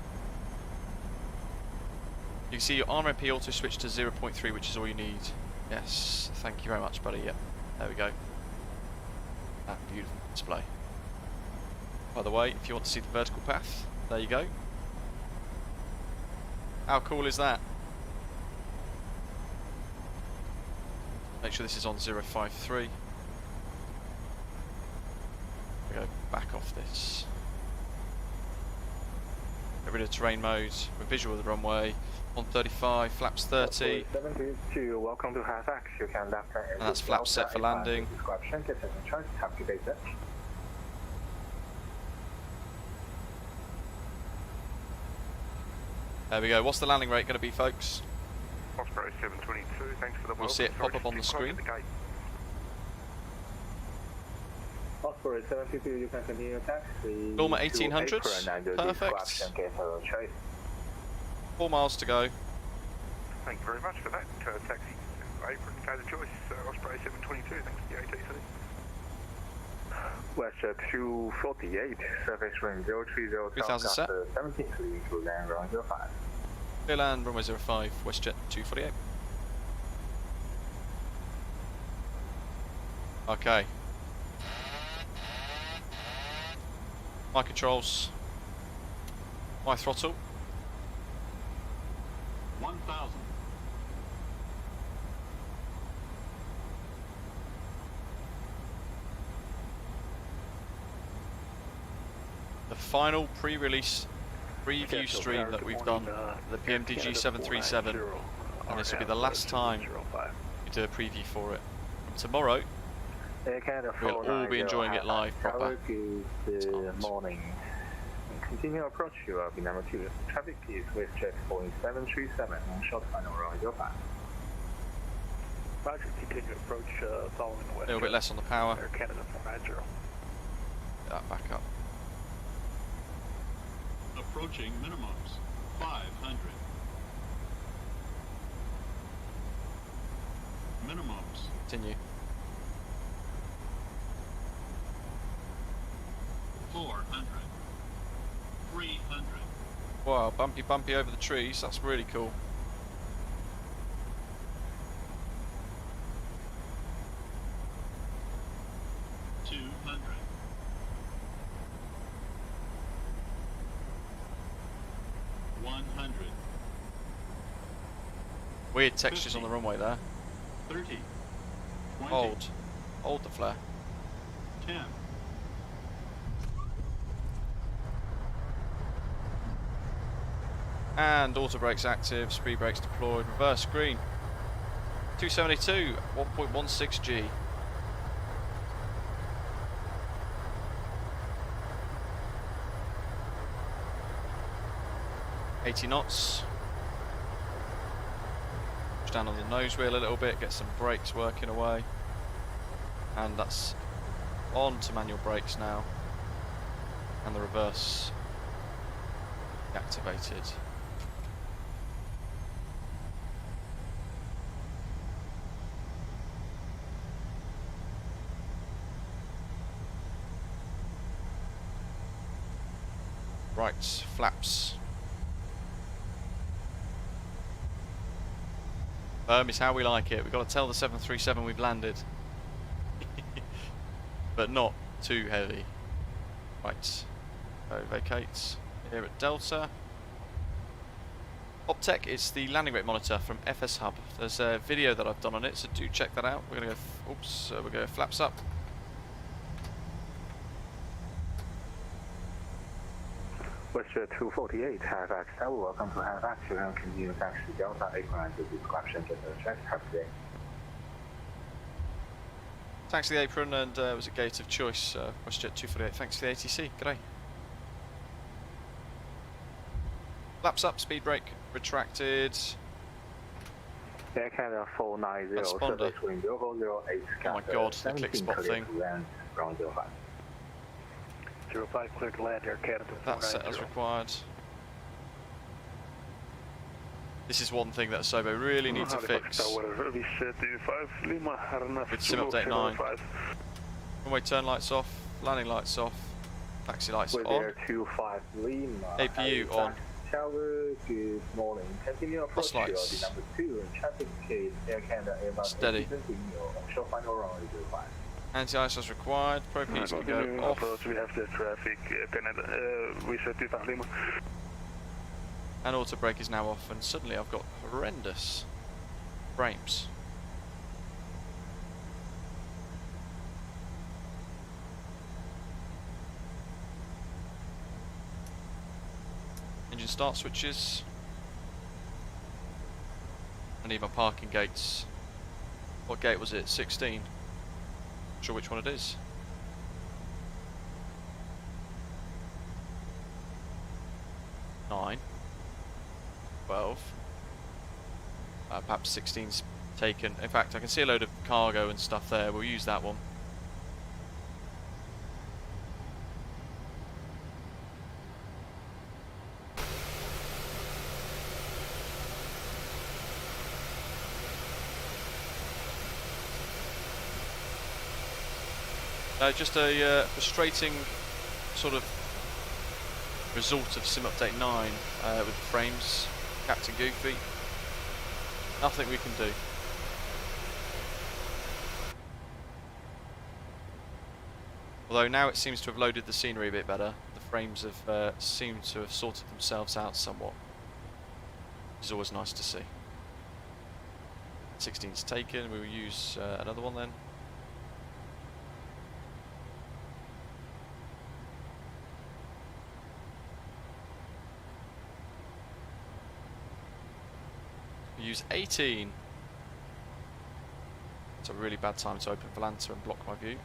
You can see your RMP auto switch to 0.3, which is all you need. Yes, thank you very much, buddy. Yep, there we go. That beautiful display. By the way, if you want to see the vertical path, there you go. How cool is that? Make sure this is on 053. We go back off this. Get rid of terrain mode. We're visual of the runway. 135, flaps 30. 732, welcome to Halifax. You can left And that's flaps set for landing. Description, get in charge, have to base it. There we go. What's the landing rate going to be, folks? Osprey 722, thanks for the We'll see it pop up on the screen. Osprey 722, you can continue taxi. Normal 1800. Perfect. 4 miles to go. Thank you very much for that. Taxi apron, go the choice. Osprey 722, thanks for the ATC. Westjet 248, surface range 030, 3000 set. 73 to land runway 05. Clear land, runway 05, Westjet 248. Okay. My controls. My throttle. 1,000. The final pre-release preview stream that we've done, the PMDG 737, and this will be the last time we do a preview for it. From tomorrow, we'll all be enjoying it live proper. Good morning. Continue approach, you will be number 2. Traffic is Westjet Boeing 737 on short final runway 05. Roger, continue approach following Westjet. A little bit less on the power. Air Canada 490. Get that back up. Approaching minimums. 500. Minimums. Continue. 400. 300. Wow, bumpy over the trees. That's really cool. Weird textures 50, on the runway there. 30. 20. Hold the flare. 10. And auto brakes active, speed brakes deployed, reverse green. 272, 1.16 G. $80 knots. Push down on the nose wheel a little bit, get some brakes working away. And that's on to manual brakes now. And the reverse activated. Right, flaps. Firm is how we like it. We've got to tell the 737 we've landed. But not too heavy. Right, so vacates here at Delta. Optech is the landing rate monitor from FS Hub. There's a video that I've done on it, so do check that out. We're going to go, we're going to flaps up. Westjet 248, Halifax Tower, welcome to Halifax. You can continue taxi Delta Apron to description to the check. Have a good day. Thanks for the apron, and it was a gate of choice, Westjet 248. Thanks for the ATC. G'day. Laps up, speed brake, retracted. Air Canada 490, Transponder. service wind 0408, Oh my god, the click spot thing. Ground 05. 05 clear to land, Air Canada 490. That's set as required. This is one thing that Asobo really need to fix. With Sim Update 9. Runway turn lights off, landing lights off, taxi lights With on, Air 25 Lima, APU on. Tower, good morning. Continue approach to lights. the number 2 in traffic case Air Canada Airbus Steady. show final runway 05. Anti-ice as required, Pro-Ps can go off. Approach, we have the traffic, Canada, we set 25 Lima. And auto brake is now off, and suddenly I've got horrendous frames. Engine start switches. I need my parking gates. What gate was it? 16? Not sure which one it is. 9. 12. Perhaps 16's taken. In fact, I can see a load of cargo and stuff there. We'll use that one. Just a frustrating sort of result of Sim Update 9 with the frames. Captain Goofy. Nothing we can do. Although now it seems to have loaded the scenery a bit better. The frames have seemed to have sorted themselves out somewhat. Which is always nice to see. 16's taken. We will use another one then. Use 18. It's a really bad time to open Volanta and block my view.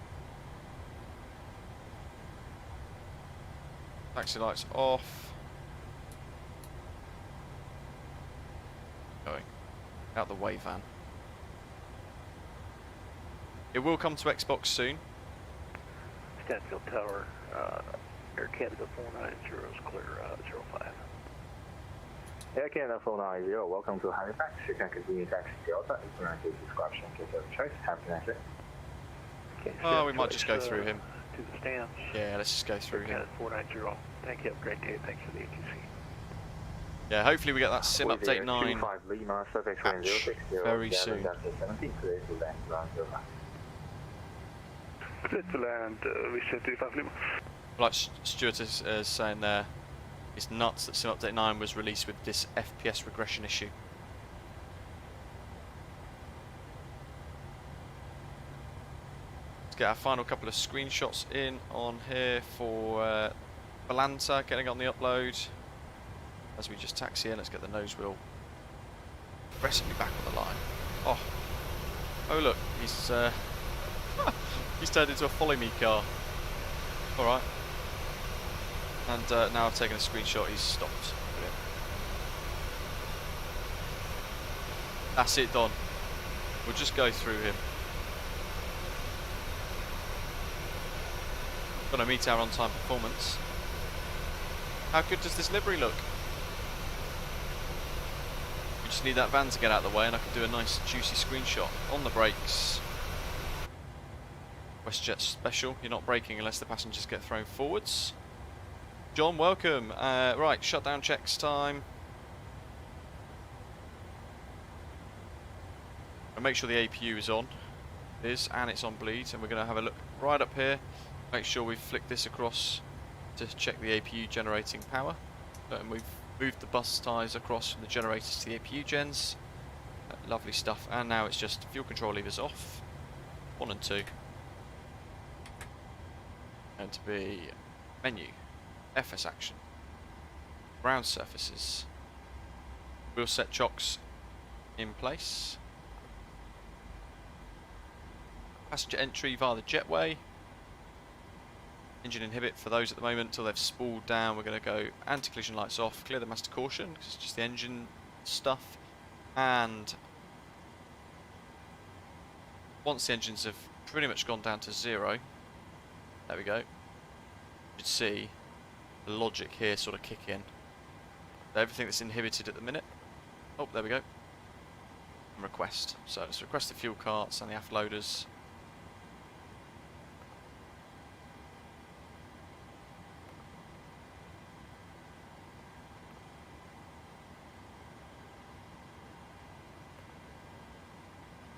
Taxi lights off. Going. Out the way, van. It will come to Xbox soon. Stanfield Tower, Air Canada 490 is clear, 05. Air Canada 490, welcome to Halifax. You can continue taxi Delta Apron to description to the choice. Have a nice day. Okay, Oh, we might just go through him. To the stands. Yeah, let's just go through Air him. Canada 490. Thank you. Have a great day. Thanks for the ATC. Yeah, hopefully we get that Sim With Update Air 9 25 Lima, service wind patch 060, very soon. Delta 17, clear to land ground 05. Clear to land, we set 25 Lima. Like Stuart is saying there, it's nuts that Sim Update 9 was released with this FPS regression issue. Let's get our final couple of screenshots in on here for Volanta getting on the upload. As we just taxi in, let's get the nose wheel aggressively back on the line. Oh look, he's he's turned into a follow me car. Alright. And now I've taken a screenshot, he's stopped. Brilliant. That's it, Don. We'll just go through him. Gonna meet our on-time performance. How good does this livery look? We just need that van to get out of the way and I can do a nice juicy screenshot. On the brakes. Westjet special, you're not braking unless the passengers get thrown forwards. John, welcome. Right, shutdown checks time. And make sure the APU is on. It is, and it's on bleed. And we're going to have a look right up here. Make sure we've flicked this across to check the APU generating power. And we've moved the bus ties across from the generators to the APU gens. Lovely stuff. And now it's just fuel control levers off. 1 and 2. And to be menu. FS action. ground surfaces. Wheel set chocks in place. Passenger entry via the jetway. Engine inhibit for those at the moment until they've spooled down. We're going to go anti-collision lights off, clear the master caution because it's just the engine stuff, and once the engines have pretty much gone down to 0, there we go, you should see the logic here sort of kick in. Everything that's inhibited at the minute, oh there we go, and request. So let's request the fuel carts and the aft loaders.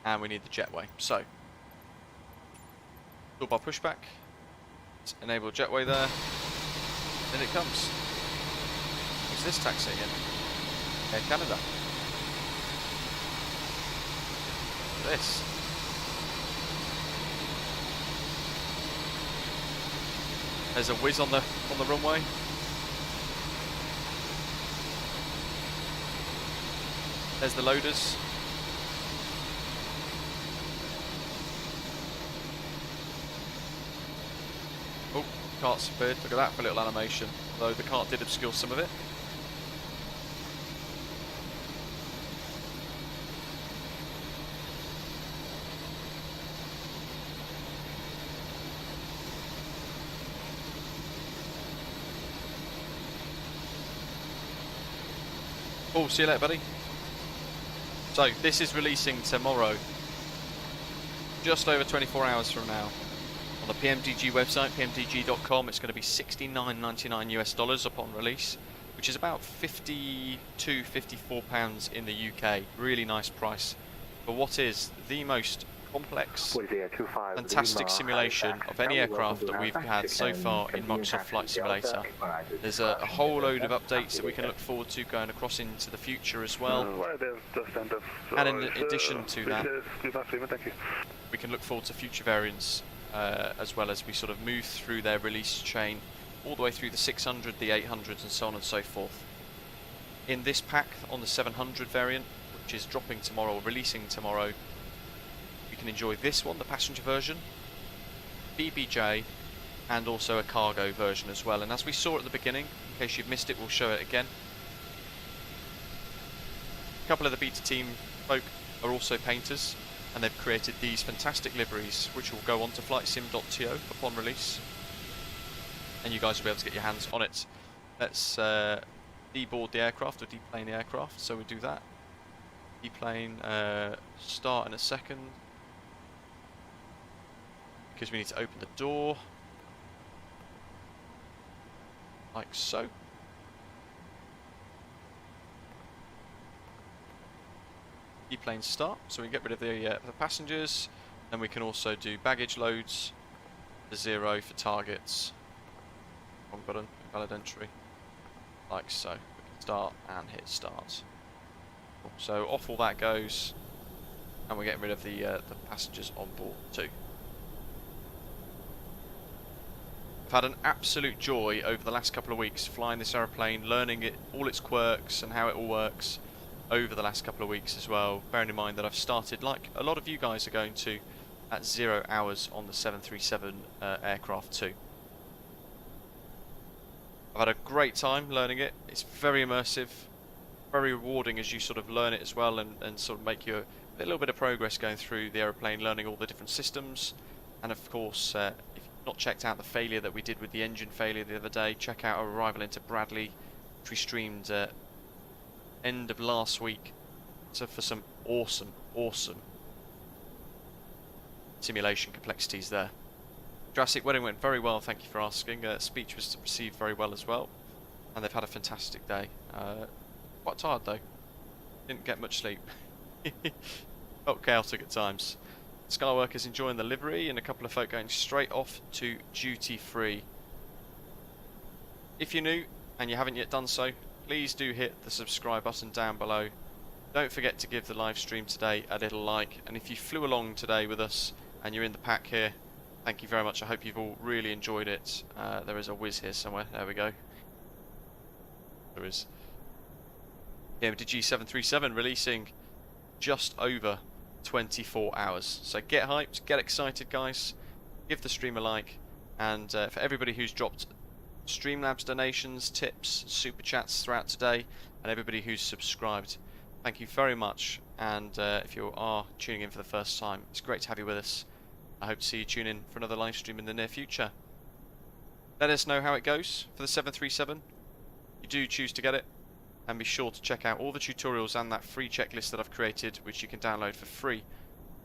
And we need the jetway. So, toolbar pushback. Let's enable jetway there. Then it comes. What's this taxi again? Air Canada. Look at this. There's a whiz on the runway. There's the loaders. Oh, cart's appeared. Look at that for a little animation. Although the cart did obscure some of it. Oh, see you later, buddy. So, this is releasing tomorrow. Just over 24 hours from now. On the PMDG website, pmdg.com, it's going to be $69.99 US upon release, which is about £52–54 in the UK. Really nice price for what is the most complex, fantastic simulation of any aircraft that we've had so far in Microsoft Flight Simulator. There's a whole load of updates that we can look forward to going across into the future as well. And in addition to that, we can look forward to future variants as well as we sort of move through their release chain all the way through the 600, the 800s and so on and so forth. In this pack on the 700 variant, which is dropping tomorrow or releasing tomorrow, you can enjoy this one, the passenger version, BBJ, and also a cargo version as well. And as we saw at the beginning, in case you've missed it, we'll show it again. A couple of the beta team folk are also painters, and they've created these fantastic liveries which will go onto flightsim.to upon release, and you guys will be able to get your hands on it. Let's deboard the aircraft, or deplane the aircraft, so we do that. Deplane, start in a second, because we need to open the door, like so. Deplane start, so we can get rid of the passengers, and we can also do baggage loads, the 0 for targets, wrong button, invalid entry, like so. We can start and hit start. Cool. So off all that goes, and we're getting rid of the passengers on board too. I've had an absolute joy over the last couple of weeks flying this aeroplane, learning it, all its quirks and how it all works over the last couple of weeks as well, bearing in mind that I've started, like a lot of you guys are going to, at 0 hours on the 737 aircraft too. I've had a great time learning it. It's very immersive, very rewarding as you sort of learn it as well, and sort of make you a little bit of progress going through the aeroplane, learning all the different systems. And of course, if you've not checked out the failure that we did with the engine failure the other day, check out our arrival into Bradley, which we streamed end of last week, so for some awesome simulation complexities there. Jurassic wedding went very well, thank you for asking. Speech was received very well as well, and they've had a fantastic day. Quite tired though, didn't get much sleep. Felt chaotic at times. Skyworkers enjoying the livery, and a couple of folk going straight off to duty free. If you're new and you haven't yet done so, please do hit the subscribe button down below. Don't forget to give the live stream today a little like, and if you flew along today with us and you're in the pack here, thank you very much. I hope you've all really enjoyed it. There is a whiz here somewhere, there we go. There is. PMDG 737 releasing just over 24 hours. So get hyped, get excited, guys. Give the stream a like, and for everybody who's dropped Streamlabs donations, tips, super chats throughout today, and everybody who's subscribed, thank you very much. And if you are tuning in for the first time, it's great to have you with us. I hope to see you tune in for another live stream in the near future. Let us know how it goes for the 737. You do choose to get it, and be sure to check out all the tutorials and that free checklist that I've created, which you can download for free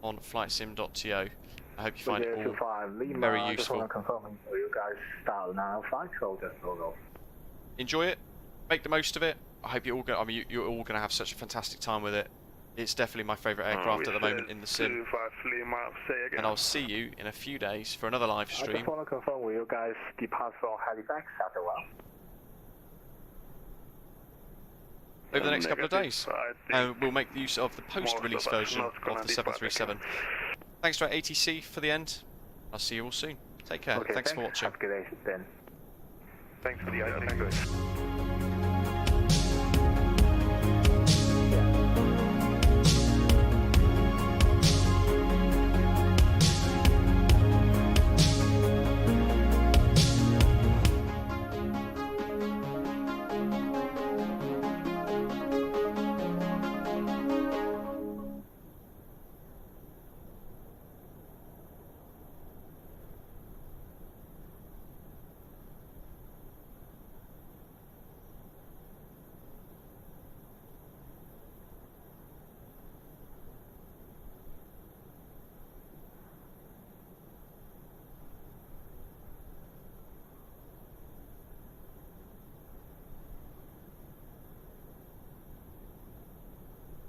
on flightsim.to. I hope you find it all very I just want useful. to confirm you guys start now flight or just roll off? Enjoy it, make the most of it. I hope you're all going. I mean, you're all going to have such a fantastic time with it. It's definitely my favourite aircraft at the moment in the sim. And I'll see you in a few days for another live I stream. just want to confirm, will you guys depart from Halifax after a while? Over the next couple of days, and we'll make use of the post-release version of the 737. Thanks to our ATC for the end. I'll see you all soon. Take care. Okay, thanks for watching. Have a good day, Ben. Thanks for the idea.